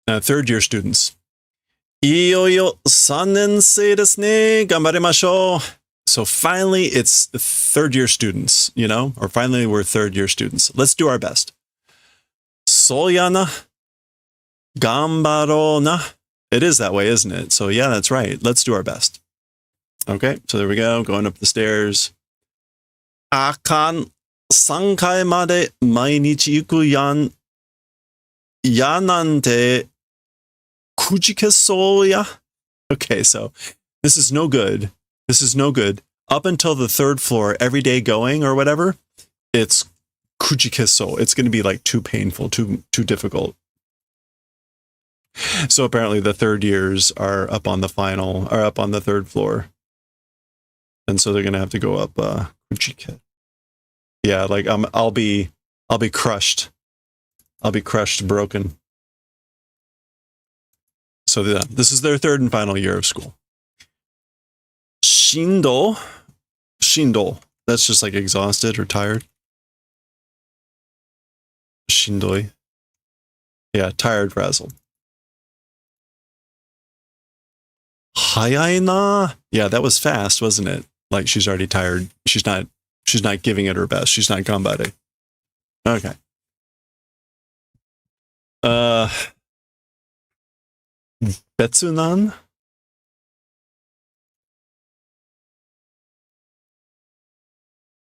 third year students. Iyoyo sannensei desu ne, ganbaremashou. So finally, it's third year students, you know, or finally we're third year students. Let's do our best. Soyana, gambaro na. It is that way, isn't it? So yeah, that's right. Let's do our best. Okay, so there we go, going up the stairs. Akan 3階まで毎日行くやなんてくじけそうや. Okay, so this is no good. This is no good. Up until the third floor, every day going or whatever, it's kujikeso. It's going to be like too painful, too difficult. So apparently the third years are up on the third floor. And so they're going to have to go up kujike. Yeah, like I'll be crushed. I'll be crushed, broken. So this is their third and final year of school. Shindo. That's just like exhausted or tired. Shindoi. Yeah, tired, frazzled. Hayai na. Yeah, that was fast, wasn't it? Like she's already tired. She's not giving it her best. She's not ganbare. Okay. Betsunan?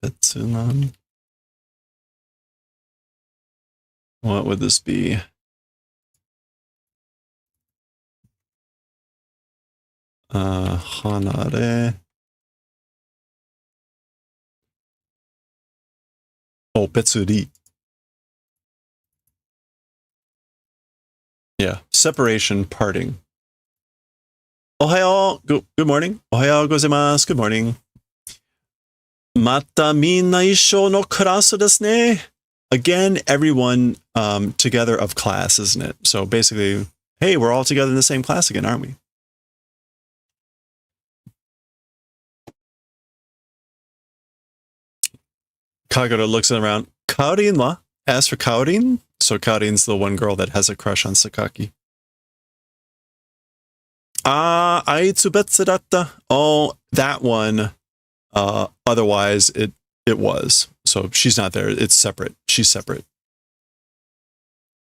Betsunan? What would this be? Hanare. Oh, betsuri. Yeah, separation, parting. Ohayo, good morning. Ohayo gozaimasu, good morning. Mata minna issho no kurasu desu ne. Again, everyone together of class, isn't it? So basically, hey, we're all together in the same class again, aren't we? Kagura looks around. Kaorin wa? As for Kaorin, so Kaorin's the one girl that has a crush on Sakaki. Aitsu betsu datta. Oh, that one. Otherwise, it was. So she's not there. It's separate. She's separate.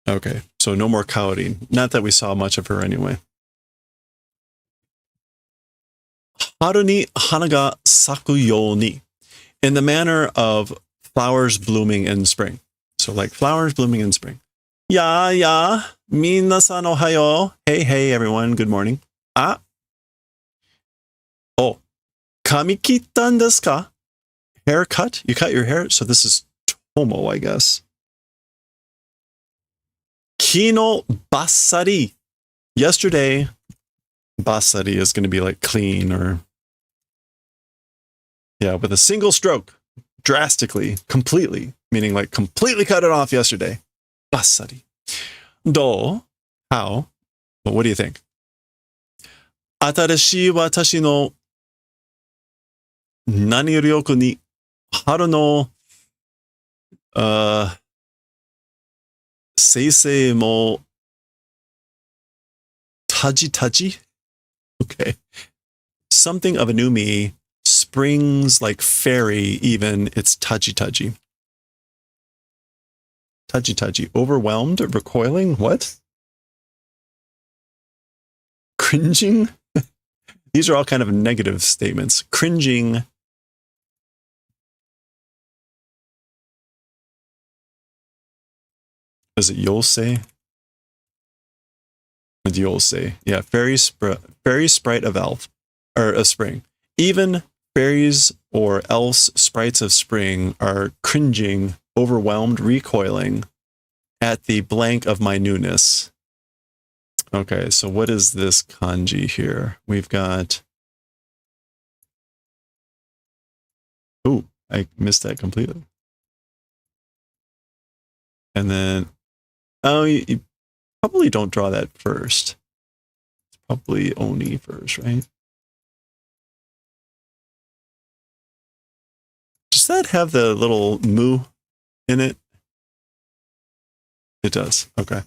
Okay, so no more Kaorin. Not that we saw much of her anyway. Haru ni hana ga saku you ni. In the manner of flowers blooming in spring. So like flowers blooming in spring. Ya, minasan ohayo. Hey, everyone. Good morning. Oh, kamikittan desu ka? Haircut? You cut your hair? So this is tomo, I guess. Kino bassari. Yesterday, bassari is going to be like clean or... Yeah, with a single stroke. Drastically, completely. Meaning like completely cut it off yesterday. Bassari. Do? How? But what do you think? Atarashii watashi no nani ryoku ni haru no seisei mo taji? Okay. Something of a new me springs like fairy, even it's taji. Taji. Overwhelmed, recoiling, what? Cringing? These are all kind of negative statements. Cringing. Is it Yosei? It's Yosei. Yeah, fairy sprite of elf, or a spring. Even fairies or elves, sprites of spring, are cringing, overwhelmed, recoiling at the blank of my newness. Okay, so what is this kanji here? We've got... Ooh, I missed that completely. And then... Oh, you probably don't draw that first. It's probably Oni first, right? that have the little mu in it? It does. Okay.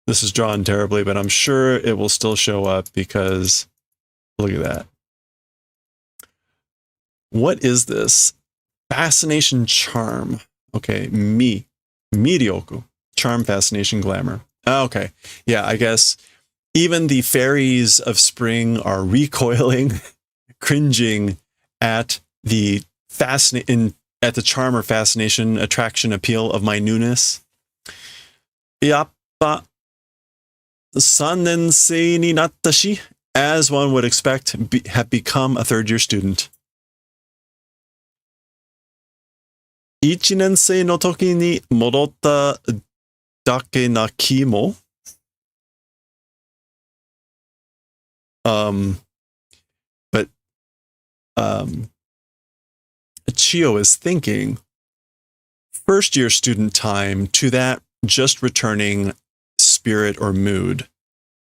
This is drawn terribly, but I'm sure it will still show up because look at that. What is this? Fascination, charm. Okay, Midioku. Charm, fascination, glamour. Okay. Yeah, I guess even the fairies of spring are recoiling, cringing at the at the charm or fascination, attraction, appeal of my newness. Yappa 3年生になったし, as one would expect, have become a third-year student. 1年生の時に戻っただけな気も but Chiyo is thinking first-year student time to that just returning spirit or mood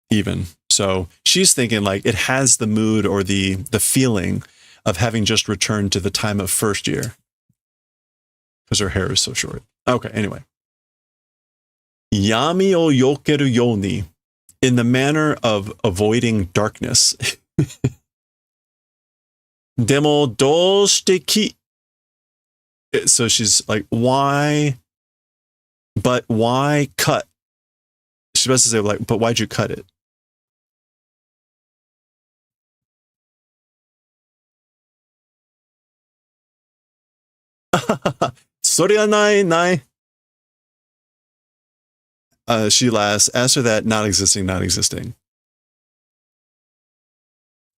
even. So she's thinking like it has the mood or the feeling of having just returned to the time of first year because her hair is so short. Okay, anyway. Yami o yokeru yoni, in the manner of avoiding darkness. Demo doshite ki. So she's like, why? But why cut? She's supposed to say like, but why'd you cut it? Sorry, nai. She laughs. Answer that, not existing, not existing.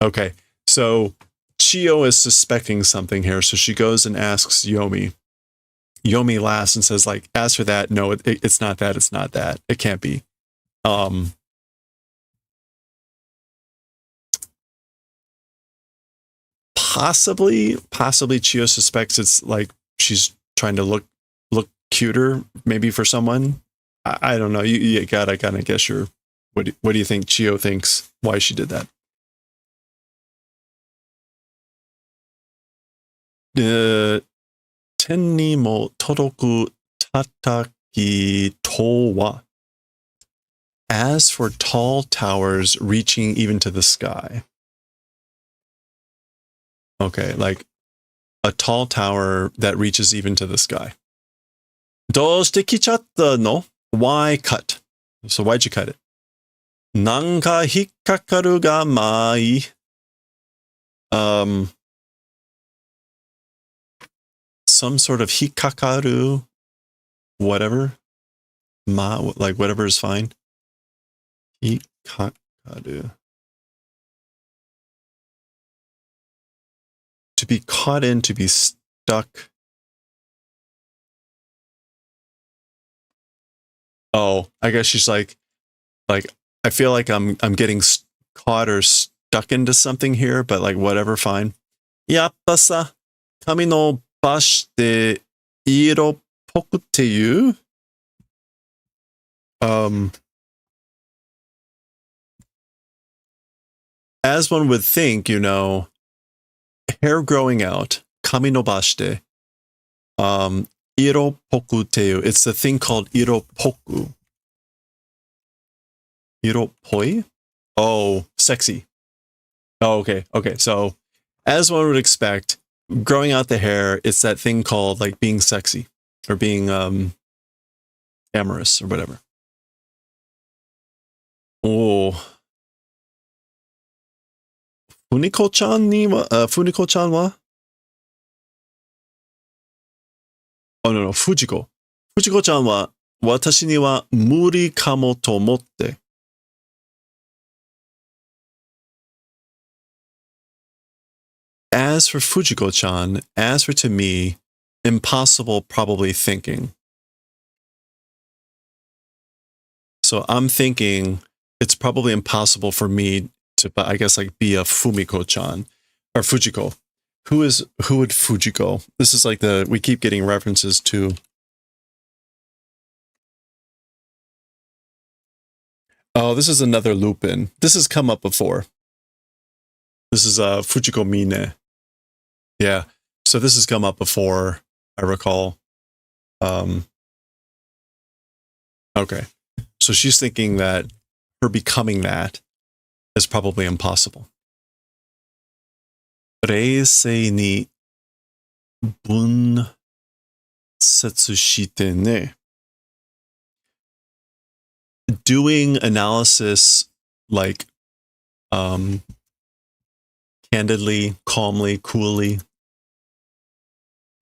Okay, so Chiyo is suspecting something here, so she goes and asks Yomi. Yomi laughs and says, like, as for that, no, it's not that, it's not that. It can't be. Possibly Chiyo suspects it's like she's trying to look cuter, maybe for someone. I don't know. You gotta kind of guess your. What do you think Chiyo thinks why she did that? Ten ni mo toroku tataki to wa. As for tall towers reaching even to the sky. Okay, like a tall tower that reaches even to the sky. Doshite kichatta no? Why cut? So why'd you cut it? Nanka hikkakaru ga mai. Some sort of hikkakaru, whatever. Like whatever is fine. Hikkakaru. To be caught in, to be stuck. Oh, I guess she's like, I feel like I'm getting caught or stuck into something here, but like whatever, fine. Yappa sa, kami no bashite iro poku te yu. As one would think, you know, hair growing out, kami no bashite, iro poku te yu. It's the thing called iro poku. Iro poi? Oh, sexy. Oh, okay. Okay. So, as one would expect, growing out the hair, it's that thing called like being sexy or being amorous or whatever. Oh. Funiko-chan wa? Oh, no. Fujiko. Fujiko-chan wa, watashi ni wa muri kamo to omotte. As for Fujiko-chan, as for to me, impossible probably thinking. So I'm thinking it's probably impossible for me to, I guess, like be a Fumiko-chan or Fujiko. Who would Fujiko? This is like we keep getting references to. Oh, this is another Lupin. This has come up before. This is Fujiko Mine. Yeah. So this has come up before, I recall. Okay. So she's thinking that her becoming that is probably impossible. 冷静に分析してね. Doing analysis like candidly, calmly, coolly.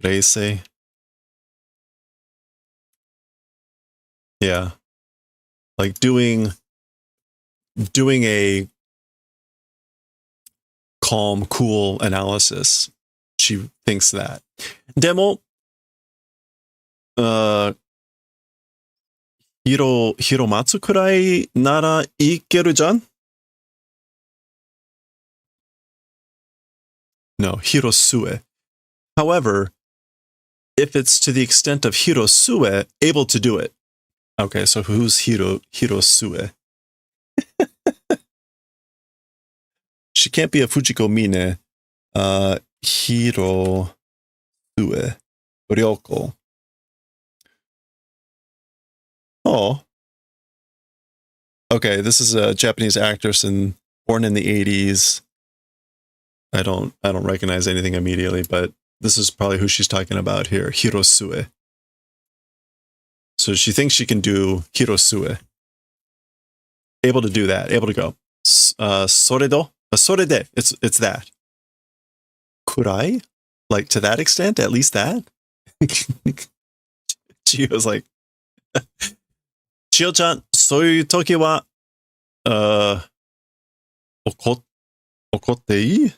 冷静. Yeah. Like doing a calm, cool analysis. She thinks that. でも、広松くらいならいけるじゃん? No, hirosue. However, if it's to the extent of hirosue, able to do it. Okay, so who's hirosue? She can't be a Fujiko Mine. Hirosue. Ryoko. Oh. Okay, this is a Japanese actress born in the 80s. I don't recognize anything immediately, but this is probably who she's talking about here. Hirosue. So she thinks she can do hirosue. Able to do that. Able to go. Soredo? Sorede. It's that. Kurai? Like to that extent? At least that? Chiyo's like, Chiyo-chan, そういう時は、怒っていい?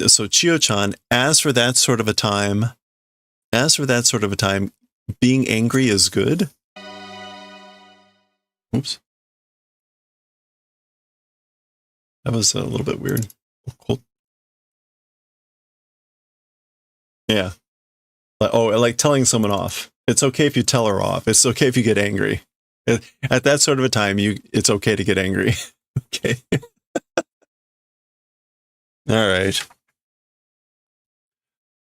So Chiyo-chan, as for that sort of a time, being angry is good. Oops. That was a little bit weird. Yeah. Like telling someone off. It's okay if you tell her off. It's okay if you get angry. At that sort of a time, it's okay to get angry. Okay. All right.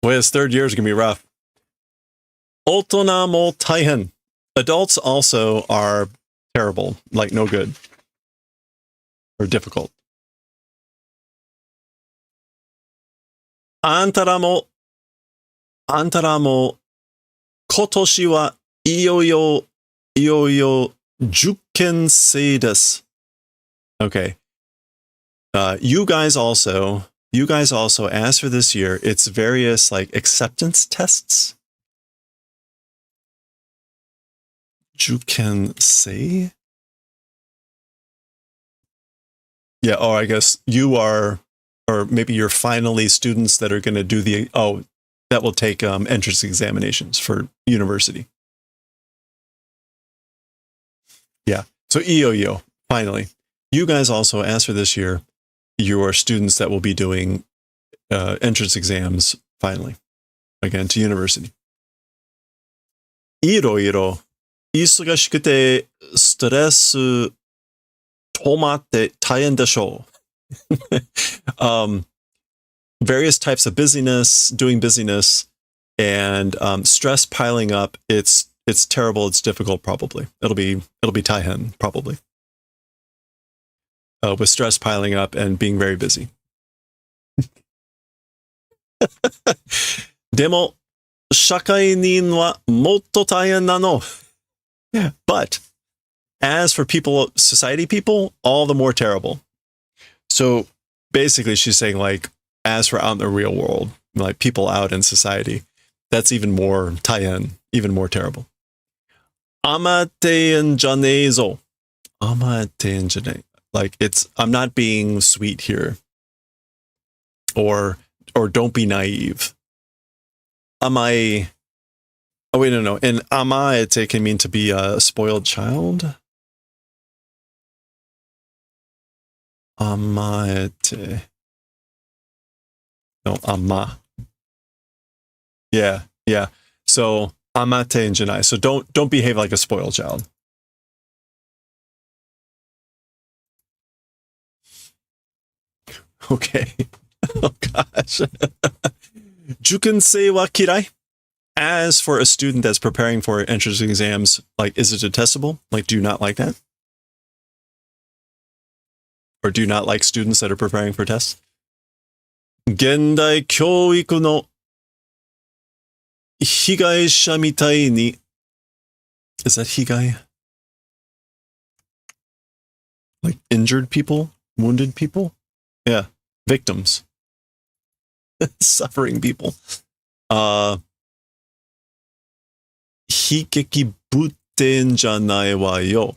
Boy, this third year is going to be rough. Otona mo taihen. Adults also are terrible, like no good. Or difficult. Antara mo kotoshi wa iyoyo jukensei desu. Okay. You guys also, as for this year, it's various like acceptance tests. Jukensei? Yeah, I guess you are, or maybe you're finally students that are going to do that will take entrance examinations for university. Yeah. So iyoyo, finally. You guys also, as for this year, you are students that will be doing entrance exams, finally. Again, to university. Iroiro, isugashikute stress tomatte taihen deshou. Various types of busyness, doing busyness, and stress piling up. It's terrible. It's difficult. Probably it'll be taihen. Probably with stress piling up and being very busy. Demo shakainin wa motto taihen nano. But as for society people, all the more terrible. So basically, she's saying like, as for out in the real world, like people out in society, that's even more taihen, even more terrible. Amatein janezo. Amatein jane. Like I'm not being sweet here. Or don't be naive. Amai. Oh wait, no. And amaete can mean to be a spoiled child. Amaete. No, amma. Yeah. So amate and janai. So don't behave like a spoiled child. Okay. Oh gosh. Jukunsei wa kirai. As for a student that's preparing for entrance exams, like, is it detestable? Like, do you not like that? Or do you not like students that are preparing for tests? Gendai kyouiku no higaisha mitai ni. Is that higai? Like injured people? Wounded people? Yeah. Victims. Suffering people. Higeki butten janai wa yo.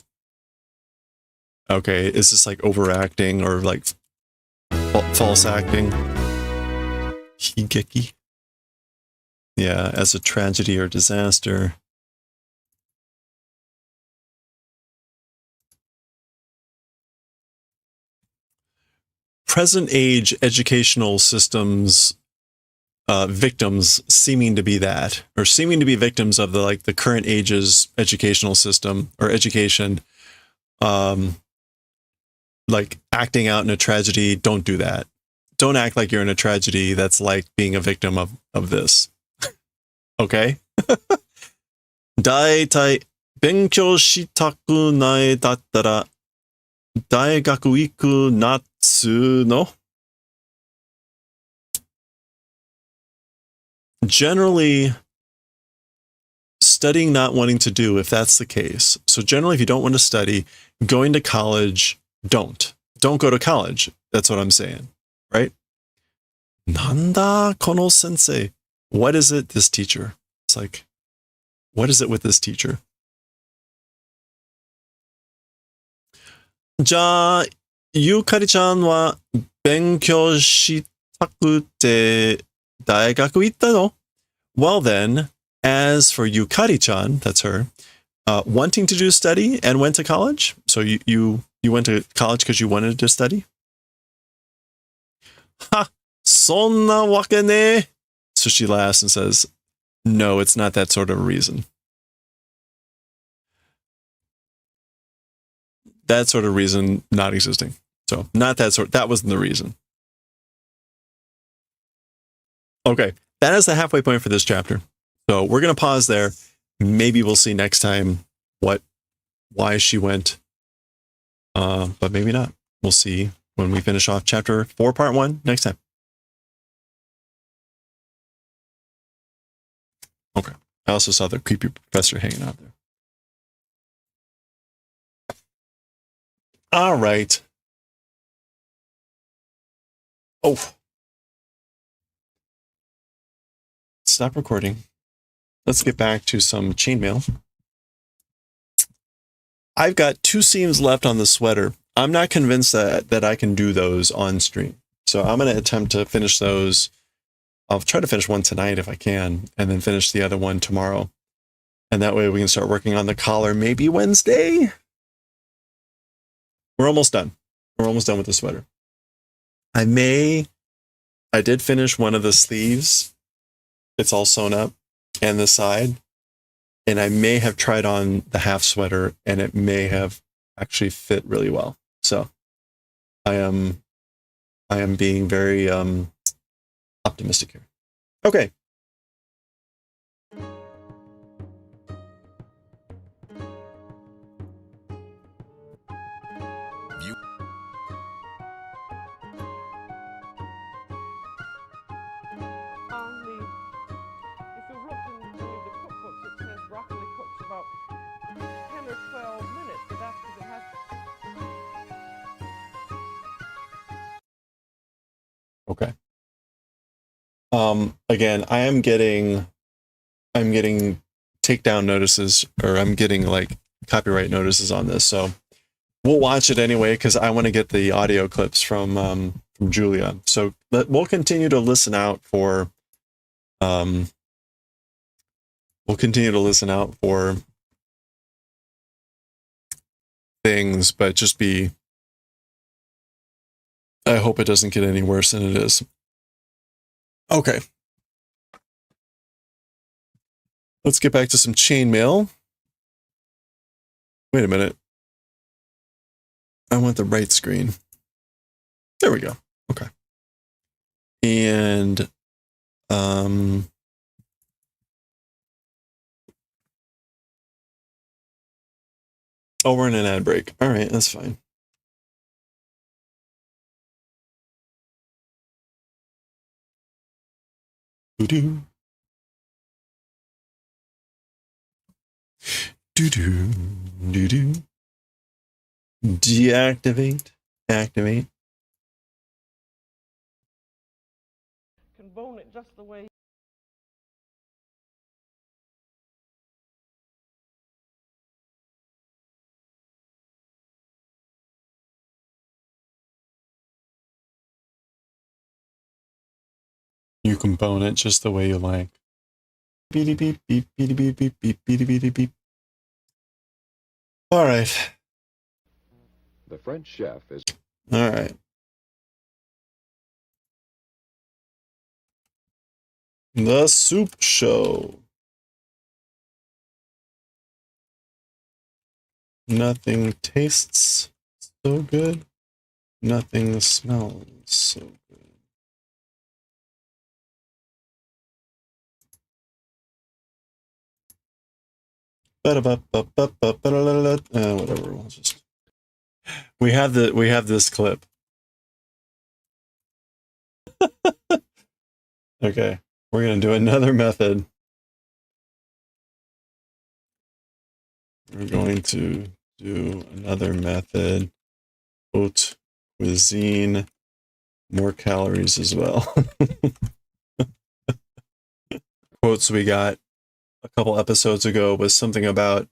Okay, is this like overacting or like false acting? Higeki. Yeah, as a tragedy or disaster. Present age educational systems victims seeming to be that, or seeming to be victims of the current age's educational system or education, like acting out in a tragedy. Don't do that. Don't act like you're in a tragedy that's like being a victim of this. Okay? Daitai benkyou shitaku nai dattara daigaku iku natsu no. Generally, studying not wanting to do, if that's the case. So generally, if you don't want to study, going to college, don't go to college. That's what I'm saying, right? Nanda kono sensei. What is it, this teacher? It's like, what is it with this teacher? Ja, Yukari-chan wa benkyou shitakute daigaku itta no? Well then, as for Yukari-chan, that's her, wanting to do study and went to college. So you went to college because you wanted to study? Ha! Sonna wake ne. So she laughs and says, no, it's not that sort of a reason. That sort of reason not existing. So not that sort, that wasn't the reason. Okay, that is the halfway point for this chapter. So we're going to pause there. Maybe we'll see next time why she went. But maybe not. We'll see when we finish off chapter 4, part 1 next time. Okay. I also saw the creepy professor hanging out there. All right. Oh. Stop recording. Let's get back to some chainmail. I've got 2 seams left on the sweater. I'm not convinced that I can do those on stream. So I'm going to attempt to finish those. I'll try to finish one tonight if I can, and then finish the other one tomorrow. And that way we can start working on the collar maybe Wednesday. We're almost done. We're almost done with the sweater. I did finish one of the sleeves. It's all sewn up, and the side. And I may have tried on the half sweater, and it may have actually fit really well. So I am being very optimistic here. Okay. If you look in any of the cookbooks, it says broccoli cooks about 10 or 12 minutes, but that's because it has. Okay. Again, I'm getting takedown notices, or I'm getting like copyright notices on this. So we'll watch it anyway, because I want to get the audio clips from Julia. So we'll continue to listen out for things, but just I hope it doesn't get any worse than it is. Okay. Let's get back to some chainmail. Wait a minute. I want the right screen. There we go. Okay. And Oh, we're in an ad break. All right, that's fine. Doo-doo. Doo-doo. Doo-doo. Deactivate. Activate. Can bone it just the way. You can bone it just the way you like. Beep, beep, beep, beep, beep, beep, beep, beep, beep, beep. All right. The French chef is... All right. The Soup Show. Nothing tastes so good. Nothing smells so good. Whatever. We'll just... we have this clip. Okay, we're gonna do another method. We're going to do another method. Haute cuisine, more calories as well. Quotes we got a couple episodes ago was something about,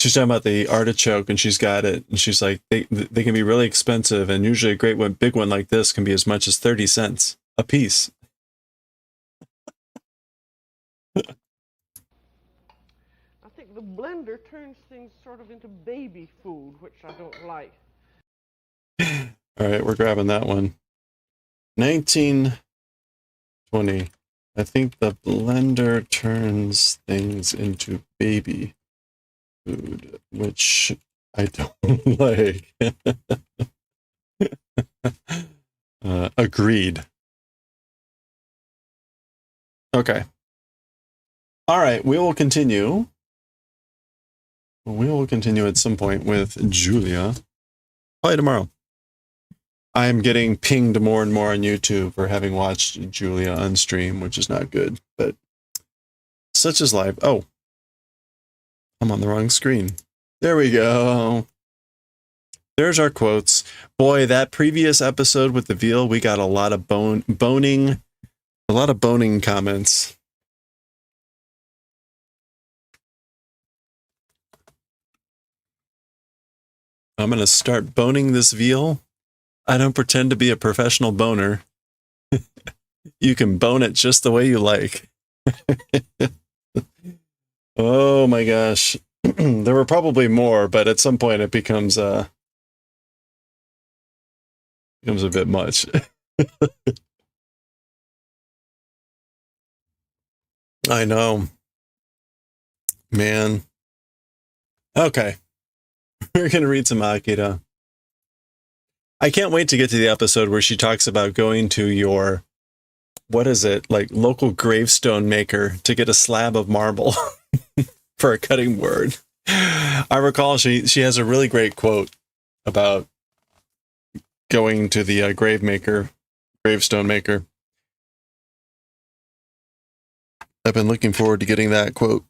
she's talking about the artichoke and she's got it and she's like, they can be really expensive and usually a great one, big one like this can be as much as 30 cents a piece. I think the blender turns things sort of into baby food, which I don't like. All right, we're grabbing that one. 1920. I think the blender turns things into baby food, which I don't like. Agreed. Okay. All right, we will continue. We will continue at some point with Julia. Probably tomorrow. I'm getting pinged more and more on YouTube for having watched Julia on stream, which is not good, but such is life. Oh, I'm on the wrong screen. There we go. There's our quotes. Boy, that previous episode with the veal, we got a lot of boning comments. I'm going to start boning this veal. I don't pretend to be a professional boner. You can bone it just the way you like. Oh my gosh. There were probably more, but at some point it becomes a bit much. I know. Man. Okay. We're going to read some Akira. I can't wait to get to the episode where she talks about going to your, what is it, like local gravestone maker to get a slab of marble for a cutting board. I recall she has a really great quote about going to the gravestone maker. I've been looking forward to getting that quote.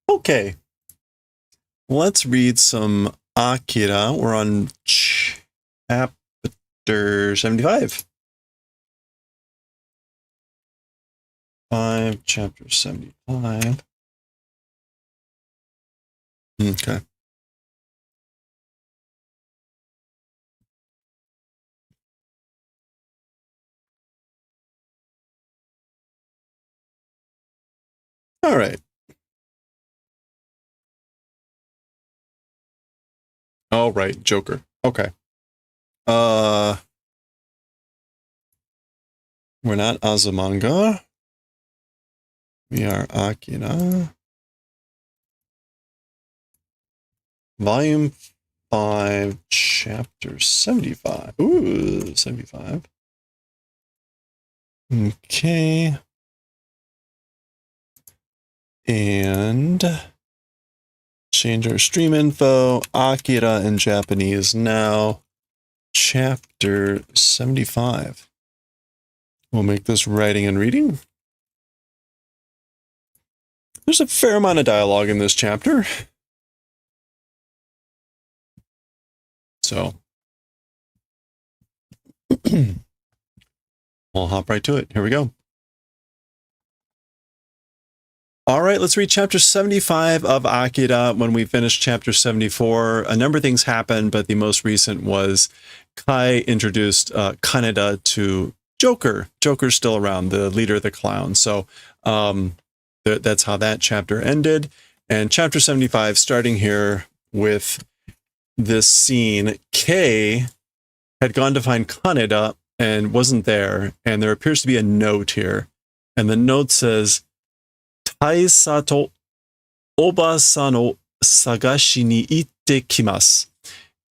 Okay. Let's read some Akira. We're on chapter 75. Chapter 75. Okay. All right. All right, Joker. Okay. We're not Azumanga. We are Akira. Volume 5, Chapter 75. Ooh, 75. Okay. And change our stream info. Akira in Japanese now. Chapter 75. We'll make this writing and reading. There's a fair amount of dialogue in this chapter. So, we'll hop right to it. Here we go. All right, let's read chapter 75 of Akira. When we finished chapter 74, a number of things happened, but the most recent was Kai introduced Kaneda to Joker. Joker's still around, the leader of the clown. So that's how that chapter ended. And chapter 75, starting here with this scene, Kei had gone to find Kaneda and wasn't there. And there appears to be a note here. And the note says, Taisato Oba-san o sagashi ni itte kimasu.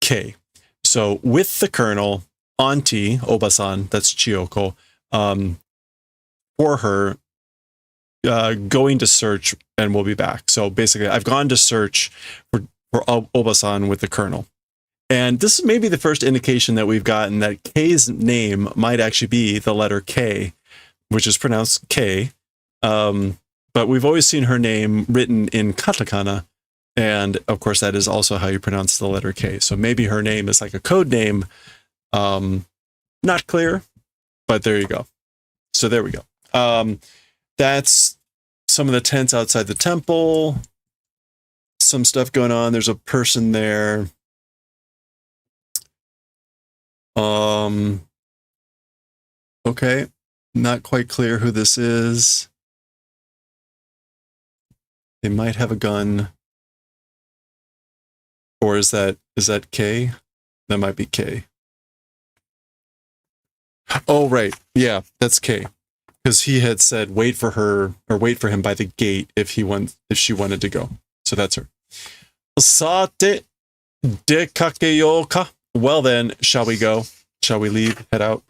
Kei. So with the colonel, Auntie Oba-san, that's Chiyoko, for her, going to search and we'll be back. So basically, I've gone to search for Oba-san with the colonel. And this is maybe the first indication that we've gotten that Kei's name might actually be the letter K, which is pronounced K. But we've always seen her name written in katakana. And of course, that is also how you pronounce the letter K. So maybe her name is like a code name. Not clear, but there you go. So there we go. That's some of the tents outside the temple. Some stuff going on. There's a person there. Okay. Not quite clear who this is. They might have a gun. Or is that K? That might be K. Oh, right. Yeah, that's K. Because he had said wait for her or wait for him by the gate if she wanted to go. So that's her. Sate dekakeyo ka. Well then, shall we go? Shall we leave? Head out?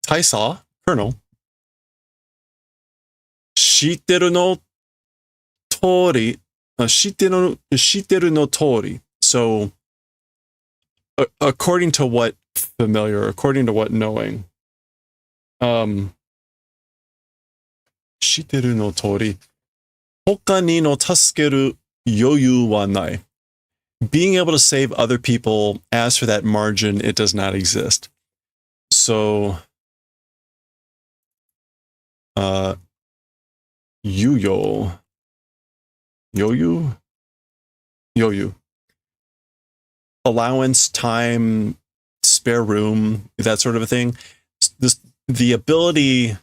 Taisa, Colonel. Shiteru no tori. Shiteru no tori. So, according to what familiar, according to what knowing, shiteru no tori. Hoka ni no tasukeru yoyu wa nai. Being able to save other people, as for that margin, it does not exist. So, yoyu. Allowance, time, spare room, that sort of a thing. The ability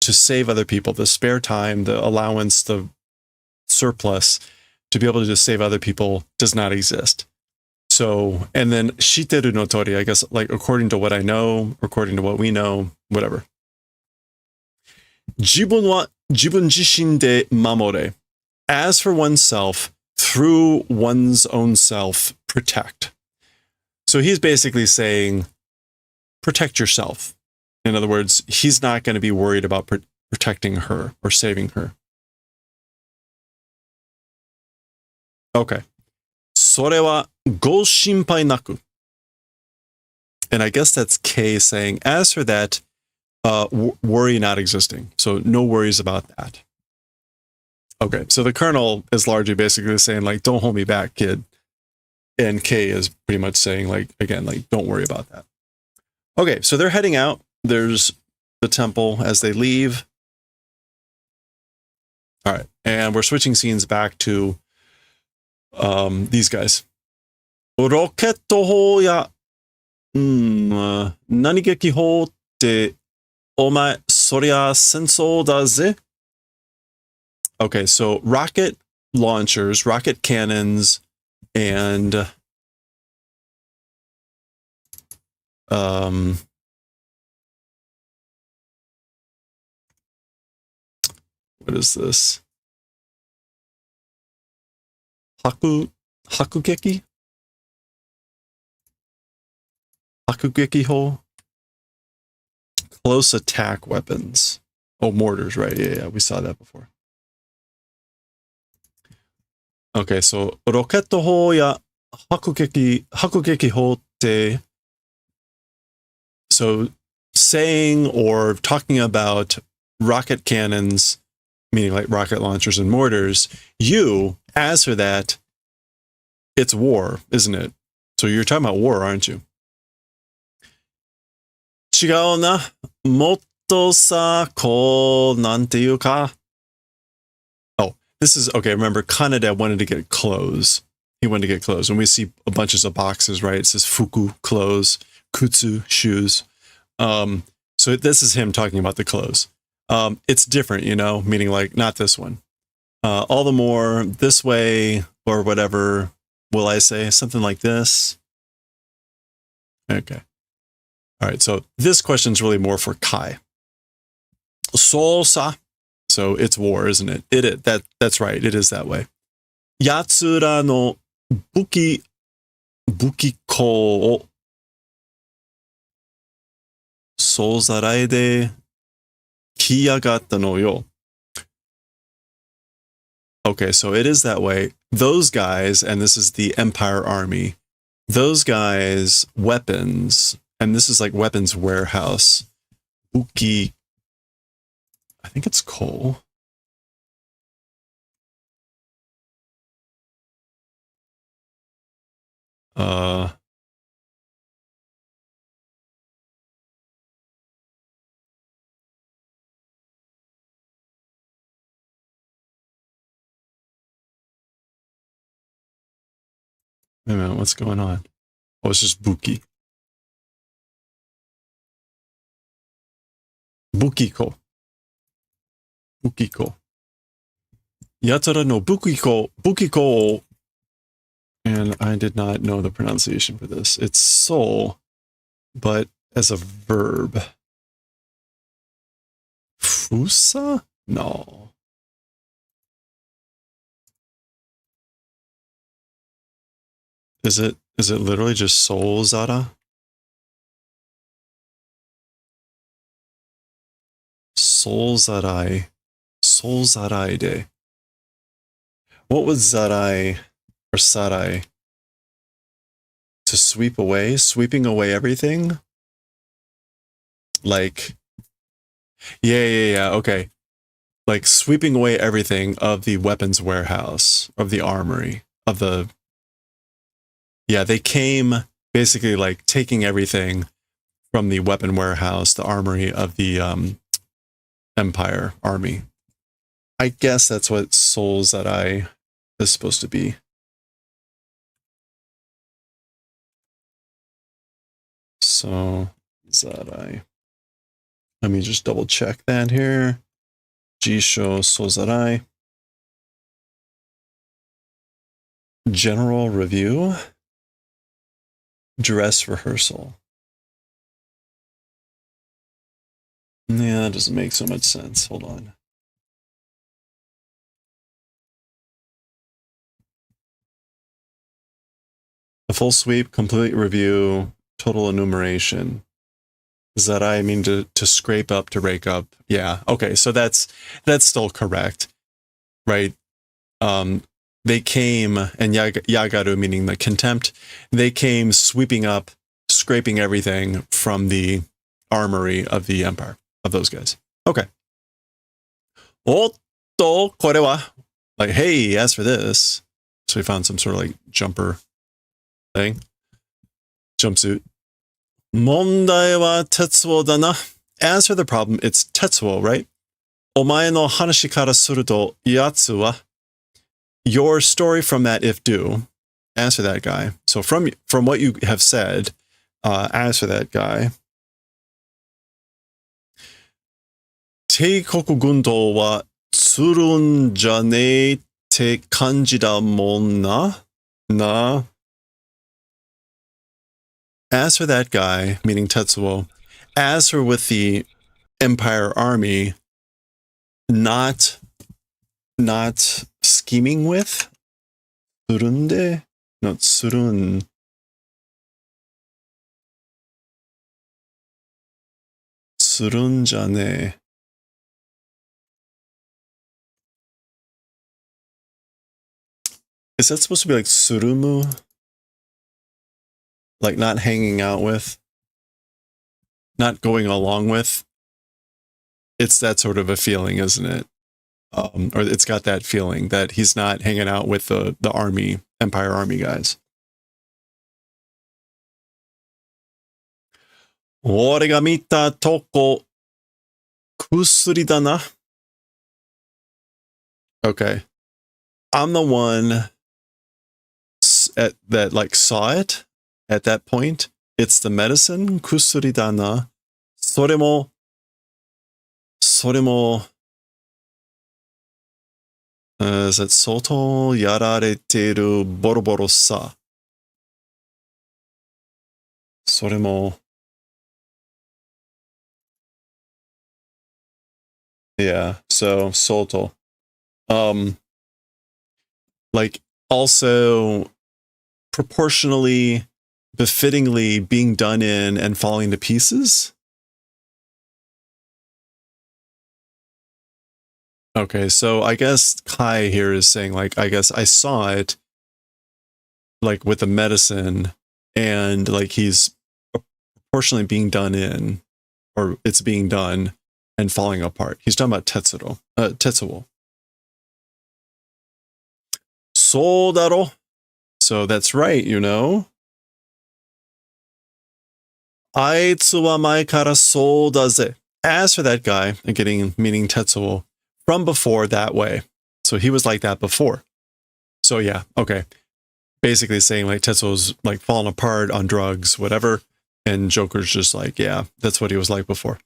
to save other people, the spare time, the allowance, the surplus, to be able to just save other people does not exist. So, and then shiteru no tori, I guess, like according to what I know, according to what we know, whatever. Jibun wa jibun jishin de mamore. As for oneself, through one's own self, protect. So he's basically saying, protect yourself. In other words, he's not going to be worried about protecting her or saving her. Okay. それはご心配なく. And I guess that's K saying, as for that, worry not existing. So no worries about that. Okay, so the colonel is largely basically saying, like, don't hold me back, kid. And K is pretty much saying, like, again, like, don't worry about that. Okay, so they're heading out. There's the temple as they leave. All right, and we're switching scenes back to these guys. Rocket ho ya nanigeki ho te omae soria sensou da ze. Okay, so rocket launchers, rocket cannons, and what is this? Hakugeki? Hakugeki hole? Close attack weapons. Oh, mortars, right? Yeah, we saw that before. Okay, so ロケット砲や迫撃砲って so saying or talking about rocket cannons, meaning like rocket launchers and mortars, you, as for that, it's war, isn't it? So you're talking about war, aren't you? 違うな。もっとさ、こう、なんていうか。Oh, this is, okay, remember, Kaneda wanted to get clothes. He wanted to get clothes. And we see a bunches of boxes, right? It says fuku, clothes, kutsu, shoes. So this is him talking about the clothes. It's different, you know, meaning like, not this one. All the more, this way, or whatever, will I say? Something like this. Okay. All right, so this question is really more for Kai. Solsa. So it's war, isn't it? That's right. It is that way. Yatsura no buki ko o sozarai de kiyagatta no yo. Okay, so it is that way. Those guys, and this is the Empire Army, those guys' weapons, and this is like weapons warehouse. Buki, I think it's coal. Wait a minute, what's going on? Oh, it's just Buki. Bukiko. Bukiko. Yatsura no Bukiko. And I did not know the pronunciation for this. It's soul, but as a verb. Fusa? No. Is it literally just soul zara? Soul zarai. Soul zarai de. What was zarai or sarai? To sweep away? Sweeping away everything? Like, yeah, okay. Like sweeping away everything of the weapons warehouse, of the armory, of the... Yeah, they came basically like taking everything from the weapon warehouse, the armory of the Empire Army. I guess that's what Soul Zarai is supposed to be. So, Zarai. Let me just double check that here. Jisho Soul Zarai. General review. Dress rehearsal. Yeah, that doesn't make so much sense. Hold on. A full sweep, complete review, total enumeration. Zarai, I mean to scrape up, to rake up. Yeah, okay, so that's still correct, right? They came, and yagaru meaning the contempt, they came sweeping up, scraping everything from the armory of the Empire, of those guys. Okay. Otto, kore wa. Like, hey, as for this. So we found some sort of like jumper thing. Jumpsuit. Mondai wa tetsuo da na. As for the problem, it's tetsuo, right? Omae no hanashi kara suru to yatsu wa. Your story from that if do, as for that guy. So from what you have said, as for that guy, Teikoku Gundo wa Tsurun jane te kanji da mon na? Na. As for that guy, meaning Tetsuo, as for with the Empire Army, not scheming with? Tsurunde? No, tsurun. Tsurun jane. Is that supposed to be like surumu? Like not hanging out with? Not going along with? It's that sort of a feeling, isn't it? Or it's got that feeling that he's not hanging out with the army, Empire Army guys. 俺が見たとこ、薬だな. Okay. I'm the one that like saw it at that point. It's the medicine, 薬だな. それも is it 外やられてるボロボロさ. それも yeah, so soto. Like also proportionally, befittingly being done in and falling to pieces. Okay, so I guess Kai here is saying, like, I guess I saw it, like, with the medicine, and, like, he's proportionally being done in, or it's being done, and falling apart. He's talking about Tetsuo. So daro. So that's right, you know. あいつは前からそうだぜ. As for that guy, meaning Tetsuo, from before that way. So he was like that before. So yeah, okay. Basically saying like Tetsuo's like falling apart on drugs, whatever. And Joker's just like, yeah, that's what he was like before.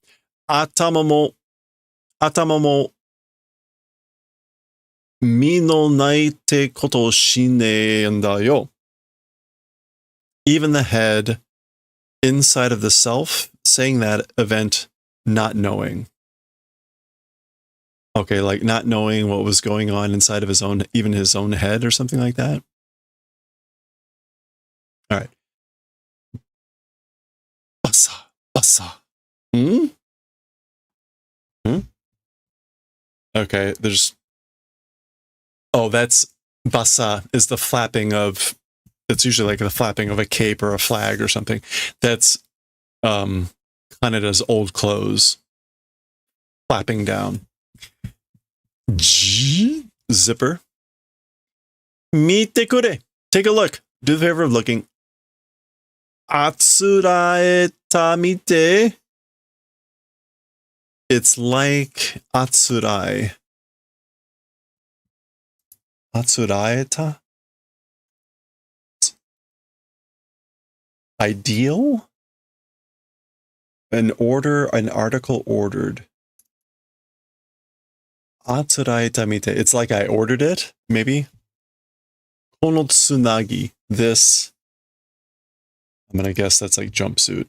Atama mo mi no nai te koto shinee en da yo. Even the head inside of the self saying that event, not knowing. Okay, like not knowing what was going on inside of his own, even his own head or something like that. All right. Basa. Hmm? Okay, there's... Oh, that's... Basa is the flapping of... It's usually like the flapping of a cape or a flag or something. That's Kaneda's old clothes. Flapping down. Zipper. Mite kure. Take a look. Do the favor of looking. Atsuraeta mite. It's like atsurai. Atsuraeta? Ideal? An article ordered. Atsuraeta mite. It's like I ordered it, maybe? Kono tsunagi. This. I'm gonna guess that's like jumpsuit.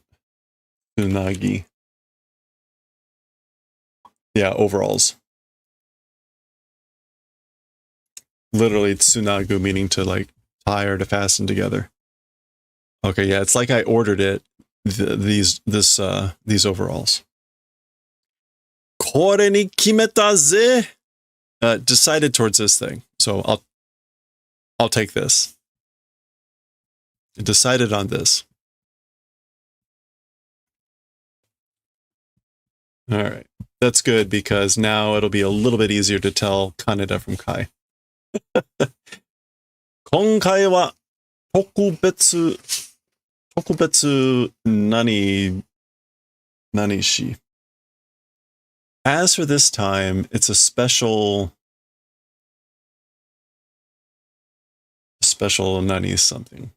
Tsunagi. Yeah, overalls. Literally tsunagu meaning to like tie or to fasten together. Okay, yeah, it's like I ordered it. These overalls. Kore ni kimeta ze. Decided towards this thing. So I'll take this. Decided on this. All right. That's good because now it'll be a little bit easier to tell Kaneda from Kai. 今回は特別何し. As for this time, it's a special nani something.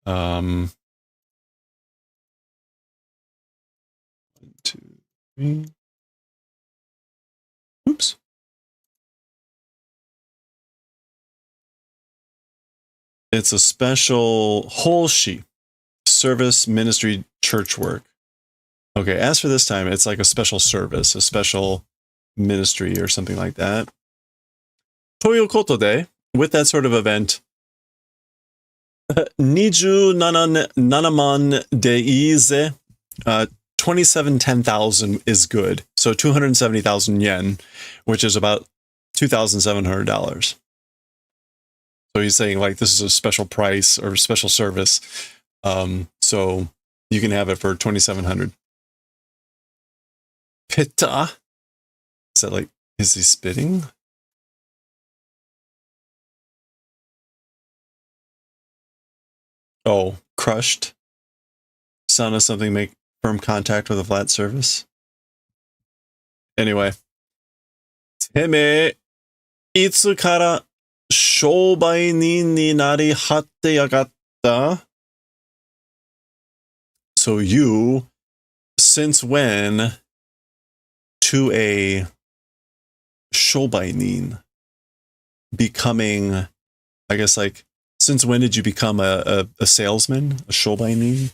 1, 2, 3. Oops. It's a special holshi, service, ministry, church work. Okay, as for this time, it's like a special service, a special ministry or something like that. Toyo koto de, with that sort of event, 27,000 de ize, 27,10,000 is good. So 270,000 yen, which is about $2,700. So he's saying like this is a special price or special service. So you can have it for 2,700. Pitta? Is that like, is he spitting? Oh, crushed. Sound of something make firm contact with a flat surface. Anyway. Teme, itsu kara shoubai nin ni nari hatte yagatta? So you, since when, to a shoubainin, becoming, I guess like, since when did you become a salesman, a shoubainin?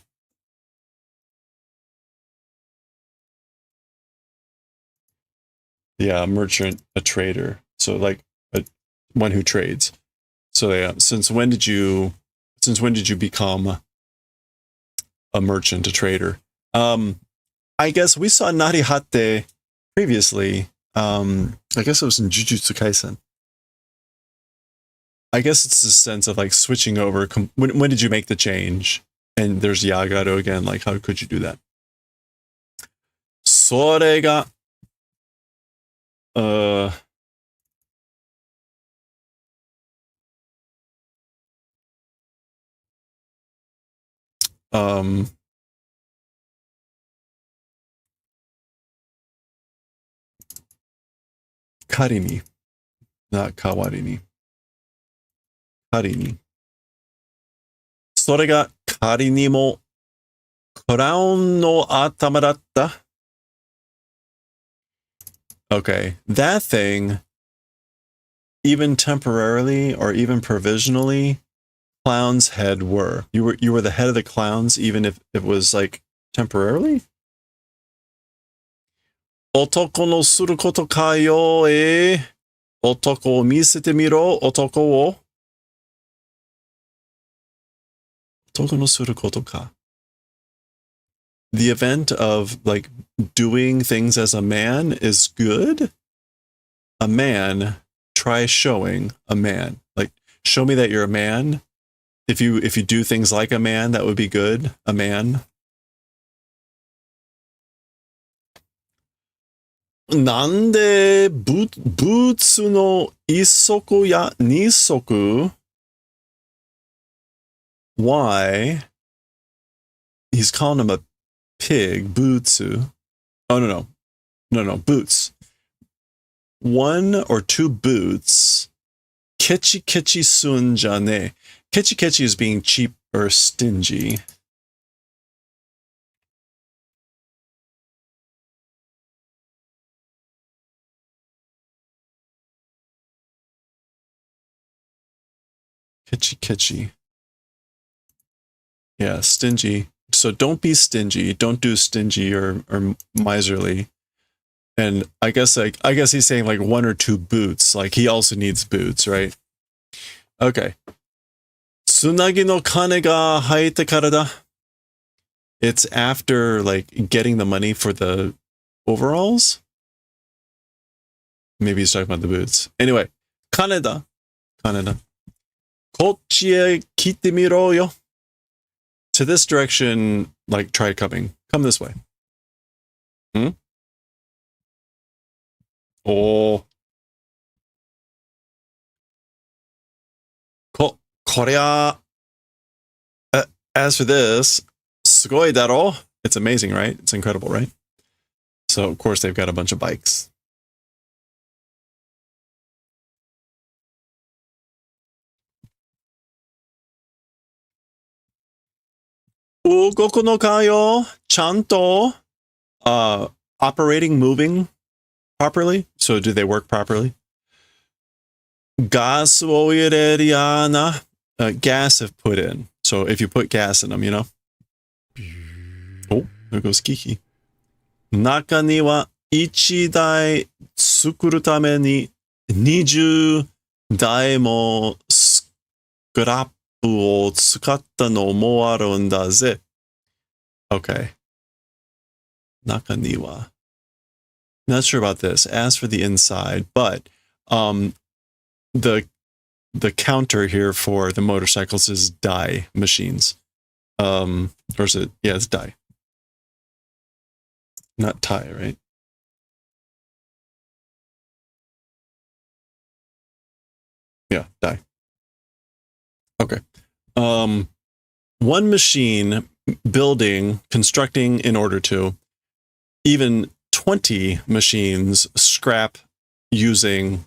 Yeah, a merchant, a trader. So like one who trades. So yeah, since when did you become a merchant, a trader? I guess we saw Narihate previously. I guess it was in Jujutsu Kaisen. I guess it's the sense of like switching over. When did you make the change? And there's Yagato again. Like, how could you do that? それが Karini, not Kawarini. Karini. それが仮にもクラウンの頭だった。Okay, that thing, even temporarily or even provisionally, clown's head were. You were the head of the clowns, even if it was like temporarily? 男のすることかよ、男を見せてみろ、男を。男のすることか。The event of like doing things as a man is good. A man, try showing a man. Like, show me that you're a man. If you do things like a man, that would be good. A man. なんでブーツの一足や二足 Why? He's calling him a pig, Butsu. Oh, no, boots. 1 or 2 boots. Kechi kechi sun jane. Kechi kechi is being cheap or stingy. Kechi. Yeah, stingy. So don't be stingy. Don't do stingy or miserly. And I guess he's saying like 1 or 2 boots. Like he also needs boots, right? Okay. Tsunagi no kane ga haite kara da. It's after like getting the money for the overalls. Maybe he's talking about the boots. Anyway, Kaneda. Kochi e kite miro yo. To this direction, like try coming. Come this way. Oh. Korea. As for this, sugoi daro. It's amazing, right? It's incredible, right? So, of course, they've got a bunch of bikes. Ugoku no kayo, chanto, operating, moving, properly? So do they work properly? Gasを入れるやな. Gas if put in. So if you put gas in them, you know? Oh, there goes Kiki. 中には1台作るために20台もスクラップを使ったのもあるんだぜ. Okay. 中には. Not sure about this. As for the inside, but the counter here for the motorcycles is die machines. Or is it? Yeah, it's die. Not tie, right? Yeah, die. Okay. One machine building, constructing in order to, even 20 machines scrap using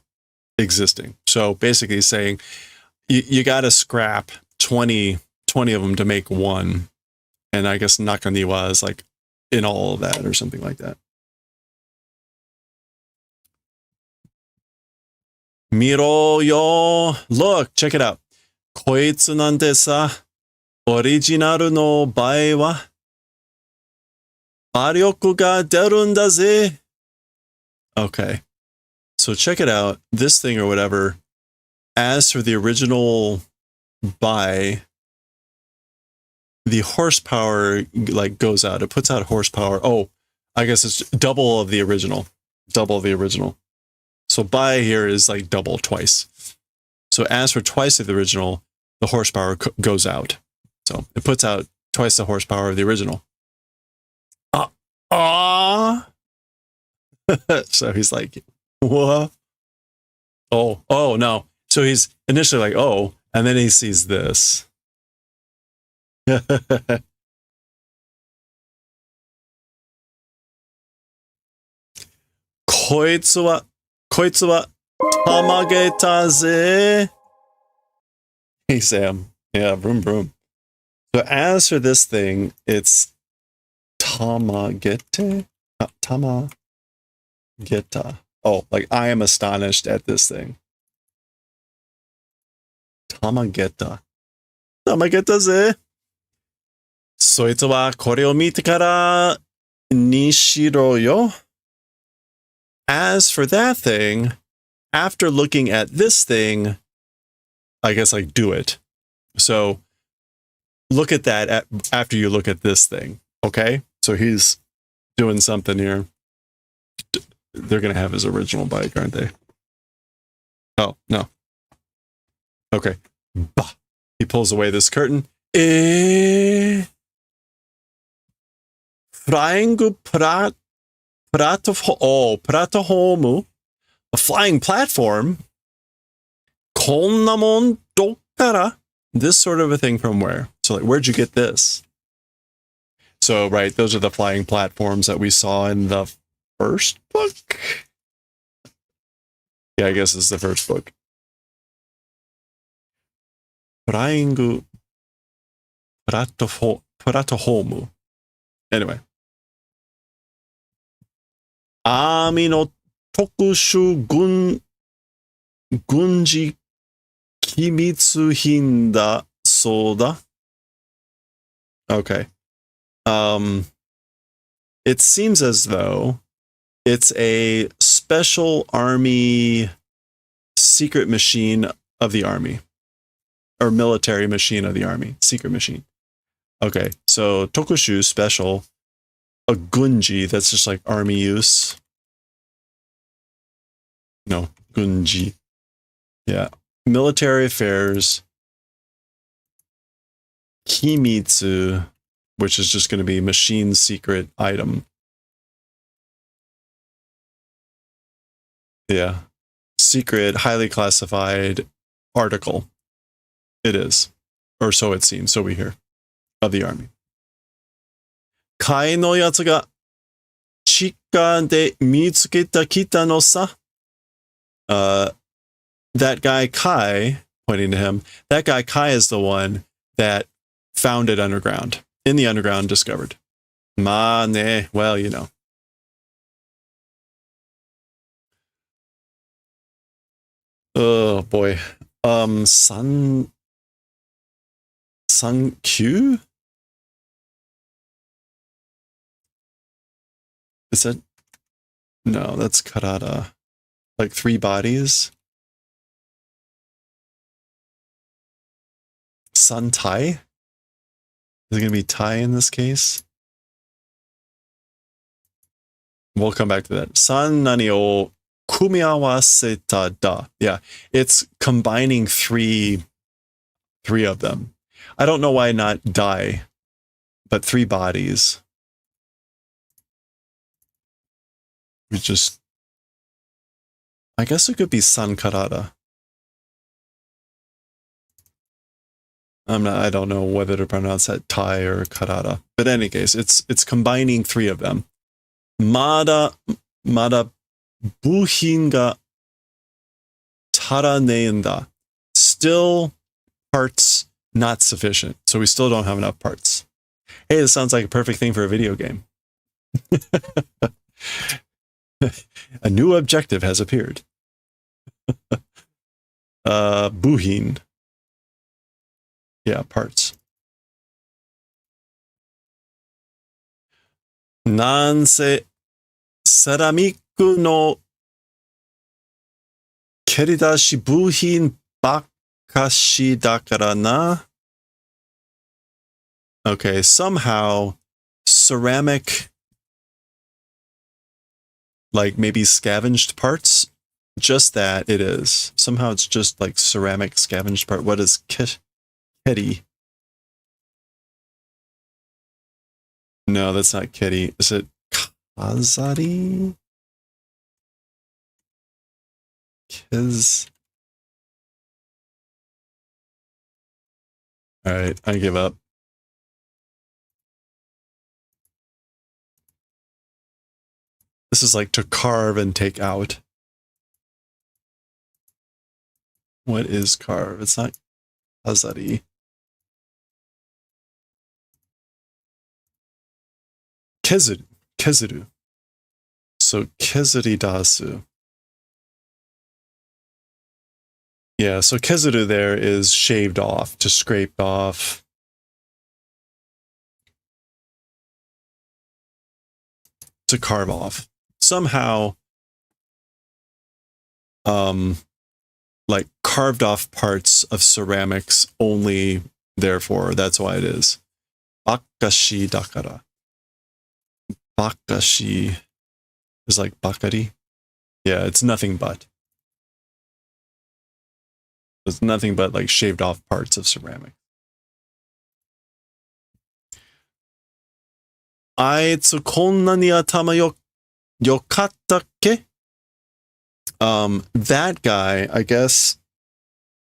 existing. So basically saying you got to scrap 20 of them to make one. And I guess Nakaniwa is like in all of that or something like that. Miro yo. Look, check it out. Koitsu nante sa originalu no bae wa aryoku ga deru nda ze. Okay. So check it out. This thing or whatever. As for the original bae, the horsepower like goes out. It puts out horsepower. Oh, I guess it's double of the original. Double of the original. So bae here is like double, twice. So as for twice of the original, the horsepower goes out. So it puts out twice the horsepower of the original. So he's like, what? Oh, no. So he's initially like, oh, and then he sees this. こいつはたまげたぜ. Hey, Sam. Yeah, vroom, vroom. So as for this thing, it's tamagete? Tamageta. Oh, like I am astonished at this thing. Tamageta. Tamageta ze. そいつはこれを見てからにしろよ. As for that thing, after looking at this thing, I guess like do it. So look at that after you look at this thing. Okay? So he's doing something here. They're going to have his original bike, aren't they? Oh, no. Okay. Bah. He pulls away this curtain. Flying platform. A flying platform. こんなもんどっから? This sort of a thing from where? So like, where'd you get this? So, right, those are the flying platforms that we saw in the first book? Yeah, I guess it's the first book. Flying platform. Anyway. Ami no tokushu gunji kimitsu hinda soda. Okay. It seems as though it's a special army secret machine of the army. Or military machine of the army. Secret machine. Okay, so tokushu, special. A gunji, that's just like army use. No, gunji. Yeah. Military affairs. Kimitsu, which is just going to be machine secret item. Yeah. Secret, highly classified article. It is. Or so it seems, so we hear. Of the army. Kai no yatsu ga chika de mitsuketa kita no sa. That guy Kai, pointing to him, that guy Kai is the one that found it underground. In the underground, discovered. Ma ne, well, you know. Oh boy. Sun Q? Is that? No, that's Karada. Like 3 bodies. Sun Tai? Is it gonna be Tai in this case? We'll come back to that. San nani o kumiawaseta da. Yeah, it's combining three of them. I don't know why not dai, but 3 bodies. We just, I guess it could be San Karada. I don't know whether to pronounce that Tai or Karada. But in any case, it's combining 3 of them. Mada buhin ga taraneinda. Still parts not sufficient. So we still don't have enough parts. Hey, this sounds like a perfect thing for a video game. A new objective has appeared. Buhin. Yeah, parts. Nanse ceramiku no keridashi buhin bakashi dakara na. Okay, somehow ceramic, like maybe scavenged parts. Just that it is. Somehow it's just like ceramic scavenged part. What is kitty? No, that's not kitty. Is it Kazari? Kiz. Alright, I give up. This is like to carve and take out. What is carve? It's not Kazari. Kezuru. So kezuri dasu. Yeah, so kezuru there is shaved off, to scrape off. To carve off. Somehow, like carved off parts of ceramics only, therefore, that's why it is. Bakashi dakara. Bakashi is like bakari. Yeah, it's nothing but. It's nothing but like shaved off parts of ceramic. Aitsu konna ni atama yokatta ke? That guy, I guess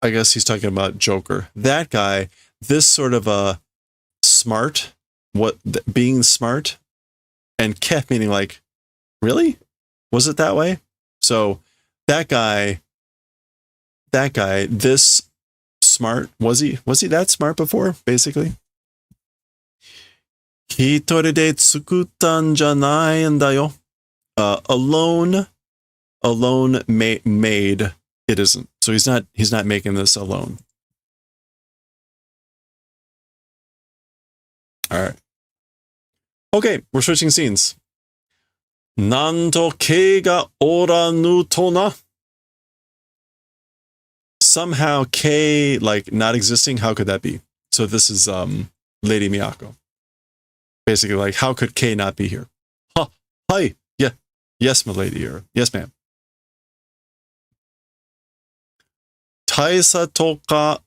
he's talking about Joker. That guy, this sort of a smart, being smart, and ke meaning like, really? Was it that way? So that guy, this smart, was he that smart before, basically? Hitori de tsukuttan janai en da yo. Alone made, it isn't. So he's not making this alone. All right. Okay, we're switching scenes. Nanto kei ga oranu to na. Somehow K, like not existing, how could that be? So this is Lady Miyako. Basically, like, how could K not be here? Ha, hi, yeah, yes, my lady, or yes, ma'am. Taisa to ka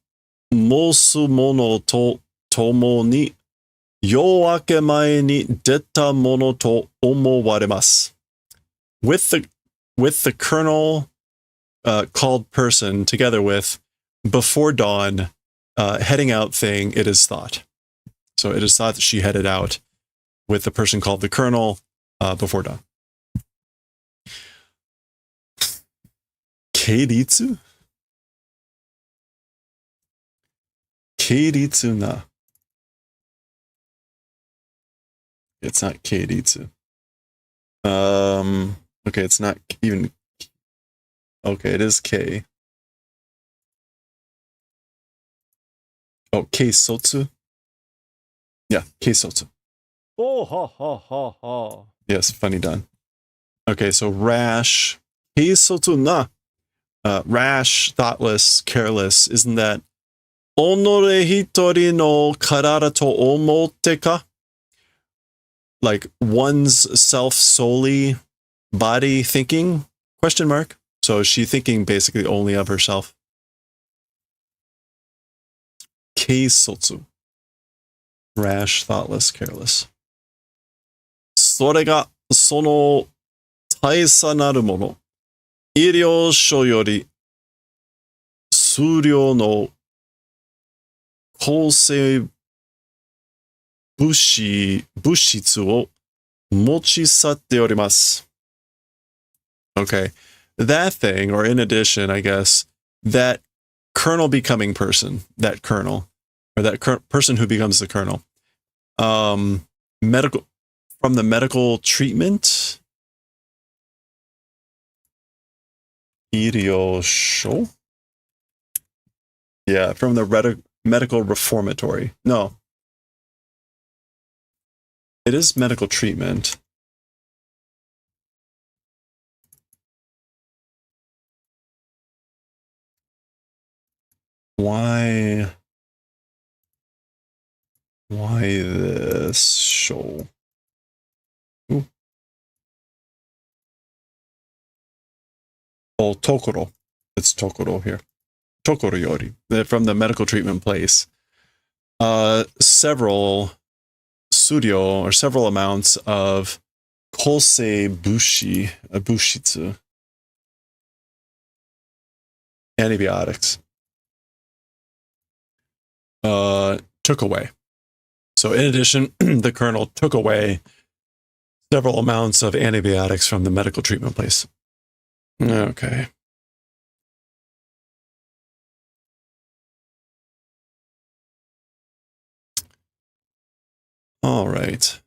mosu mono to tomo ni yoake mae ni detta mono to omowarimasu. With the colonel called person together with before dawn heading out thing, it is thought. So it is thought that she headed out with the person called the colonel before dawn. Keiritsu? Keiritsu na. It's not Keiritsu. Okay, it's not even. Okay, it is K. Oh, keisotsu. Yeah, keisotsu. Oh, ha, ha, ha, ha. Yes, funny done. Okay, so rash. Keisotsu na. Rash, thoughtless, careless. Isn't that onore hitori no karara to omotte ka? Like one's self solely body thinking? Question mark. So is she thinking basically only of herself? Keisotsu. Rash, thoughtless, careless. それがその大差なるもの。医療書より数量の抗生物質を持ち去っております。Okay. That thing, or in addition, I guess, that colonel becoming person, that colonel, or that person who becomes the colonel, medical, from the medical treatment, 医療書? Yeah, from the medical reformatory. No. It is medical treatment. Why this show? Ooh. Oh, Tokoro. It's Tokoro here. Tokoro yori. From the medical treatment place. Several studio or several amounts of kosei bushitsu. Antibiotics. Took away. So in addition, the colonel took away several amounts of antibiotics from the medical treatment place. Okay. All right.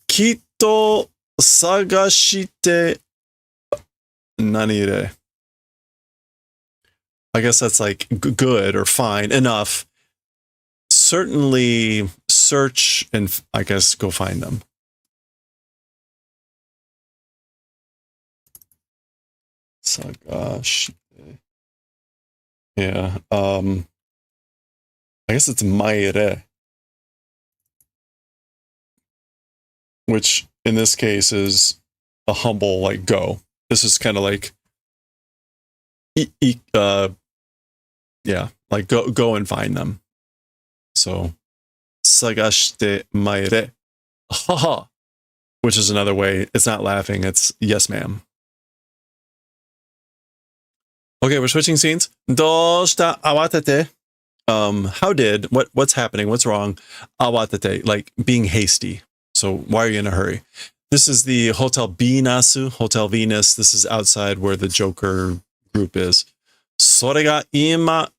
きっと探して何で? I guess that's like good or fine enough. Certainly search and I guess go find them. Sagashite. Yeah. I guess it's maire, which in this case is a humble like go. This is kind of like yeah, like go and find them. So sagashite maire. Haha. Which is another way. It's not laughing, it's yes ma'am. Okay, we're switching scenes. Doshita awatete. How did what's happening? What's wrong? Awatete, like being hasty. So why are you in a hurry? This is the Hotel Hotel Venus. This is outside where the Joker group is. それが今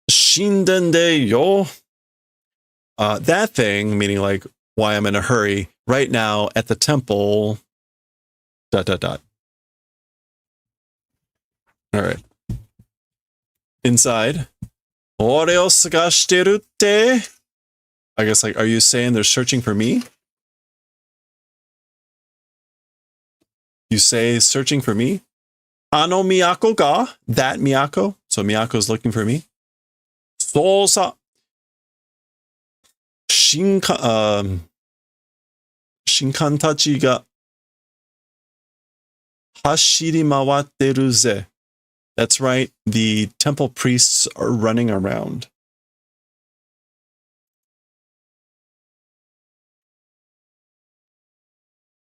神殿でよ. That thing, meaning like why I'm in a hurry, right now at the temple. ... All right. Inside. 俺を探してるって? I guess like, are you saying they're searching for me? You say searching for me? Ano Miyako ga? That Miyako? So Miyako's looking for me? そうさ。神官たちが走り回ってるぜ. That's right. The temple priests are running around.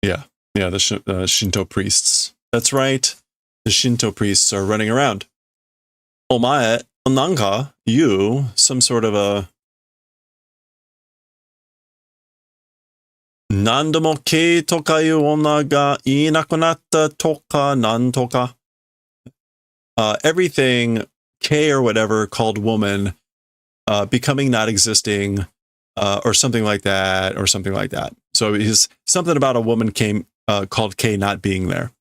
Yeah, the Shinto priests. That's right. The Shinto priests are running around. Omae, nanka, you, some sort of a... Nandomo kei toka yu onna ga inakunatta toka nan toka. Everything, K or whatever, called woman, becoming not existing, or something like that, So he's something about a woman called K not being there.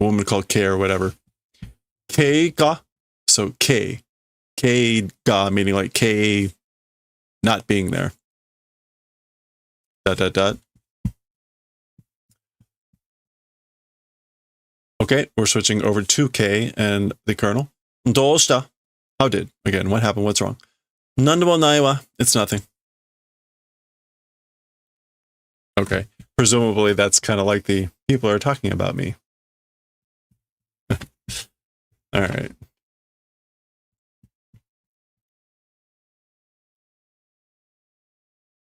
a woman called K or whatever. K ga, so K ga meaning like K not being there. ... Okay, we're switching over to K and the Colonel. Doshita? How did? Again, what happened? What's wrong? Nandemo nai wa. It's nothing. Okay. Presumably that's kind of like the people are talking about me. All right.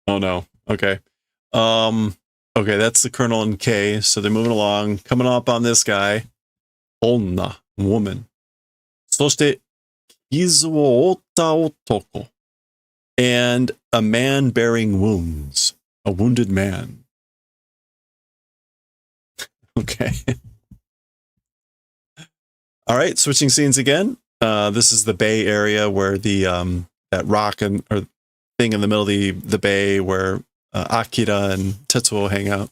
Oh no. Okay. Okay, that's the Colonel and K. So they're moving along, coming up on this guy. Onna, woman. そして、傷を負った男. And a man bearing wounds. A wounded man. Okay. All right, switching scenes again. This is the bay area where the that rock or thing in the middle of the bay where Akira and Tetsuo hang out.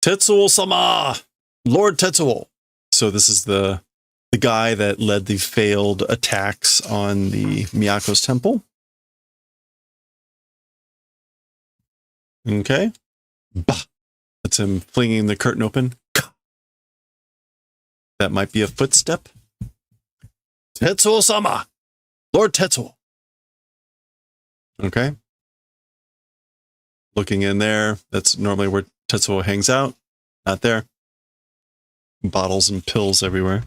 Tetsuo-sama! Lord Tetsuo! So this is the guy that led the failed attacks on the Miyako's temple. Okay. Bah! That's him flinging the curtain open. That might be a footstep. Tetsuo-sama! Lord Tetsuo! Okay. Looking in there. That's normally where Tetsuo hangs out. Not there. Bottles and pills everywhere.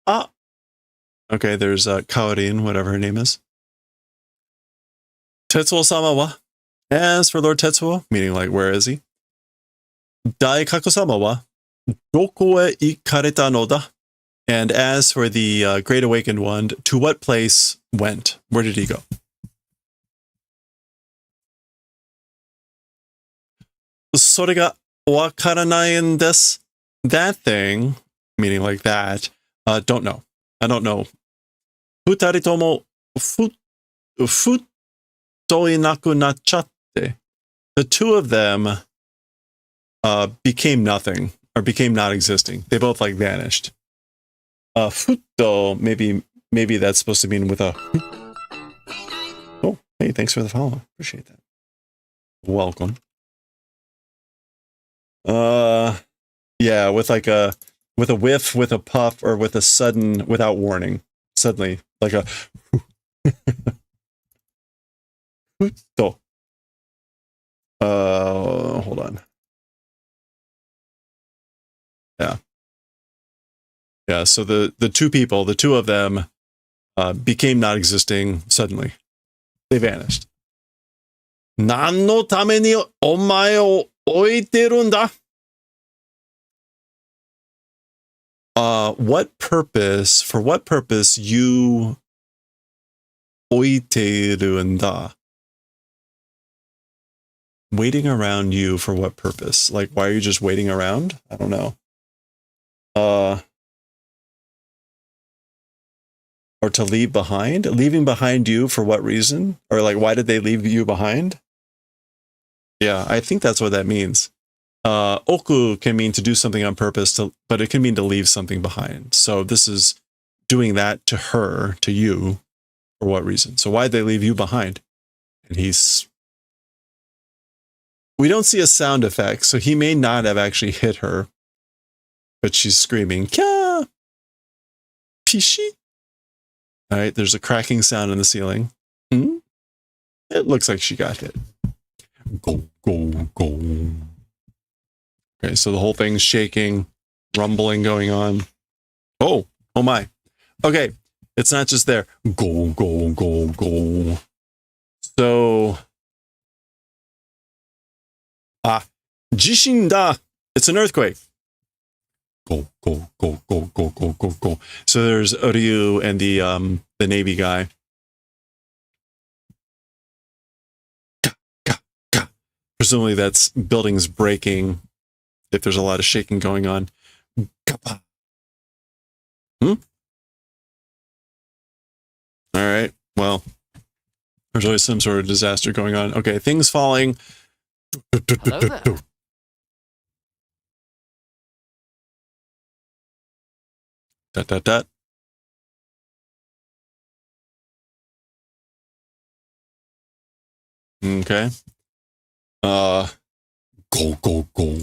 Ah! Okay, there's Kaorin, whatever her name is. Tetsuo-sama wa? As for Lord Tetsuo, meaning like, where is he? Daikaku-sama wa? Doko e ikareta no da? And as for the Great Awakened One, to what place went? Where did he go? Sore ga wakaranai en desu. That thing, meaning like that, don't know. I don't know. Futari tomo futoinaku nachatte. The two of them became nothing, or became not existing. They both like vanished. Futto, maybe that's supposed to mean with a... Oh, hey, thanks for the follow. Appreciate that. Welcome. Yeah, with a whiff, with a puff, or with a sudden, without warning. Suddenly, like a... Futto. Hold on. Yeah. Yeah, so the two people, the two of them, became not existing suddenly. They vanished. Nan no tame ni omae o oiteru nda? For what purpose you oiteru nda? Waiting around you for what purpose? Like, why are you just waiting around? I don't know. Or to leave behind? Leaving behind you for what reason? Or like, why did they leave you behind? Yeah, I think that's what that means. Oku can mean to do something on purpose, but it can mean to leave something behind. So this is doing that to her, to you, for what reason? So why'd they leave you behind? And we don't see a sound effect, so he may not have actually hit her, but she's screaming, Kya! Pishi? All right, there's a cracking sound in the ceiling. It looks like she got hit. Go, go, go. Okay, so the whole thing's shaking, rumbling going on. Oh my. Okay, it's not just there. Go, go, go, go. So, jishin da. It's an earthquake. Go, go, go, go, go, go, go, go. So there's Ryu and the Navy guy. Presumably that's buildings breaking if there's a lot of shaking going on. All right. Well, There's always some sort of disaster going on. Okay, things falling. Hello there. Dot, dot, dot. Okay. Go, go, go.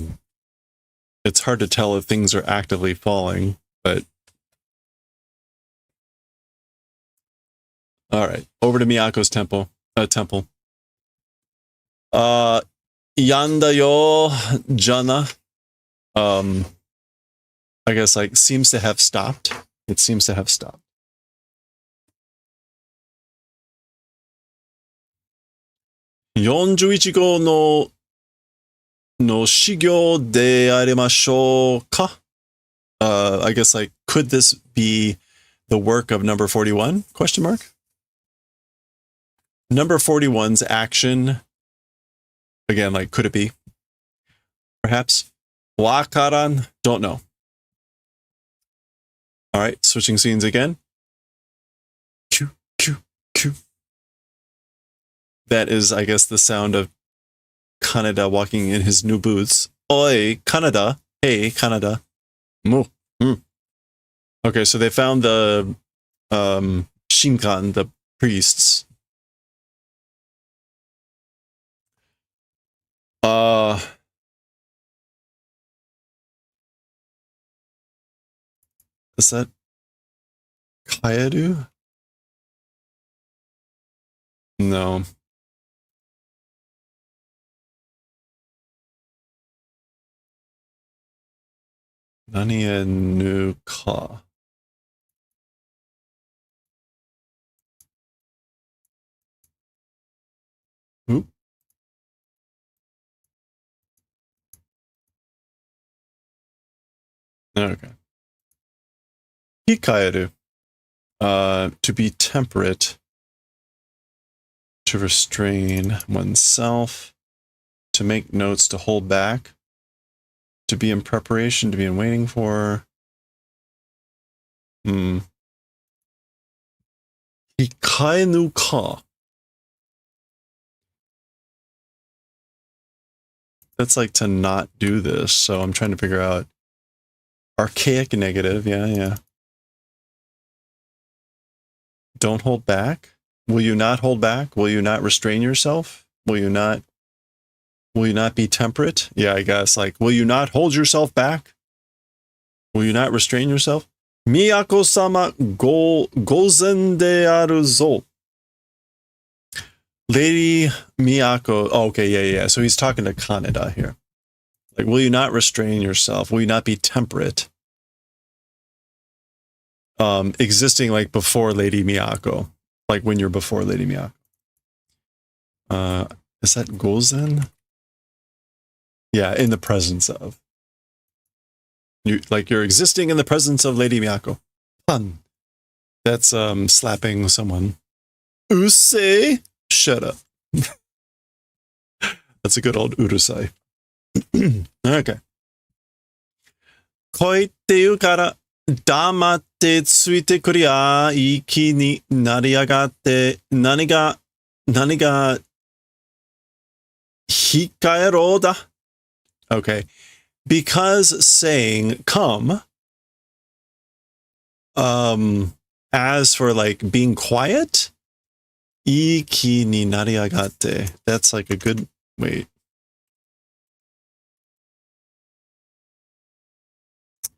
It's hard to tell if things are actively falling, but... Alright, over to Miyako's temple. Yanda yo jana. I guess like seems to have stopped. It seems to have stopped. Yonjuichi no shigyo de arimashou ka? I guess like, could this be the work of number 41? Question mark. Number 41's action. Again, like, could it be? Perhaps. Wakaran. Don't know. All right, switching scenes again. Q, Q, Q. That is, I guess, the sound of Kaneda walking in his new boots. Oi, Kaneda. Hey, Kaneda. Moo. Okay, so they found the Shinkan, the priests. Is that Kaeru? No. Nania no ka. Oop. Okay. Hikaeru. To be temperate. To restrain oneself. To make notes, to hold back. To be in preparation, to be in waiting for. Hikaenu ka. That's like to not do this, so I'm trying to figure out. Archaic negative, yeah. Don't hold back. Will you not hold back? Will you not restrain yourself? Will you not be temperate? Yeah, I guess. Like, will you not hold yourself back? Will you not restrain yourself? Miyako-sama gozen de aru zo. Lady Miyako. Oh, okay, yeah. So he's talking to Kaneda here. Like, will you not restrain yourself? Will you not be temperate? Existing like before Lady Miyako. Like when you're before Lady Miyako. Is that Gozen? Yeah, in the presence of. You're existing in the presence of Lady Miyako. Fun. That's slapping someone. Usei? Shut up. That's a good old urusai. Okay. Koi te ukara damatte tsuite kuria iki ni nariyagatte nani ga hikaero da. Okay. Because saying come as for like being quiet, iki ni nariyagatte. That's like a good wait.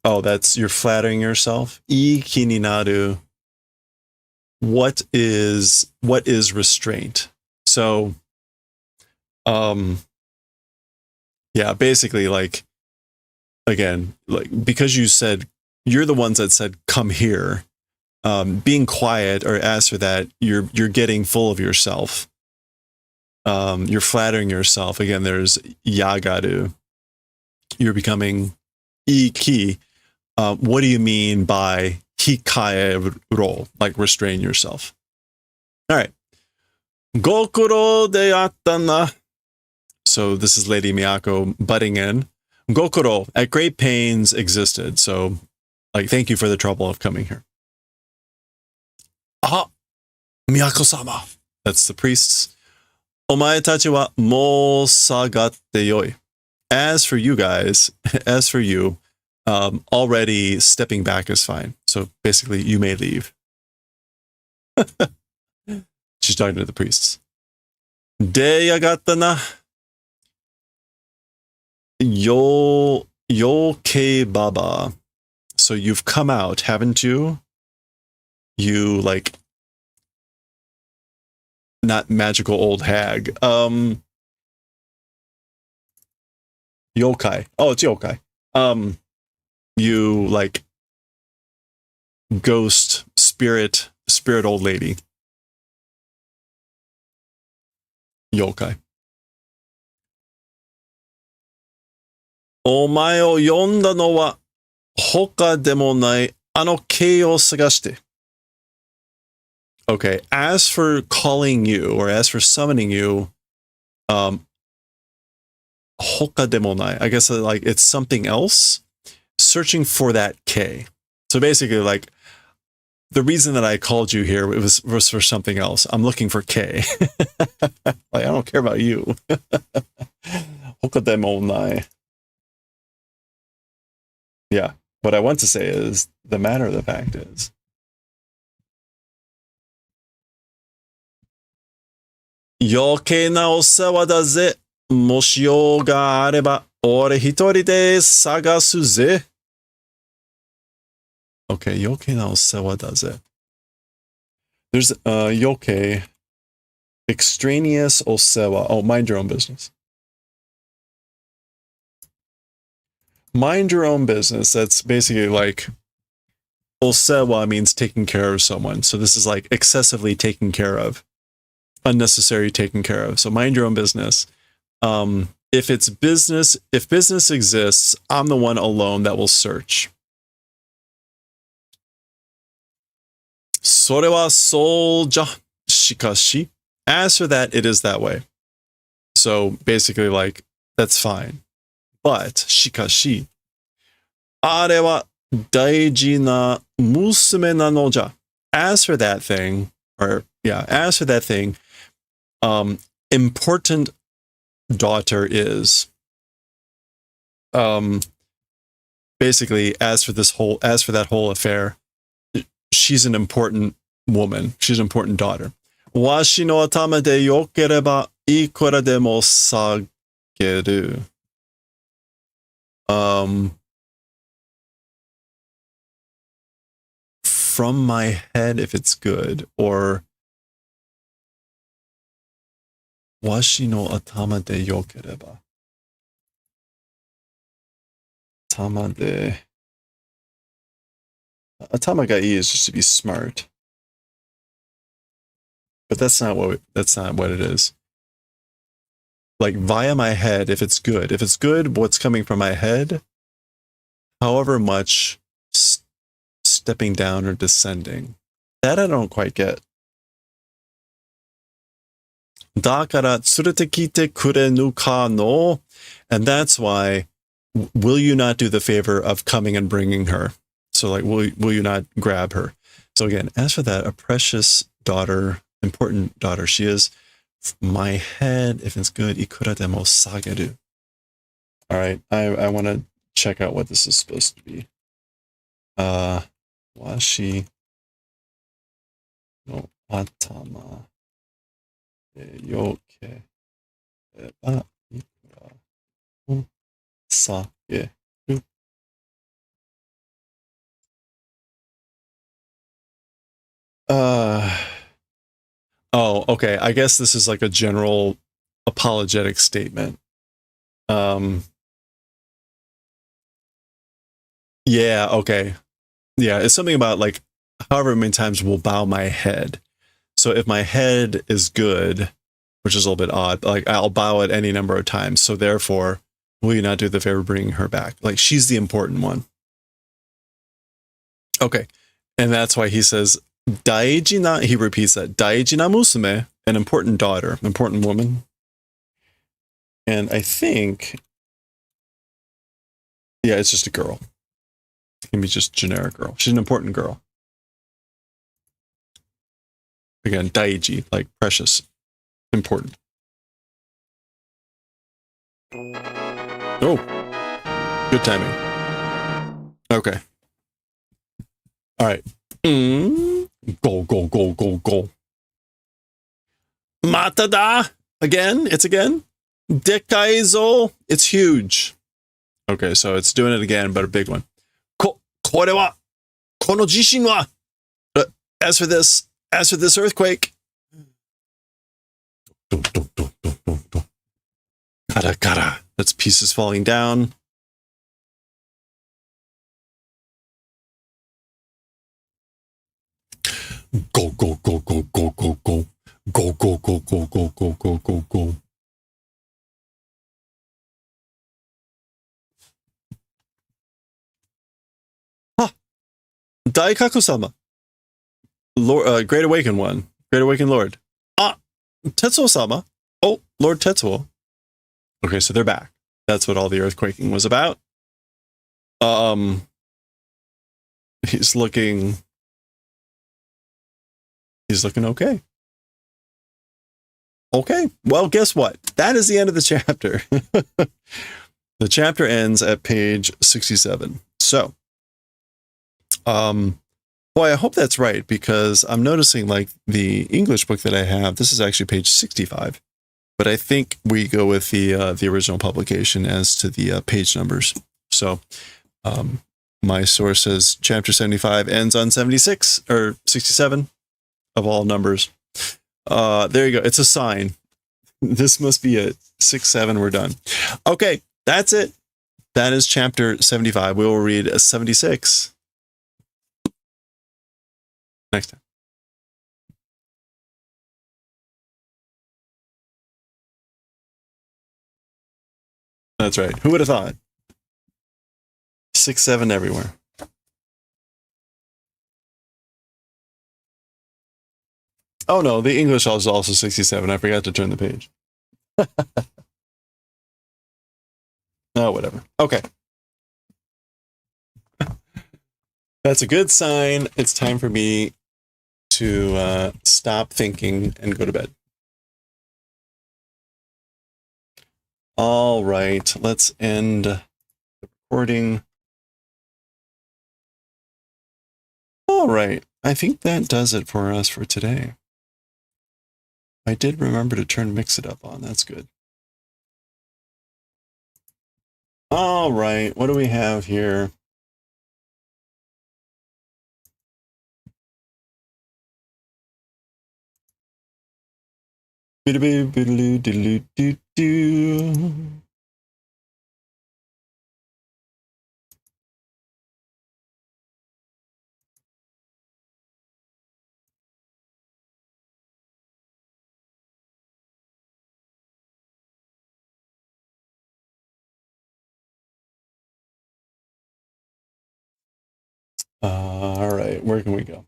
Oh, that's you're flattering yourself. Iki ni naru. What is restraint? So yeah, basically like again, like because you said you're the ones that said come here. Being quiet or as for that, you're getting full of yourself. You're flattering yourself. Again, there's yagaru. You're becoming iki. What do you mean by hikaero? Like restrain yourself. All right. Gokuro de atana. So this is Lady Miyako butting in. Gokuro, at great pains, existed. So, like, thank you for the trouble of coming here. Ah, Miyako-sama. That's the priests. Omae tachi wa mou sagatte yoi. As for you guys, as for you, already stepping back is fine. So basically, you may leave. She's talking to the priests. De yagatta na. Yoke baba. So you've come out, haven't you? You, like, not magical old hag. Yokai. Oh, it's yokai. You, like, ghost, spirit old lady. Yokai. Omae o yonda no wa hoka demo nai ano kei o sagashite. Okay, as for calling you, or as for summoning you, hoka demo nai, I guess like it's something else, searching for that K. So basically, like, the reason that I called you here was for something else. I'm looking for K. Like, I don't care about you. Hoka demo nai. Yeah, what I want to say is, the matter of the fact is, Yoke na o sewa da ze. Moshi you ga areba, ore hitori de sagasu ze. Okay, yoke na o sewa da ze. There's yoke, extraneous o sewa. Oh, mind your own business. Mind your own business. That's basically like, osewa means taking care of someone. So this is like excessively taken care of. Unnecessary taken care of. So mind your own business. If it's business, if business exists, I'm the one alone that will search. Sore wa sou ja shikashi. As for that, it is that way. So basically, like, that's fine. But shikashi, are wa daiji na musume nano ja. As for that thing, important daughter is, basically, as for that whole affair, she's an important woman. She's an important daughter. Washi no atama de yokereba ikura demo sageru. From my head, if it's good, or washi no atama de yokereba. Atama ga ii is just to be smart. But that's not what it is. Like, via my head, if it's good. If it's good, what's coming from my head, however much stepping down or descending. That I don't quite get. Dakara tsurete kite kurenu ka no. And that's why, will you not do the favor of coming and bringing her? So, like, will you not grab her? So again, as for that, a precious daughter, important daughter, she is. My head, if it's good, ikura demo sageru. All right, I want to check out what this is supposed to be. Washi no atama de yoke eba ikura sageru. Oh, okay. I guess this is like a general apologetic statement. Yeah, okay. Yeah, it's something about, like, however many times we'll bow my head. So if my head is good, which is a little bit odd, like, I'll bow it any number of times. So therefore, will you not do the favor of bringing her back? Like, she's the important one. Okay. And that's why he says, daiji na, he repeats that, daiji na musume, an important daughter, important woman. And I think, yeah, it's just a girl. It can be just generic girl. She's an important girl. Again, daiji, like precious, important. Oh, good timing. Okay. All right. Go, go, go, go, go. Matada! Again? It's again? Dekaizo! It's huge. Okay, so it's doing it again, but a big one. Kore wa, kono jishin wa. As for this earthquake. Kara kara. That's pieces falling down. Go, go, go, go, go, go, go. Go, go, go, go, go, go, go, go, go. Ha! Daikaku-sama. Lord, Great Awakened One. Great Awakened Lord. Ah! Tetsuo-sama. Oh, Lord Tetsuo. Okay, so they're back. That's what all the earthquaking was about. He's looking okay. Okay, well, guess what? That is the end of the chapter. The chapter ends at page 67. So, boy, I hope that's right, because I'm noticing, like, the English book that I have, this is actually page 65. But I think we go with the original publication as to the page numbers. So, my source says chapter 75 ends on 76 or 67 of all numbers. There you go. It's a sign. This must be it. 6, 7, we're done. Okay, that's it. That is chapter 75. We will read 76 next time. That's right. Who would have thought? 6, 7 everywhere. Oh no, the English is also 67. I forgot to turn the page. Oh, whatever. Okay. That's a good sign. It's time for me to stop thinking and go to bed. All right, let's end the recording. All right, I think that does it for us for today. I did remember to turn Mix It Up on. That's good. All right, what do we have here? All right, where can we go?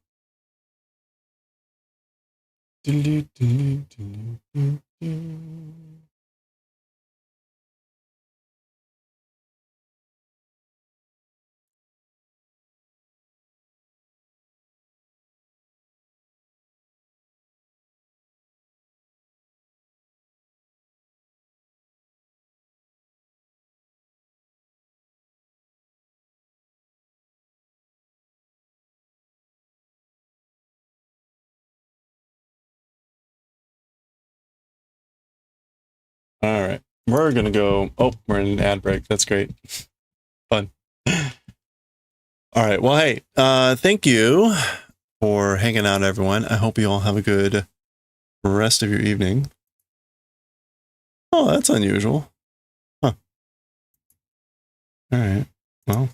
All right, we're gonna go. Oh, we're in an ad break. That's great. Fun. All right. Well, hey, thank you for hanging out, everyone. I hope you all have a good rest of your evening. Oh, that's unusual. Huh. All right. Well.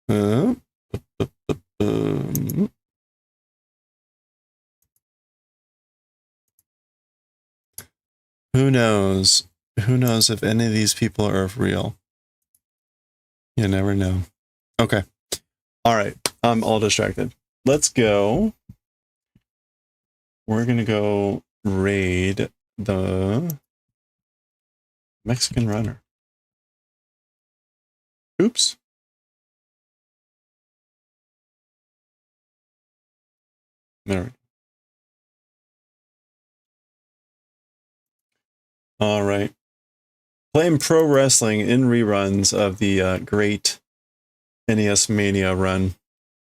Um, who knows? Who knows if any of these people are real? You never know. Okay. All right. I'm all distracted. Let's go. We're going to go raid the Mexican runner. Oops. There we go. All right. Playing pro wrestling in reruns of the great NES Mania run.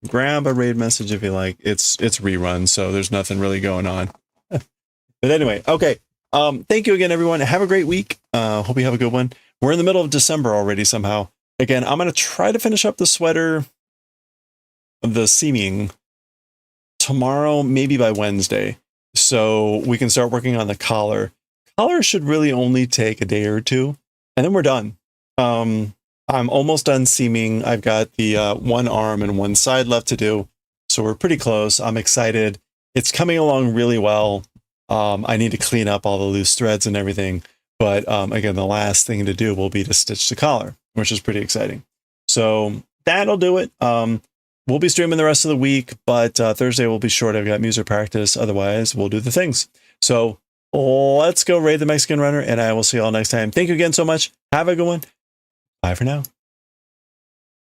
Grab a raid message if you like. It's rerun, so there's nothing really going on. But anyway, okay. Thank you again, everyone. Have a great week. Hope you have a good one. We're in the middle of December already somehow. Again, I'm going to try to finish up the sweater, the seaming, tomorrow, maybe by Wednesday. So we can start working on the collar. Collar should really only take a day or two, and then we're done. I'm almost done seaming. I've got the one arm and one side left to do. So we're pretty close. I'm excited. It's coming along really well. I need to clean up all the loose threads and everything. But again, the last thing to do will be to stitch the collar, which is pretty exciting. So that'll do it. We'll be streaming the rest of the week, but Thursday will be short. I've got music practice. Otherwise, we'll do the things. So let's go raid the Mexican Runner, and I will see you all next time. Thank you again so much. Have a good one. Bye for now.